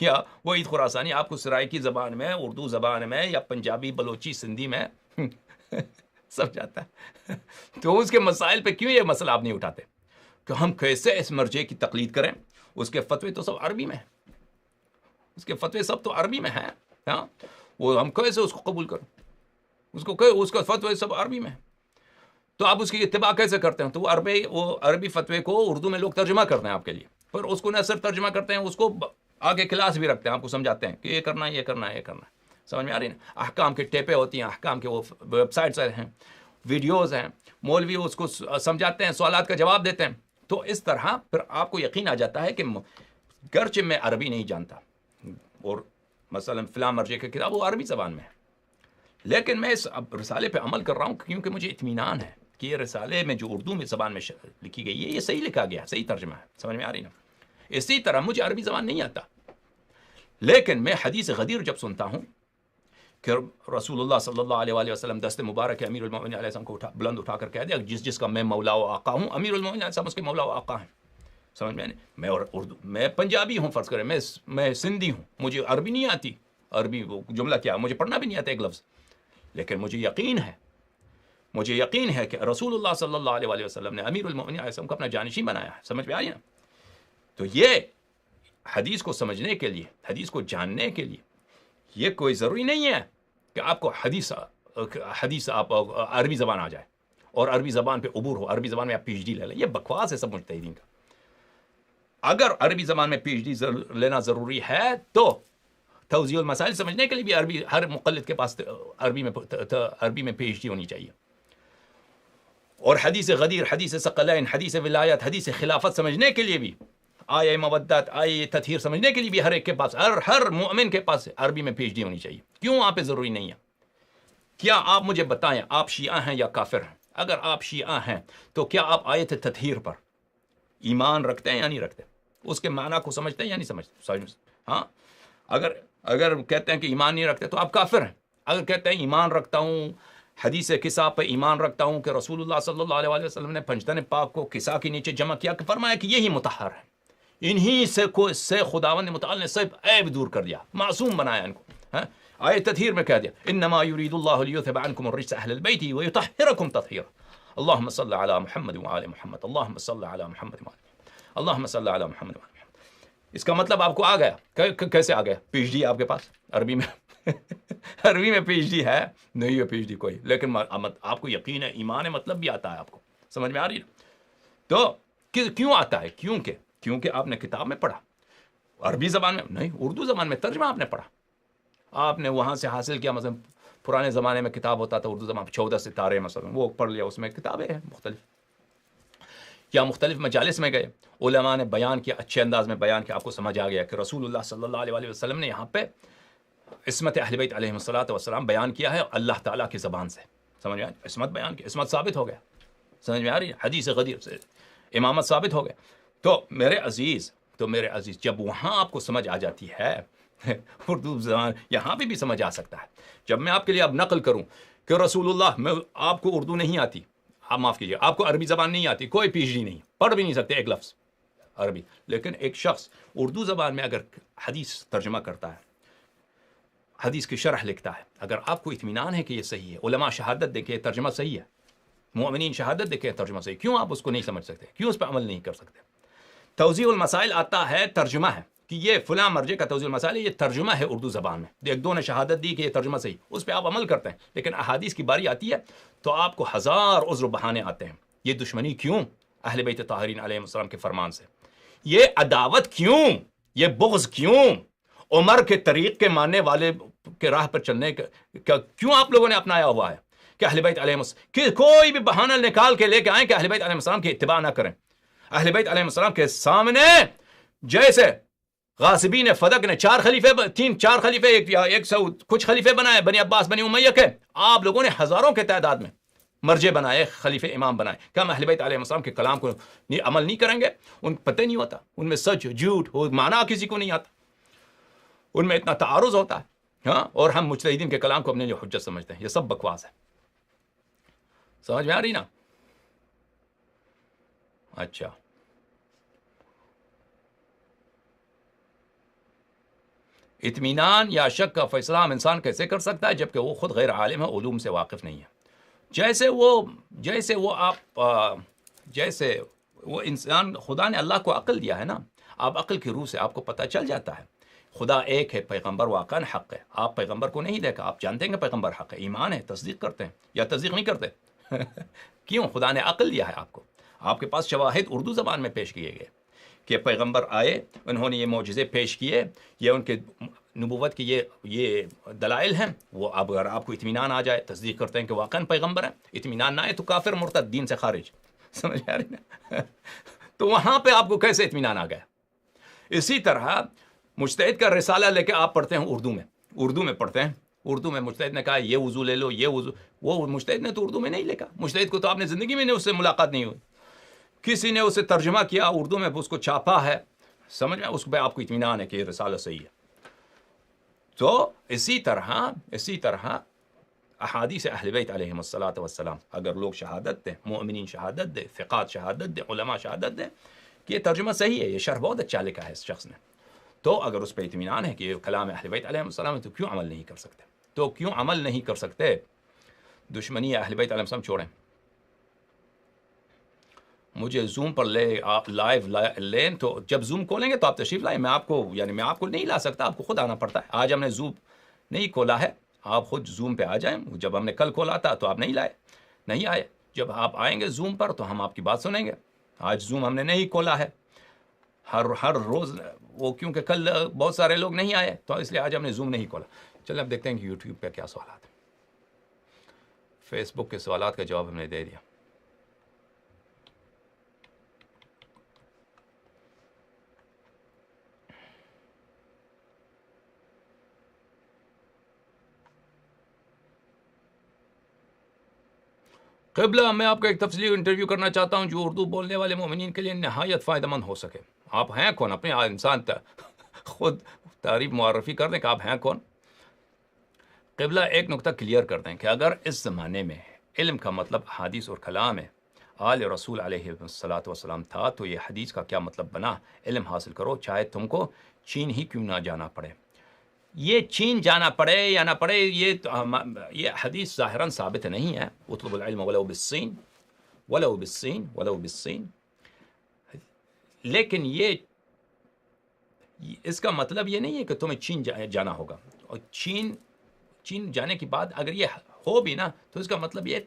یا وحید خراسانی آپ کو سرائکی زبان میں، اردو زبان میں یا پنجابی، بلوچی، سندھی میں سمجھاتا ہے. تو اس کے مسائل پہ کیوں یہ مسئلہ آپ نہیں اٹھاتے کہ ہم کیسے اس مرجع کی تقلید کریں؟ اس کے فتوے تو سب عربی میں ہیں، اس کے فتوے سب تو عربی میں ہیں. ہاں، وہ ہم کیسے اس کو قبول کریں؟ اس کا فتوے سب عربی میں. تو آپ اس کی اتباع کیسے کرتے ہیں؟ تو وہ عربی فتوے کو اردو میں لوگ ترجمہ کرتے ہیں آپ کے لیے، پھر اس کو نہ صرف ترجمہ کرتے ہیں، اس کو آگے کلاس بھی رکھتے ہیں، آپ کو سمجھاتے ہیں کہ یہ کرنا ہے، یہ کرنا ہے، یہ کرنا ہے. سمجھ میں آ رہی ہے نا؟ احکام کی ٹیپیں ہوتی ہیں، احکام کے وہ ویب سائٹس ہیں، ویڈیوز ہیں، مولوی اس کو سمجھاتے ہیں، سوالات کا جواب دیتے ہیں. تو اس طرح پھر آپ کو یقین آ جاتا ہے کہ گرچہ میں عربی نہیں جانتا اور مثلا فلاں مرجع کی کتاب وہ عربی زبان میں ہے، لیکن میں اس رسالے پہ عمل کر رہا ہوں کیونکہ مجھے اطمینان ہے کہ یہ رسالے میں جو اردو میں زبان میں لکھی گئی ہے یہ صحیح لکھا گیا، صحیح ترجمہ ہے. سمجھ میں آ رہی نا؟ اسی طرح مجھے عربی زبان نہیں آتا، لیکن میں حدیث غدیر جب سنتا ہوں کہ رسول اللہ صلی اللہ علیہ وآلہ وسلم دست مبارک امیر المؤمنین علیہ السلام کو بلند اٹھا کر کہہ دیا جس کا میں مولا و آقا ہوں، امیر المؤمنین علیہ السلام اس کے مولا و آقا ہیں. سمجھ میں آنے؟ میں اور اردو، میں پنجابی ہوں فرض کریں، میں سندھی ہوں، مجھے عربی نہیں آتی. عربی وہ جملہ کیا، مجھے پڑھنا بھی نہیں آتا ایک لفظ، لیکن مجھے یقین ہے کہ رسول اللہ صلی اللہ علیہ وآلہ وسلم نے امیر المؤمنین علیہ السلام کو اپنا جانشین بنایا ہے. سمجھ میں آئی نا؟ تو یہ حدیث کو سمجھنے کے لیے، حدیث کو جاننے کے لیے یہ کوئی ضروری نہیں ہے کہ آپ کو حدیث آپ عربی زبان آ جائے اور عربی زبان پہ عبور ہو، عربی زبان میں آپ پی ایچ ڈی لے لیں. یہ بکواس ہے سب مجتہدین کا. اگر عربی زبان میں پی ایچ ڈی لینا ضروری ہے تو توضیح المسائل سمجھنے کے لیے بھی عربی، ہر مقلد کے پاس عربی میں پی ایچ ڈی ہونی چاہیے. اور حدیث غدیر، حدیث ثقلین، حدیث ولایت، حدیث خلافت سمجھنے کے لیے بھی، آیہ مودت، آیہ تطہیر سمجھنے کے لیے بھی ہر ایک کے پاس، ہر مومن کے پاس عربی میں پی ایچ ڈی ہونی چاہیے. کیوں وہاں پہ ضروری نہیں ہے؟ کیا آپ مجھے بتائیں آپ شیعہ ہیں یا کافر ہیں؟ اگر آپ شیعہ ہیں تو کیا آپ آیت تطہیر پر ایمان رکھتے ہیں یا نہیں رکھتے؟ اس کے معنی کو سمجھتے ہیں یا نہیں سمجھتے؟ ہاں، اگر کہتے ہیں کہ ایمان نہیں رکھتے تو آپ کافر ہیں. اگر کہتے ہیں ایمان رکھتا ہوں، حدیث کسا پہ ایمان رکھتا ہوں کہ رسول اللہ صلی اللہ علیہ وسلم نے پنجتن پاک کو کسا کے نیچے جمع کیا کہ فرمایا کہ یہی مطہر ہے، انہی سے خداوند متعال نے سب عیب دور کر دیا، معصوم بنایا ان کو. ہاں، آیت تطہیر میں کہہ دیا انما یرید اللہ لیذهب عنکم الرجس اہل البیت ویطہرکم تطہیرا. اللہم صل علی محمد وآل محمد، اللہم صل علی محمد وآل محمد، اللہم صل علی محمد وآل محمد. اس کا مطلب آپ کو آ گیا. کیسے آ گیا؟ پی ایچ ڈی آپ کے پاس عربی میں عربی میں پی ایچ ڈی ہے نہیں ہے؟ پی ایچ ڈی کوئی، لیکن آپ کو یقین ہے، ایمان مطلب بھی آتا ہے آپ کو، سمجھ میں آ رہی ہے؟ تو کیوں آتا ہے؟ کیونکہ آپ نے کتاب میں پڑھا، عربی زبان میں نہیں، اردو زبان میں ترجمہ آپ نے پڑھا، آپ نے وہاں سے حاصل کیا. مثلا پرانے زمانے میں کتاب ہوتا تھا اردو زبان 14 ستارے مثلا، وہ پڑھ لیا، اس میں کتابیں ہیں مختلف. یا مختلف مجالس میں گئے، علماء نے بیان کیا، اچھے انداز میں بیان کیا، آپ کو سمجھ آ گیا کہ رسول اللہ صلی اللہ علیہ وسلم نے یہاں پہ عصمت اہل بیت علیہ السلام بیان کیا ہے اللہ تعالیٰ کی زبان سے. سمجھ میں آ رہی؟ عصمت بیان کی، عصمت ثابت ہو گیا. سمجھ میں آ رہی ہے؟ حدیث غدیر سے امامت ثابت ہو گیا. تو میرے عزیز جب وہاں آپ کو سمجھ آ جاتی ہے اردو زبان یہاں پہ بھی سمجھ آ سکتا ہے. جب میں آپ کے لیے اب نقل کروں کہ رسول اللہ، میں آپ کو اردو نہیں آتی، آپ معاف کیجیے، آپ کو عربی زبان نہیں آتی، کوئی پی ایچ ڈی نہیں، پڑھ بھی نہیں سکتے ایک لفظ عربی، لیکن ایک شخص اردو زبان میں اگر حدیث ترجمہ کرتا ہے، حدیث کی شرح لکھتا ہے، اگر آپ کو اطمینان ہے کہ یہ صحیح ہے، علماء شہادت دے کہ یہ ترجمہ صحیح ہے، مومنین شہادت دے کہ یہ ترجمہ صحیح، کیوں آپ اس کو نہیں سمجھ سکتے؟ کیوں اس پہ عمل نہیں کر سکتے؟ توضیح المسائل آتا ہے، ترجمہ ہے کہ یہ فلاں مرجع کا توضیح المسائل ہے، یہ ترجمہ ہے اردو زبان میں، ایک دو نے شہادت دی کہ یہ ترجمہ صحیح، اس پہ آپ عمل کرتے ہیں. لیکن احادیث کی باری آتی ہے تو آپ کو ہزار عذر و بہانے آتے ہیں. یہ دشمنی کیوں اہل بیت طاہرین علیہ السلام کے فرمان سے؟ یہ عداوت کیوں؟ یہ بغض کیوں؟ عمر کے طریق کے ماننے والے کے راہ پر چلنے کا کیوں آپ لوگوں نے اپنایا ہوا ہے کہ اہل بیت علیہ السلام کہ کوئی بھی بہانہ نکال کے لے کے آئیں کہ اہل بیت علیہ السلام کی اتباع نہ کریں؟ اہل بیت علیہ السلام کے سامنے جیسے غاصبین فدق نے چار خلیفے ایک سو کچھ خلیفے بنائے، بنی عباس بنی امیہ کے، آپ لوگوں نے ہزاروں کے تعداد میں مرجع بنائے، خلیفہ امام بنائے. کیا ہم اہل بیت علیہ السلام کے کلام کو عمل نہیں کریں گے؟ ان کو پتہ نہیں ہوتا، ان میں سچ جھوٹ معنی کسی کو نہیں آتا، ان میں اتنا تعارض ہوتا ہے. ہاں، اور ہم مجتہدین کے کلام کو اپنے لیے حجت سمجھتے ہیں. یہ سب بکواس ہے. سمجھ میں آ رہی نا؟ اچھا، اطمینان یا شک کا فیصلہ انسان کیسے کر سکتا ہے جبکہ وہ خود غیر عالم ہے، علوم سے واقف نہیں ہے؟ جیسے وہ انسان، خدا نے اللہ کو عقل دیا ہے نا، آپ عقل کی روح سے آپ کو پتہ چل جاتا ہے خدا ایک ہے، پیغمبر واقعا حق ہے. آپ پیغمبر کو نہیں دیکھا، آپ جانتے ہیں کہ پیغمبر حق ہے، ایمان ہے، تصدیق کرتے ہیں یا تصدیق نہیں کرتے؟ کیوں؟ خدا نے عقل دیا ہے آپ کو. آپ کے پاس شواہد اردو زبان میں پیش کیے گئے کہ پیغمبر آئے، انہوں نے یہ معجزے پیش کیے، یہ ان کے نبوت کی یہ دلائل ہیں. وہ اب اگر آپ کو اطمینان آ جائے، تصدیق کرتے ہیں کہ واقعا پیغمبر ہیں، اطمینان نہ آئے تو کافر مرتد، دین سے خارج. سمجھ آ رہی نا؟ تو وہاں پہ آپ کو کیسے اطمینان آ گیا؟ اسی طرح مجتہد کا رسالہ لے کے آپ پڑھتے ہیں اردو میں پڑھتے ہیں، اردو میں مجتہد نے کہا یہ وضو لے لو، یہ وضو، وہ مجتہد نے تو اردو میں نہیں لکھا. مجتہد کو تو آپ نے زندگی میں اس سے ملاقات نہیں ہوئی، کسی نے اسے ترجمہ کیا اردو میں، اس کو چھاپا ہے، سمجھ میں، اس پہ آپ کو اطمینان ہے کہ یہ رسالہ صحیح ہے. تو اسی طرح احادیث اہل بیت علیہم السلام اگر لوگ شہادت دیں، مومنین شہادت دیں، ثقات شہادت دیں، علماء شہادت دیں کہ یہ ترجمہ صحیح ہے، یہ شرح بہت اچھا لکھا ہے اس شخص نے، تو اگر اس پہ اطمینان ہے کہ یہ کلام اہل بیت علیہم السلام ہے، تو کیوں عمل نہیں کر سکتے؟ دشمنی اہل بیت علیہم السلام چھوڑیں. مجھے زوم پر لائیو لیں، تو جب زوم کھولیں گے تو آپ تشریف لائیں. میں آپ کو نہیں لا سکتا، آپ کو خود آنا پڑتا ہے. آج ہم نے زوم نہیں کھولا ہے، آپ خود زوم پہ آ جائیں. جب ہم نے کل کھولا تھا تو آپ نہیں آئے. جب آپ آئیں گے زوم پر تو ہم آپ کی بات سنیں گے. آج زوم ہم نے نہیں کھولا ہے، ہر روز وہ کیونکہ کل بہت سارے لوگ نہیں آئے تو اس لیے آج ہم نے زوم نہیں کھولا. چلیں اب دیکھتے ہیں کہ یوٹیوب پہ کیا سوالات ہیں. فیس بک کے سوالات کا جواب ہم نے دے دیا. قبلہ میں آپ کو ایک تفصیلی انٹرویو کرنا چاہتا ہوں جو اردو بولنے والے مومنین کے لیے نہایت فائدہ مند ہو سکے. آپ ہیں کون؟ اپنے انسان خود تعریف معرفی کر دیں کہ آپ ہیں کون. قبلہ ایک نقطہ کلیئر کر دیں کہ اگر اس زمانے میں علم کا مطلب حدیث اور کلام ہے، آل رسول علیہ السلام تھا، تو یہ حدیث کا کیا مطلب بنا؟ علم حاصل کرو چاہے تم کو چین ہی کیوں نہ جانا پڑے. یہ چین جانا پڑے یا نہ پڑے، یہ حدیث ظاہراً ثابت نہیں ہے. اطلب العلم ولو بالصین ولو بالصین ولو بالصین. لیکن یہ اس کا مطلب یہ نہیں ہے کہ تمہیں چین جانا ہوگا. اور چین جانے کے بعد اگر یہ ہو بھی نا تو اس کا مطلب یہ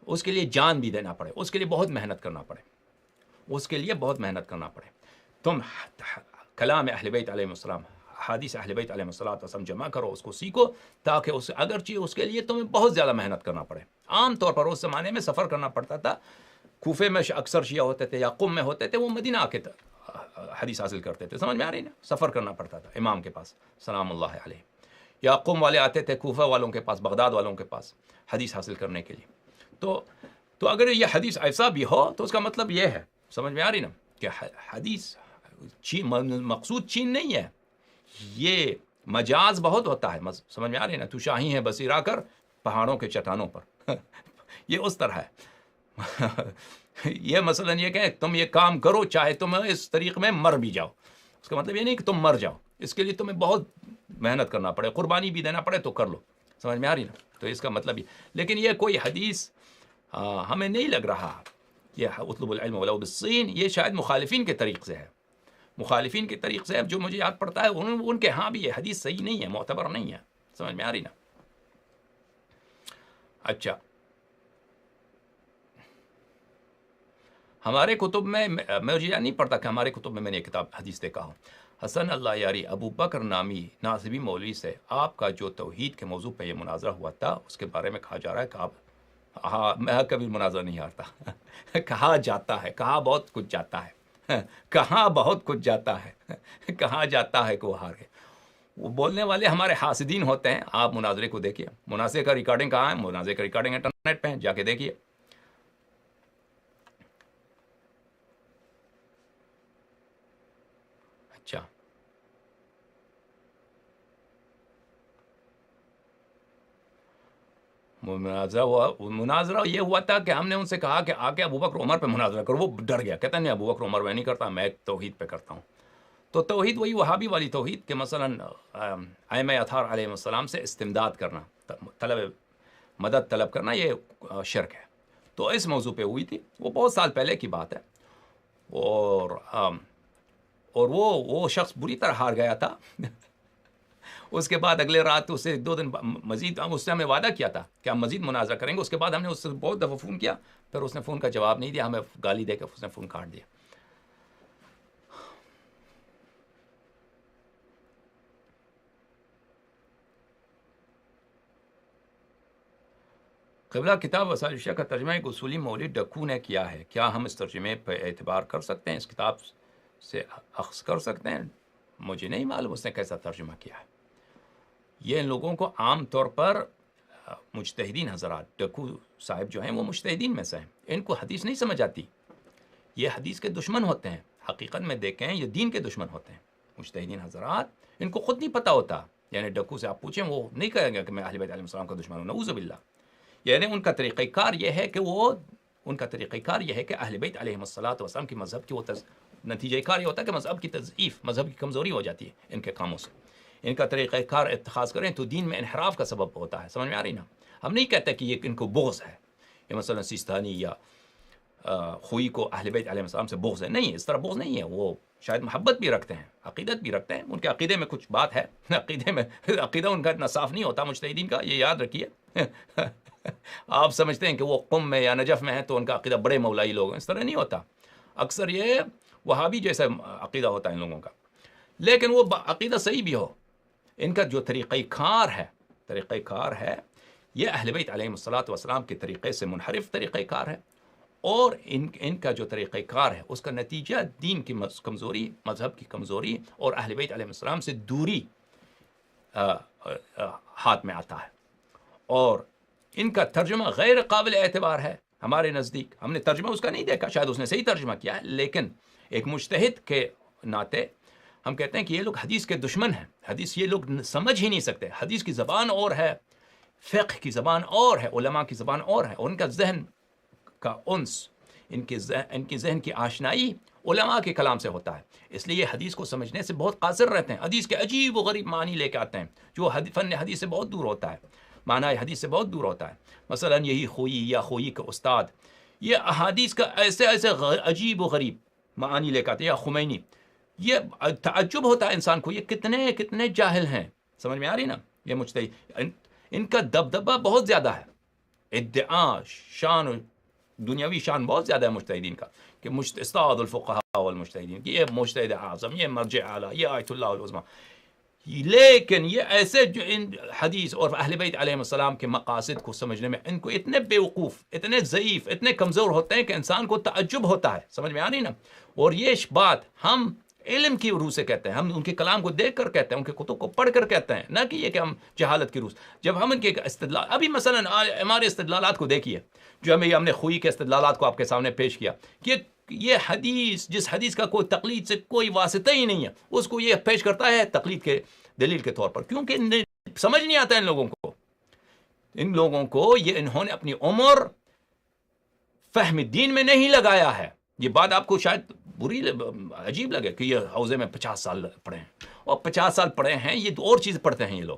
اس کے لیے جان بھی دینا پڑے، اس کے لیے بہت محنت کرنا پڑے، اس کے لیے بہت محنت کرنا پڑے. تم کلام اہل بیت علیہ السلام، حدیث اہل بیت علیہ السلام جمع کرو، اس کو سیکھو، تاکہ اگرچہ اس کے لیے تمہیں بہت زیادہ محنت کرنا پڑے. عام طور پر اس زمانے میں سفر کرنا پڑتا تھا. کوفے میں اکثر شیعہ ہوتے تھے یا قم میں ہوتے تھے، وہ مدینہ آ کے حدیث حاصل کرتے تھے. سمجھ میں آ رہی نا؟ سفر کرنا پڑتا تھا امام کے پاس سلام اللہ علیہ، یا قم والے آتے تھے کوفہ والوں کے پاس، بغداد والوں کے پاس حدیث حاصل کرنے کے لیے. تو اگر یہ حدیث ایسا بھی ہو تو اس کا مطلب یہ ہے، سمجھ میں آ رہی نا، کہ حدیث مقصود چین نہیں ہے. یہ مجاز بہت ہوتا ہے. سمجھ میں آ رہی نا؟ تو شاہی ہے بصیرہ کر پہاڑوں کے چٹانوں پر یہ اس طرح ہے. یہ مثلا یہ کہ تم یہ کام کرو چاہے تم اس طریق میں مر بھی جاؤ. اس کا مطلب یہ نہیں کہ تم مر جاؤ، اس کے لیے تمہیں بہت محنت کرنا پڑے، قربانی بھی دینا پڑے تو کر لو. سمجھ میں آ رہی نا؟ تو اس کا مطلب یہ. لیکن یہ کوئی حدیث ہمیں نہیں لگ رہا یہ اطلب العلم ولو بالصین، یہ شاید مخالفین کے طریق سے ہے. مخالفین کے طریق سے جو مجھے یاد پڑتا ہے ان کے ہاں بھی یہ حدیث صحیح نہیں ہے، معتبر نہیں ہے. سمجھ میں آ رہی نا؟ اچھا، ہمارے کتب میں مجھے نہیں پڑتا کہ ہمارے کتب میں نے یہ کتاب حدیث دیکھا ہوں. حسن اللہ یاری ابو بکر نامی ناصبی مولوی سے آپ کا جو توحید کے موضوع پہ یہ مناظرہ ہوا تھا، اس کے بارے میں کہا جا رہا ہے کہ آپ میں کبھی مناظرہ نہیں ہارتا. کہا جاتا ہے، کہا بہت کچھ جاتا ہے، کہاں بہت کچھ جاتا ہے، کہاں جاتا ہے کہ وہ ہار گئے. وہ بولنے والے ہمارے حاسدین ہوتے ہیں. آپ مناظرے کو دیکھیے، مناظرے کا ریکارڈنگ کہاں ہے؟ مناظرے کا ریکارڈنگ انٹرنیٹ پہ ہے، جا کے دیکھیے. اچھا، مناظرہ یہ ہوا تھا کہ ہم نے ان سے کہا کہ آ کے ابوبکر عمر پہ مناظرہ کرو. وہ ڈر گیا، کہتا نہیں ابوبکر عمر میں نہیں کرتا، میں توحید پہ کرتا ہوں. تو توحید وہی وہابی والی توحید کہ مثلا ائمہ اطہار علیہ السلام سے استمداد کرنا، مدد طلب کرنا، یہ شرک ہے. تو اس موضوع پہ ہوئی تھی، وہ بہت سال پہلے کی بات ہے. اور وہ شخص بری طرح ہار گیا تھا. اس کے بعد اگلے رات اسے 2 دن مزید، اس سے ہم نے وعدہ کیا تھا کہ ہم مزید مناظرہ کریں گے. اس کے بعد ہم نے اس سے بہت دفعہ فون کیا، پھر اس نے فون کا جواب نہیں دیا، ہمیں گالی دے کے اس نے فون کاٹ دیا. قبلہ کتاب وسائل الشیعہ کا ترجمہ ایک اصولی مولد ڈکو نے کیا ہے، کیا ہم اس ترجمے پہ اعتبار کر سکتے ہیں، اس کتاب سے اخذ کر سکتے ہیں؟ مجھے نہیں معلوم اس نے کیسا ترجمہ کیا ہے. یہ ان لوگوں کو عام طور پر مجتہدین حضرات، ڈکو صاحب جو ہیں وہ مجتہدین میں سے ہیں، ان کو حدیث نہیں سمجھ آتی. یہ حدیث کے دشمن ہوتے ہیں. حقیقت میں دیکھیں یہ دین کے دشمن ہوتے ہیں. مجتہدین حضرات ان کو خود نہیں پتہ ہوتا. یعنی ڈکو سے آپ پوچھیں وہ نہیں کہیں گے کہ میں اہل بیت علیہ السلام کا دشمن ہوں، نعوذ باللہ. یعنی ان کا طریقہ کار یہ ہے کہ اہل بیت علیہ السلام کی مذہب کی وہ نتیجہ کار یہ ہوتا ہے کہ مذہب کی تضعیف، مذہب کی کمزوری ہو جاتی ہے ان کے کاموں سے. ان کا طریقہ کار اتخاذ کریں تو دین میں انحراف کا سبب ہوتا ہے. سمجھ میں آ رہی نا؟ ہم نہیں کہتے کہ یہ ان کو بغض ہے، یہ مثلا سیستانی یا خوئی کو اہل بیت علیہ السلام سے بغض ہے. نہیں، اس طرح بغض نہیں ہے. وہ شاید محبت بھی رکھتے ہیں، عقیدت بھی رکھتے ہیں. ان کے عقیدے میں کچھ بات ہے، عقیدہ ان کا اتنا صاف نہیں ہوتا مجتہدین کا، یہ یاد رکھیے. آپ سمجھتے ہیں کہ وہ قم میں یا نجف میں ہیں تو ان کا عقیدہ بڑے مولائی لوگ ہیں، اس طرح نہیں ہوتا. اکثر یہ وہابی جیسا عقیدہ ہوتا ہے ان لوگوں کا. لیکن وہ عقیدہ صحیح بھی ہو، ان کا جو طریقہ کار ہے یہ اہل بیت علیہ السلام کے طریقے سے منحرف طریقہ کار ہے. اور ان کا جو طریقہ کار ہے اس کا نتیجہ دین کی کمزوری، مذہب کی کمزوری اور اہل بیت علیہ السلام سے دوری ہاتھ میں آتا ہے. اور ان کا ترجمہ غیر قابل اعتبار ہے ہمارے نزدیک. ہم نے ترجمہ اس کا نہیں دیکھا، شاید اس نے صحیح ترجمہ کیا ہے، لیکن ایک مجتہد کے ناطے ہم کہتے ہیں کہ یہ لوگ حدیث کے دشمن ہیں. حدیث یہ لوگ سمجھ ہی نہیں سکتے. حدیث کی زبان اور ہے، فقہ کی زبان اور ہے، علماء کی زبان اور ہے. ان کا ذہن کا انس، ان کی ذہن کی آشنائی علماء کے کلام سے ہوتا ہے. اس لیے یہ حدیث کو سمجھنے سے بہت قاصر رہتے ہیں. حدیث کے عجیب و غریب معنی لے کے آتے ہیں جو فن حدیث سے بہت دور ہوتا ہے، معنی حدیث سے بہت دور ہوتا ہے. مثلا یہی خوئی یا خوئی کا استاد، یہ احادیث کا ایسے عجیب و غریب معانی لے کے آتے ہیں. یا خمینی، یہ تعجب ہوتا ہے انسان کو، یہ کتنے جاہل ہیں. سمجھ میں آ رہی نا؟ یہ مجتہد ان کا دبدبہ بہت زیادہ ہے، ادعا شان، دنیاوی شان بہت زیادہ ہے مجتہدین کا، کہ استاد الفقہاء والمجتہدین، کہ یہ مجتہد اعظم، یہ مرجع اعلیٰ، یہ آیت اللہ العظمیٰ. لیکن یہ ایسے جو ان حدیث اور اہل بیت علیہ السلام کے مقاصد کو سمجھنے میں ان کو اتنے بیوقوف، اتنے ضعیف، اتنے کمزور ہوتے ہیں کہ انسان کو تعجب ہوتا ہے. سمجھ میں آ رہی نا؟ اور یہ بات ہم علم کی روح سے کہتے ہیں، ہم ان کے کلام کو دیکھ کر کہتے ہیں، ان کے کتب کو پڑھ کر کہتے ہیں، نہ کہ یہ کہ ہم جہالت کی روح سے. جب ہم ان کے استدلال، ابھی مثلا ہمارے استدلالات کو دیکھیے، جو ہم نے خوئی کے استدلالات کو آپ کے سامنے پیش کیا، کہ یہ حدیث، جس حدیث کا کوئی تقلید سے کوئی واسطہ ہی نہیں ہے، اس کو یہ پیش کرتا ہے تقلید کے دلیل کے طور پر، کیونکہ سمجھ نہیں آتا ان لوگوں کو یہ انہوں نے اپنی عمر فہم دین میں نہیں لگایا ہے. یہ بات آپ کو شاید بری عجیب لگے کہ یہ حوزے میں 50 سال پڑھے ہیں، اور 50 سال پڑھے ہیں یہ اور چیز پڑھتے ہیں. یہ لوگ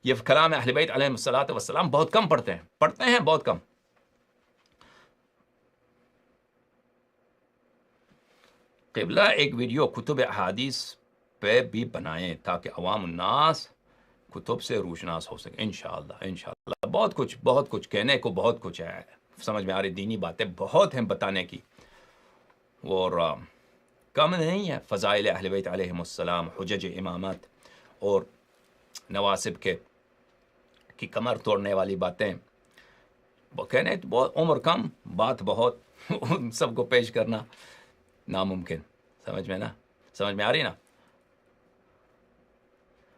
یہ کلام اہل بیت علیہ السلام بہت کم پڑھتے ہیں بہت کم. قبلہ ایک ویڈیو کتب احادیث پہ بھی بنائیں تاکہ عوام الناس کتب سے روشناس ہو سکے. انشاءاللہ بہت کچھ کہنے کو بہت کچھ ہے. سمجھ میں آ رہی دینی باتیں بہت ہیں بتانے کی، اور کم نہیں ہے. فضائل اہل بیت علیہ السلام، حجج امامت اور نواسب کی کمر توڑنے والی باتیں کہنے بہت، عمر کم، بات بہت، ان سب کو پیش کرنا ناممکن. سمجھ میں آ رہی نا؟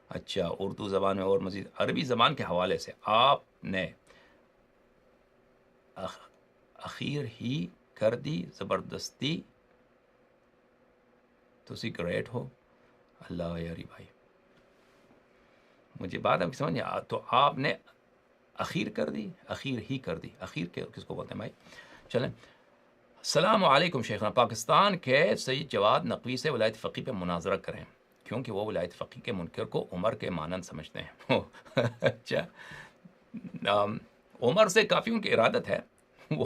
اچھا، اردو زبان میں اور مزید عربی زبان کے حوالے سے آپ نے اخیر ہی کر دی، زبردستی، تسی گریٹ ہو. اللہ یاری بھائی، مجھے بات اب سمجھ، تو آپ نے اخیر کر دی، اخیر ہی کر دی، اخیر کس کو بولتے ہیں بھائی؟ چلیں. السلام علیکم شیخنا، پاکستان کے سید جواد نقوی سے ولایت فقی پہ مناظرہ کریں، کیونکہ وہ ولایت فقی کے منکر کو عمر کے مانند سمجھتے ہیں. اچھا، عمر سے کافی ان کی ارادت ہے. وہ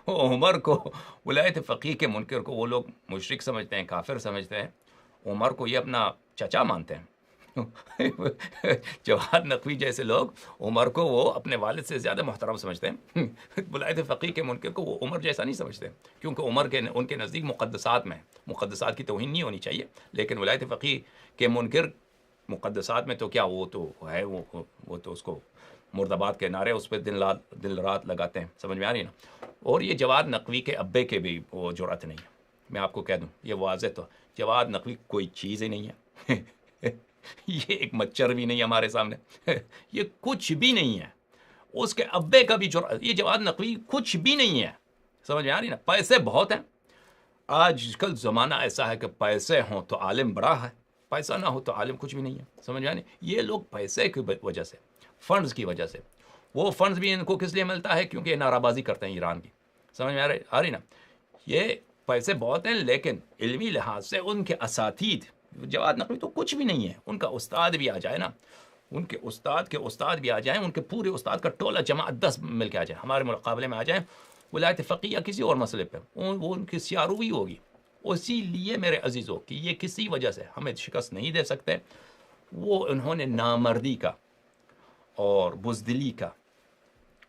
عمر کو، ولایت فقی کے منکر کو وہ لوگ مشرک سمجھتے ہیں، کافر سمجھتے ہیں. عمر کو یہ اپنا چچا مانتے ہیں. جواد نقوی جیسے لوگ عمر کو وہ اپنے والد سے زیادہ محترم سمجھتے ہیں. ولایت فقی کے منکر کو وہ عمر جیسا نہیں سمجھتے، کیونکہ عمر ان کے نزدیک مقدسات میں، مقدسات کی توہین نہیں ہونی چاہیے. لیکن ولایت فقی کے منکر مقدسات میں تو کیا، وہ تو ہے، وہ تو اس کو مرد آباد کے نعرے اس پہ دن رات لگاتے ہیں. سمجھ میں آ رہی ہے نا؟ اور یہ جواد نقوی کے ابے کے بھی وہ جرأت نہیں ہے. میں آپ کو کہہ دوں یہ واضح، تو جواد نقوی کوئی چیز ہی نہیں ہے. یہ ایک مچھر بھی نہیں ہے ہمارے سامنے. یہ کچھ بھی نہیں ہے. اس کے ابے کا بھی جرأت، یہ جواد نقوی کچھ بھی نہیں ہے. سمجھ میں آ رہی نا؟ پیسے بہت ہیں. آج کل زمانہ ایسا ہے کہ پیسے ہوں تو عالم بڑا ہے، پیسہ نہ ہو تو عالم کچھ بھی نہیں ہے. سمجھ میں آ رہی؟ یہ لوگ پیسے کی وجہ سے، فنڈز کی وجہ سے، وہ فنڈز بھی ان کو کس لیے ملتا ہے؟ کیونکہ یہ نعرہ بازی کرتے ہیں ایران کی. سمجھ میں آ رہی نا؟ یہ پیسے بہت ہیں، لیکن علمی لحاظ سے ان کے اساتید، جواد نقوی تو کچھ بھی نہیں ہے. ان کا استاد بھی آ جائے نا، ان کے استاد بھی آ جائیں، ان کے پورے استاد کا ٹولہ جماعت 10 مل کے آ جائیں، ہمارے مقابلے میں آ جائیں ولایت فقیہ یا کسی اور مسئلے پہ، وہ ان کی سیاروی ہوگی. اسی لیے میرے عزیزوں کہ یہ کسی وجہ سے ہمیں شکست نہیں دے سکتے. وہ انہوں نے نامردی کا اور بزدلی کا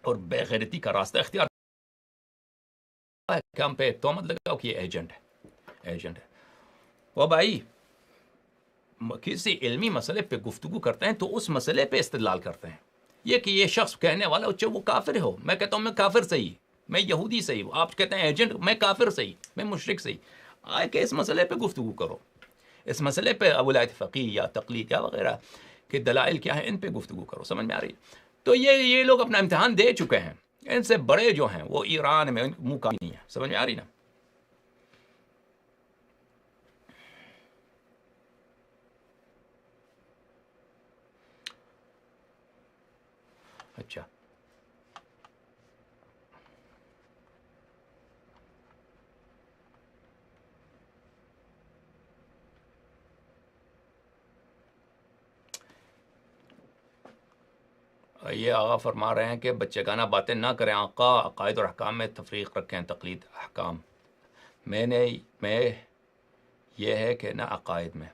اور بے غیرتی کا راستہ اختیار کہ ہم پہ تہمت لگاؤ کہ یہ ایجنٹ ہے. وہ بھائی کسی علمی مسئلے پہ گفتگو کرتے ہیں تو اس مسئلے پہ استدلال کرتے ہیں. یہ کہ یہ شخص کہنے والا چاہے وہ کافر ہو، میں کہتا ہوں میں کافر صحیح، میں یہودی صحیح، آپ کہتے ہیں ایجنٹ، میں کافر صحیح، میں مشرک صحیح. آئے کہ اس مسئلے پہ گفتگو کرو، اس مسئلے پہ ولایت فقیہ یا تقلید یا وغیرہ کہ دلائل کیا ہیں ان پہ گفتگو کرو. سمجھ میں آ رہی؟ تو یہ لوگ اپنا امتحان دے چکے ہیں. ان سے بڑے جو ہیں وہ ایران میں منہ کا نہیں ہے. سمجھ میں آ رہی نا؟ اچھا یہ آغا فرما رہے ہیں کہ بچے گانا باتیں نہ کریں آقا، عقائد اور احکام میں تفریق رکھیں. تقلید احکام میں یہ ہے کہ نہ عقائد میں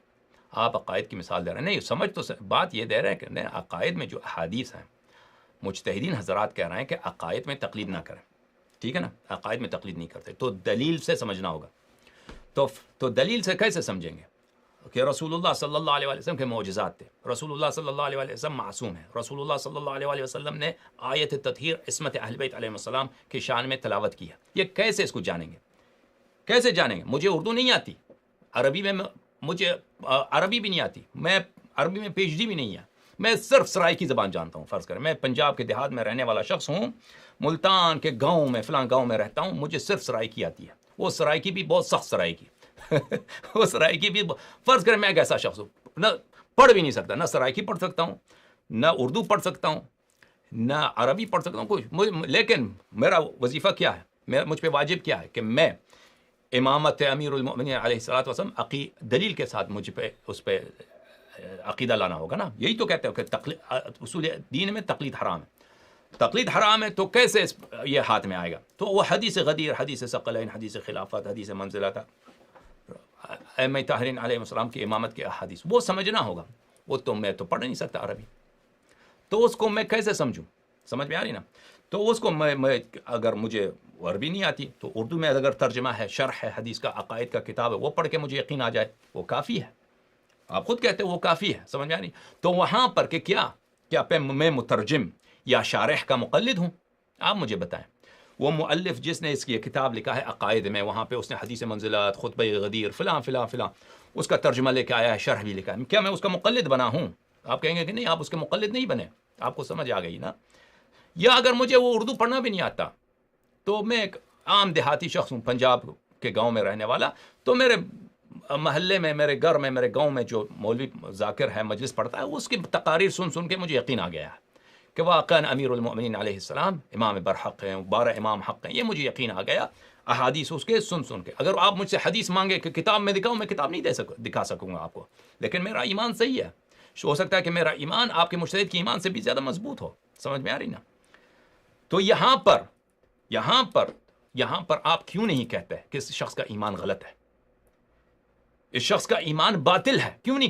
آپ عقائد کی مثال دے رہے ہیں. نہیں سمجھ تو بات یہ دے رہے ہیں کہ عقائد میں جو احادیث ہیں مجتہدین حضرات کہہ رہے ہیں کہ عقائد میں تقلید نہ کریں. ٹھیک ہے نا؟ عقائد میں تقلید نہیں کرتے تو دلیل سے سمجھنا ہوگا. تو دلیل سے کیسے سمجھیں گے کہ رسول اللہ صلی اللہ علیہ وسلم کے معجزات تھے، رسول اللہ صلی اللہ علیہ وسلم معصوم ہیں، رسول اللہ صلی اللہ علیہ وسلم نے آیت تطہیر عصمت اہل بیت علیہ السلام کی شان میں تلاوت کی ہے. یہ کیسے اس کو جانیں گے؟ کیسے جانیں گے؟ مجھے اردو نہیں آتی، مجھے عربی بھی نہیں آتی، میں عربی میں پی ایچ ڈی بھی نہیں ہے، میں صرف سرائیکی زبان جانتا ہوں. فرض کریں میں پنجاب کے دیہات میں رہنے والا شخص ہوں، ملتان کے گاؤں میں فلاں گاؤں میں رہتا ہوں، مجھے صرف سرائیکی آتی ہے. وہ سرائیکی بھی بہت سخت سرائیکی وہ سرائیکی بھی فرض کریں میں ایک ایسا شخص ہوں نہ پڑھ بھی نہیں سکتا، نہ سرائیکی پڑھ سکتا ہوں، نہ اردو پڑھ سکتا ہوں، نہ عربی پڑھ سکتا ہوں کچھ. لیکن میرا وظیفہ کیا ہے، مجھ پہ واجب کیا ہے کہ میں امامت امیر المؤمنین علیہ الصلوۃ والسلام دلیل کے ساتھ مجھ پہ اس پہ عقیدہ لانا ہوگا نا. یہی تو کہتے ہو کہ اصول دین میں تقلید حرام ہے. تقلید حرام ہے تو کیسے یہ ہاتھ میں آئے گا؟ تو وہ حدیث غدیر، حدیث ثقلین، حدیث خلافت، حدیث منزلت، ائمہ طاہرین علیہ السلام کی امامت کے احادیث وہ سمجھنا ہوگا. وہ تو میں تو پڑھ نہیں سکتا عربی، تو اس کو میں کیسے سمجھوں؟ سمجھ میں آ رہی نا؟ تو اس کو میں اگر مجھے عربی نہیں آتی تو اردو میں اگر ترجمہ ہے، شرح ہے حدیث کا، عقائد کا کتاب ہے، وہ پڑھ کے مجھے یقین آ جائے وہ کافی ہے. آپ خود کہتے ہیں وہ کافی ہے. سمجھ میں آ رہی؟ تو وہاں پر کہ کیا میں مترجم یا شارح کا مقلد ہوں؟ آپ مجھے بتائیں. وہ مؤلف جس نے اس کی کتاب لکھا ہے عقائد میں، وہاں پہ اس نے حدیث منزلات، خطبہ غدیر، فلاں فلاں فلاں اس کا ترجمہ لے کے آیا ہے، شرح بھی لکھا ہے. کیا میں اس کا مقلد بنا ہوں؟ آپ کہیں گے کہ نہیں، آپ اس کے مقلد نہیں بنے. آپ کو سمجھ آ گئی نا؟ یا اگر مجھے وہ اردو پڑھنا بھی نہیں آتا تو میں ایک عام دیہاتی شخص ہوں، پنجاب کے گاؤں میں رہنے والا، تو میرے محلے میں، میرے گھر میں، میرے گاؤں میں جو مولوی ذاکر ہے مجلس پڑھتا ہے، اس کی تقاریر سن کے مجھے یقین آ گیا ہے کہ واقعا امیر المؤمنین علیہ السلام امام برحق ہیں، 12 امام حق ہیں. یہ مجھے یقین آ گیا احادیث اس کے سن کے. اگر آپ مجھ سے حدیث مانگے کہ کتاب میں دکھاؤں، میں کتاب نہیں دکھا سکوں گا آپ کو، لیکن میرا ایمان صحیح ہے. ہو سکتا ہے کہ میرا ایمان آپ کے مجتہد کے ایمان سے بھی زیادہ مضبوط ہو. سمجھ میں آ رہی نا؟ تو یہاں پر آپ کیوں نہیں کہتے کہ اس شخص کا ایمان غلط ہے، اس شخص کا ایمان باطل ہے؟ کیوں نہیں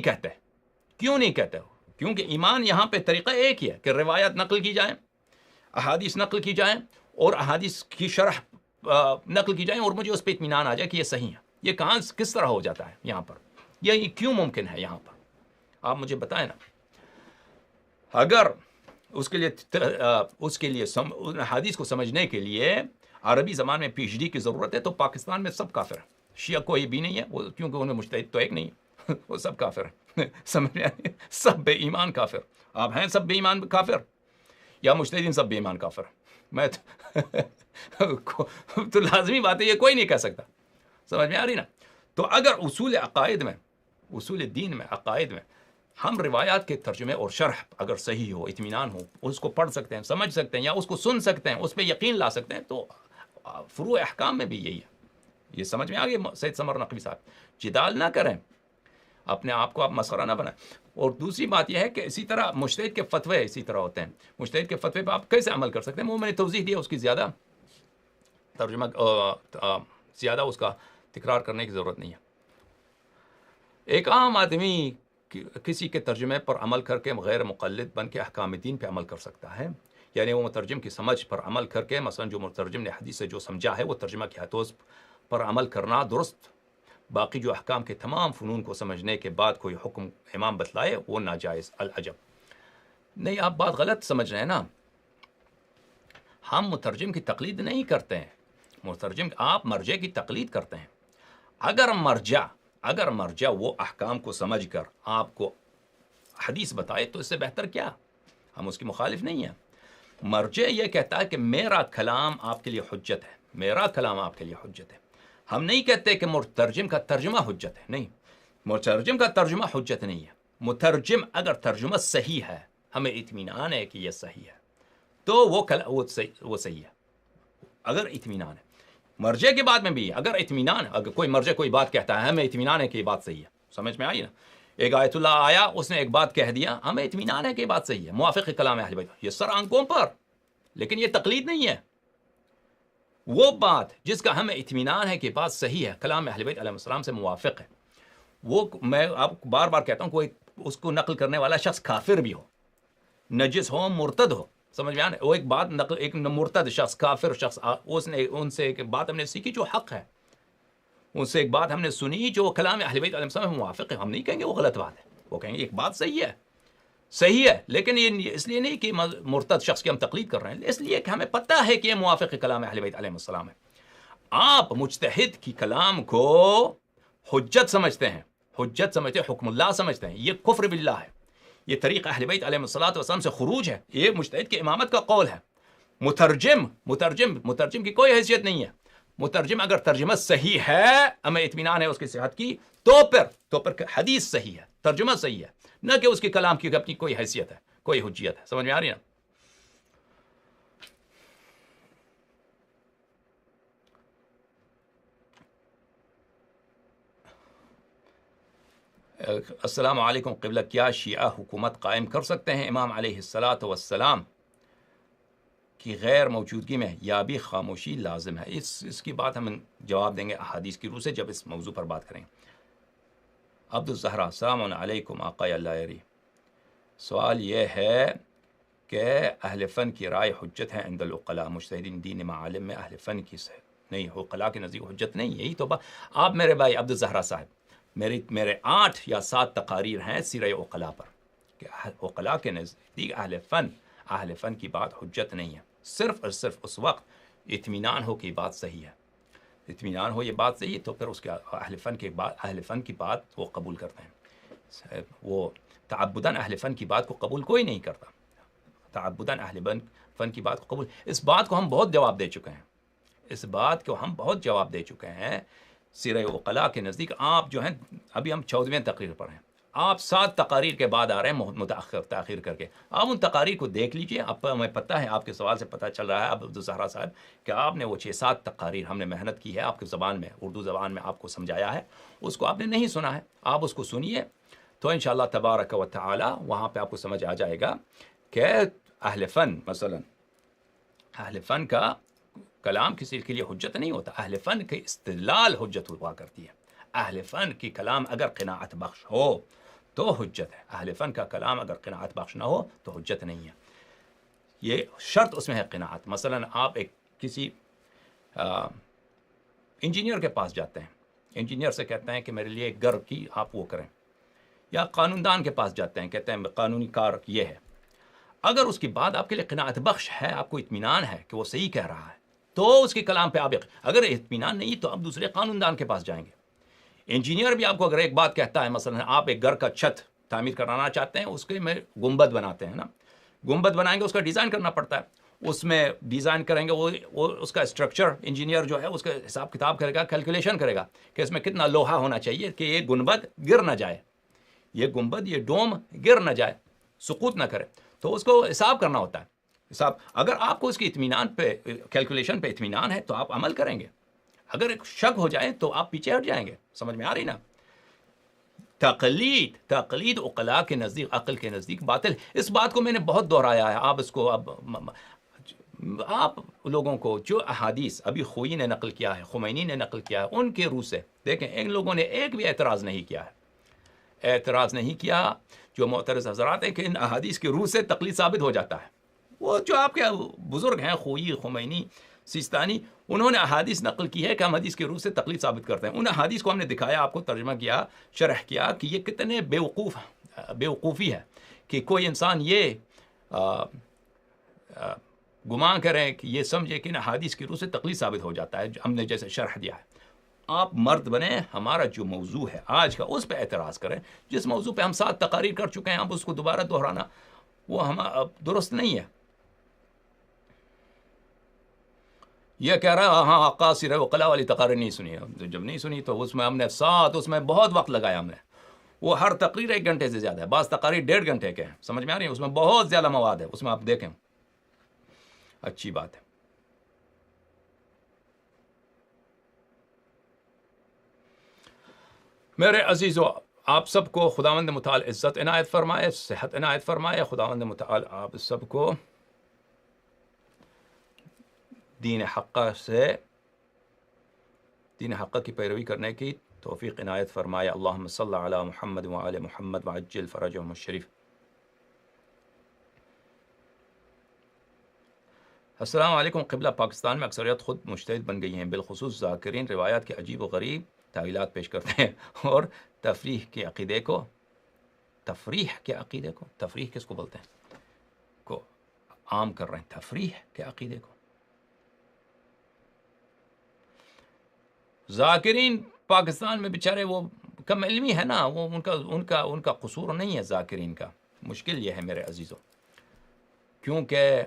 کہتے ہو؟ کیونکہ ایمان یہاں پہ طریقہ ایک ہی ہے کہ روایات نقل کی جائیں، احادیث نقل کی جائیں، اور احادیث کی شرح نقل کی جائیں، اور مجھے اس پہ اطمینان آ جائے کہ یہ صحیح ہے. یہ کس طرح ہو جاتا ہے یہاں پر؟ یہ کیوں ممکن ہے یہاں پر؟ آپ مجھے بتائیں نا. اگر اس کے لیے حدیث کو سمجھنے کے لیے عربی زبان میں پی ایچ ڈی کی ضرورت ہے تو پاکستان میں سب کافر ہیں. شیعہ کوئی بھی نہیں ہے وہ، کیونکہ انہیں مجتہد تو ایک نہیں ہے وہ سب کافر ہیں. سمجھ میں آئے؟ سب بے ایمان کافر. آپ ہیں سب بے ایمان کافر یا مجتہدین سب بے ایمان کافر؟ میں تو لازمی بات ہے یہ کوئی نہیں کہہ سکتا. سمجھ میں آ رہی نا؟ تو اگر اصول دین میں عقائد میں ہم روایات کے ترجمے اور شرح اگر صحیح ہو، اطمینان ہو، اس کو پڑھ سکتے ہیں، سمجھ سکتے ہیں، یا اس کو سن سکتے ہیں، اس پہ یقین لا سکتے ہیں، تو فروع احکام میں بھی یہی ہے. یہ سمجھ میں آ گئی سید سمر نقوی صاحب؟ جدال نہ کریں، اپنے آپ کو آپ مسخرہ نہ بنائیں. اور دوسری بات یہ ہے کہ اسی طرح مجتہد کے فتوے اسی طرح ہوتے ہیں. مجتہد کے فتوے پہ آپ کیسے عمل کر سکتے ہیں؟ وہ میں نے توضیح دیا، اس کی زیادہ ترجمہ زیادہ اس کا تکرار کرنے کی ضرورت نہیں ہے. ایک عام آدمی کسی کے ترجمے پر عمل کر کے غیر مقلد بن کے احکام دین پہ عمل کر سکتا ہے. یعنی وہ مترجم کی سمجھ پر عمل کر کے، مثلا جو مترجم نے حدیث سے جو سمجھا ہے وہ ترجمہ کیا ہے تو اس پر عمل کرنا درست. باقی جو احکام کے تمام فنون کو سمجھنے کے بعد کوئی حکم امام بتلائے وہ ناجائز. العجب. نہیں، آپ بات غلط سمجھ رہے ہیں نا. ہم مترجم کی تقلید نہیں کرتے ہیں، آپ مرجع کی تقلید کرتے ہیں. اگر مرجع وہ احکام کو سمجھ کر آپ کو حدیث بتائے تو اس سے بہتر کیا؟ ہم اس کی مخالف نہیں ہیں. مرجع یہ کہتا ہے کہ میرا کلام آپ کے لیے حجت ہے، میرا کلام آپ کے لیے حجت ہے. ہم نہیں کہتے کہ مترجم کا ترجمہ حجت ہے، نہیں، مترجم کا ترجمہ حجت نہیں ہے. مترجم اگر ترجمہ صحیح ہے، ہمیں اطمینان ہے کہ یہ صحیح ہے، تو وہ صحیح ہے. اگر اطمینان ہے مرجع کے بعد میں بھی، اگر اطمینان ہے، اگر کوئی مرجع کوئی بات کہتا ہے، ہمیں اطمینان ہے کہ یہ بات صحیح ہے. سمجھ میں آئی نا؟ ایک آیت اللہ آیا، اس نے ایک بات کہہ دیا، ہمیں اطمینان ہے کہ یہ بات صحیح ہے، موافق کلام اہل بیت، یہ سر آنکھوں پر، لیکن یہ تقلید نہیں ہے. وہ بات جس کا ہمیں اطمینان ہے کہ بات صحیح ہے، کلام اہل بیت علیہ السلام سے موافق ہے، وہ میں آپ کو بار بار کہتا ہوں، کوئی اس کو نقل کرنے والا شخص کافر بھی ہو، نجس ہو، مرتد ہو، سمجھ میں آنا، وہ ایک بات نقل، ایک مرتد شخص، کافر شخص، اس نے ان سے ایک بات ہم نے سیکھی جو حق ہے، ان سے ایک بات ہم نے سنی جو کلام اہل بیت علیہ السلام سے موافق ہے، ہم نہیں کہیں گے وہ غلط بات ہے، وہ کہیں گے ایک بات صحیح ہے، صحیح ہے، لیکن یہ اس لیے نہیں کہ مرتد شخص کی ہم تقلید کر رہے ہیں، اس لیے کہ ہمیں پتہ ہے کہ یہ موافق کلام اہل بیت علیہ السلام ہے. آپ مجتہد کی کلام کو حجت سمجھتے ہیں، حجت سمجھتے ہیں، حکم اللہ سمجھتے ہیں، یہ کفر باللہ ہے، یہ طریقہ اہل بیت علیہ السلام سے خروج ہے، یہ مجتہد کی امامت کا قول ہے. مترجم کی کوئی حیثیت نہیں ہے. مترجم اگر ترجمہ صحیح ہے، ہمیں اطمینان ہے اس کی صحت کی، تو پھر حدیث صحیح ہے، ترجمہ صحیح ہے، نہ کہ اس کے کلام کی اپنی کوئی حیثیت ہے، کوئی حجیت ہے. سمجھ میں آ رہی ہے نا؟ السلام علیکم قبلہ، کیا شیعہ حکومت قائم کر سکتے ہیں امام علیہ السلام کی غیر موجودگی میں، یا بھی خاموشی لازم ہے؟ اس کی بات ہم جواب دیں گے احادیث کی روح سے جب اس موضوع پر بات کریں. عبد الزہرا، السلام علیکم آقا اللہ یری. سوال یہ ہے کہ اہل فن کی رائے حجت ہے عند العقلاء، مجتہدین دین معالم میں اہل فن کی سے نہیں، عقلاء کے نزدیک حجت نہیں. یہی تو آپ میرے بھائی عبد الزہرا صاحب، میرے 8 یا 7 تقاریر ہیں سیرہ عقلاء پر کہ عقلاء کے نزدیک اہل فن کی بات حجت نہیں ہے. صرف اور صرف اس وقت اطمینان ہو کہ بات صحیح ہے، اطمینان ہو یہ بات صحیح، تو پھر اس کے اہل فن کی بات وہ قبول کرتے ہیں. وہ تعبداً اہل فن کی بات کو قبول کوئی نہیں کرتا، تعبداً اہل فن کی بات کو قبول. اس بات کو ہم بہت جواب دے چکے ہیں، سیرہ عقلاء کے نزدیک آپ جو ہیں، ابھی ہم 14ویں تقریر پر ہیں، آپ 7 تقاریر کے بعد آ رہے ہیں تاخیر کر کے. آپ ان تقاریر کو دیکھ لیجئے. اب ہمیں پتہ ہے، آپ کے سوال سے پتہ چل رہا ہے عبد الزہرا صاحب کہ آپ نے وہ 6-7 تقاریر ہم نے محنت کی ہے آپ کی زبان میں، اردو زبان میں آپ کو سمجھایا ہے، اس کو آپ نے نہیں سنا ہے. آپ اس کو سنیے تو انشاءاللہ تبارک و تعالی وہاں پہ آپ کو سمجھ آ جائے گا کہ اہل فن، مثلا اہل فن کا کلام کسی کے لیے حجت نہیں ہوتا، اہل فن کے استدلال حجت ہوا کرتی ہے. اہل فن کی کلام اگر قناعت بخش ہو تو حجت ہے، اہل فن کا کلام اگر قناعت بخش نہ ہو تو حجت نہیں ہے. یہ شرط اس میں ہے قناعت. مثلا آپ ایک کسی انجینئر کے پاس جاتے ہیں، انجینئر سے کہتے ہیں کہ میرے لیے ایک گھر کی آپ وہ کریں، یا قانون دان کے پاس جاتے ہیں، کہتے ہیں قانونی کار یہ ہے. اگر اس کی بات آپ کے لیے قناعت بخش ہے، آپ کو اطمینان ہے کہ وہ صحیح کہہ رہا ہے، تو اس کے کلام پہ آپ اگر اطمینان نہیں تو آپ دوسرے قانون دان کے پاس جائیں گے. انجینئر بھی آپ کو اگر ایک بات کہتا ہے، مثلا آپ ایک گھر کا چھت تعمیر کرانا چاہتے ہیں، اس کے میں گنبد بناتے ہیں نا، گنبد بنائیں گے، اس کا ڈیزائن کرنا پڑتا ہے، اس میں ڈیزائن کریں گے، وہ اس کا اسٹرکچر انجینئر جو ہے اس کا حساب کتاب کرے گا، کیلکولیشن کرے گا کہ اس میں کتنا لوہا ہونا چاہیے کہ یہ گنبد گر نہ جائے، یہ گنبد، یہ ڈوم گر نہ جائے، سقوط نہ کرے. تو اس کو حساب کرنا ہوتا ہے. حساب اگر آپ کو اس کی اطمینان پہ، کیلکولیشن پہ اطمینان ہے تو آپ عمل کریں گے. اگر ایک شک ہو جائے تو آپ پیچھے ہٹ جائیں گے. سمجھ میں آ رہی نا؟ تقلید عقلاء کے نزدیک، عقل کے نزدیک باطل. اس بات کو میں نے بہت دہرایا ہے. آپ اس کو آپ لوگوں کو جو احادیث ابھی خوئی نے نقل کیا ہے، خمینی نے نقل کیا ہے، ان کے روح سے دیکھیں، ان لوگوں نے ایک بھی اعتراض نہیں کیا ہے، اعتراض نہیں کیا. جو معترض حضرات ہیں کہ ان احادیث کے روح سے تقلید ثابت ہو جاتا ہے. وہ جو آپ کے بزرگ ہیں، خوئی، خمینی، سیستانی، انہوں نے احادیث نقل کی ہے کہ ہم حدیث کے روح سے تقلید ثابت کرتے ہیں. ان احادیث کو ہم نے دکھایا، آپ کو ترجمہ کیا، شرح کیا کہ یہ کتنے بیوقوفی ہے کہ کوئی انسان یہ گمان کریں کہ یہ سمجھے کہ ان احادیث کی روح سے تقلید ثابت ہو جاتا ہے. ہم نے جیسے شرح دیا ہے. آپ مرد بنیں، ہمارا جو موضوع ہے آج کا اس پہ اعتراض کریں. جس موضوع پہ ہم 7 تقاریر کر چکے ہیں، اب اس کو دوبارہ دہرانا وہ ہم درست نہیں ہے. یہ کہہ رہا ہاں قاصر ہے، وہ قلعہ والی تقاریر نہیں سنی ہے. جب نہیں سنی تو اس میں ہم نے اس میں بہت وقت لگایا ہم نے. وہ ہر تقریر 1 گھنٹے سے زیادہ ہے، بعض تقاریر 1.5 گھنٹے کے ہیں. سمجھ میں آ رہی ہے؟ اس میں بہت زیادہ مواد ہے، اس میں آپ دیکھیں. اچھی بات ہے. میرے عزیزو، آپ سب کو خداوند متعال عزت عنایت فرمائے، صحت عنایت فرمائے. خداوند متعال آپ سب کو دین حق کی پیروی کرنے کی توفیق عنایت فرمائے. اللہم صلی علی محمد وآل محمد وعجل فرجهم الشریف. السلام علیکم. قبلہ پاکستان میں اکثریت خود مجتہد بن گئی ہیں، بالخصوص ذاکرین روایات کے عجیب و غریب تعویلات پیش کرتے ہیں اور تفریح کے عقیدے کو تفریح کس کو بولتے ہیں کو عام کر رہے ہیں. تفریح کے عقیدے کو ذاکرین پاکستان میں بیچارے وہ کم علمی ہے نا، وہ ان کا قصور نہیں ہے ذاکرین کا. مشکل یہ ہے میرے عزیزوں، کیونکہ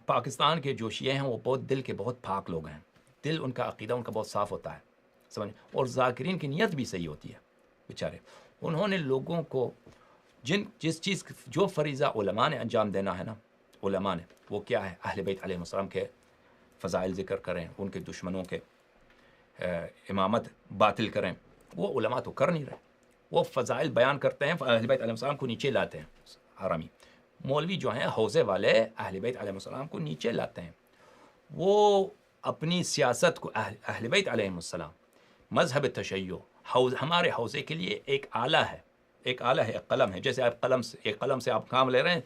پاکستان کے جو شیعہ ہیں وہ بہت دل کے بہت پاک لوگ ہیں. دل ان کا عقیدہ ان کا بہت صاف ہوتا ہے، سمجھ. اور ذاکرین کی نیت بھی صحیح ہوتی ہے. بیچارے انہوں نے لوگوں کو جس چیز جو فریضہ علماء نے انجام دینا ہے نا، علماء نے وہ کیا ہے؟ اہل بیت علیہ السلام کے فضائل ذکر کریں، ان کے دشمنوں کے امامت باطل کریں. وہ علماء تو کر نہیں رہے. وہ فضائل بیان کرتے ہیں، اہل بیت علیہ السلام کو نیچے لاتے ہیں. حرامی مولوی جو ہیں حوزے والے اہل بیت علیہ السلام کو نیچے لاتے ہیں. وہ اپنی سیاست کو اہل بیت علیہ السلام مذہب تشیع ہمارے حوزے کے لیے ایک آلہ ہے، ایک قلم ہے. جیسے آپ ایک قلم سے آپ کام لے رہے ہیں،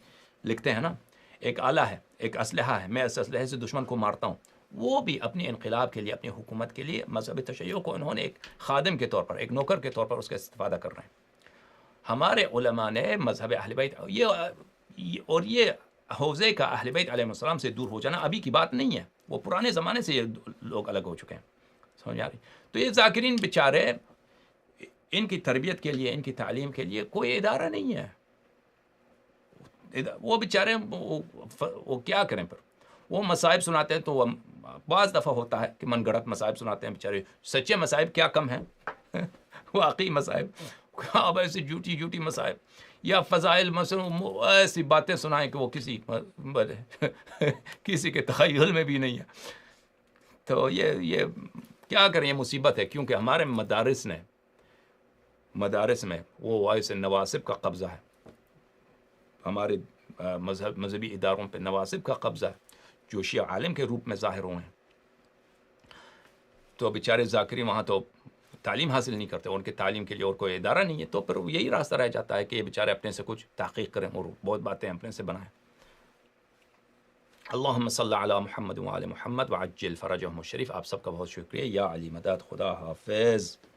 لکھتے ہیں نا، ایک آلہ ہے، ایک اسلحہ ہے. میں اس اسلحے سے دشمن کو مارتا ہوں. وہ بھی اپنی انقلاب کے لیے، اپنی حکومت کے لیے مذہب تشیع کو انہوں نے ایک خادم کے طور پر، ایک نوکر کے طور پر اس کا استفادہ کر رہے ہیں. ہمارے علماء نے مذہب اہل بیت یہ حوزے کا اہل بیت علیہ السلام سے دور ہو جانا ابھی کی بات نہیں ہے، وہ پرانے زمانے سے یہ لوگ الگ ہو چکے ہیں. سمجھ آ رہی؟ تو یہ ذاکرین بیچارے، ان کی تربیت کے لیے، ان کی تعلیم کے لیے کوئی ادارہ نہیں ہے. وہ بیچارے وہ کیا کریں؟ پر وہ مصائب سناتے ہیں تو وہ بعض دفعہ ہوتا ہے کہ من گڑت مصائب سناتے ہیں بیچارے. سچے مصائب کیا کم ہیں واقعی مصائب، اب ایسی جھوٹی مصائب یا فضائل ایسی باتیں سنائیں کہ وہ کسی کے تخیل میں بھی نہیں ہے. تو یہ کیا کریں؟ یہ مصیبت ہے، کیونکہ ہمارے مدارس میں وہ ایسے نواسب کا قبضہ ہے. ہمارے مذہبی اداروں پہ نواسب کا قبضہ ہے جو شیعہ عالم کے روپ میں ظاہر ہوئے ہیں. تو بیچارے ذاکری وہاں تو تعلیم حاصل نہیں کرتے، ان کے تعلیم کے لیے اور کوئی ادارہ نہیں ہے. تو پھر یہی راستہ رہ جاتا ہے کہ یہ بیچارے اپنے سے کچھ تحقیق کریں اور بہت باتیں اپنے سے بنائیں. اللہم صلی علی محمد وآل محمد وعجل فرجهم الشریف. آپ سب کا بہت شکریہ. یا علی مدد. خدا حافظ.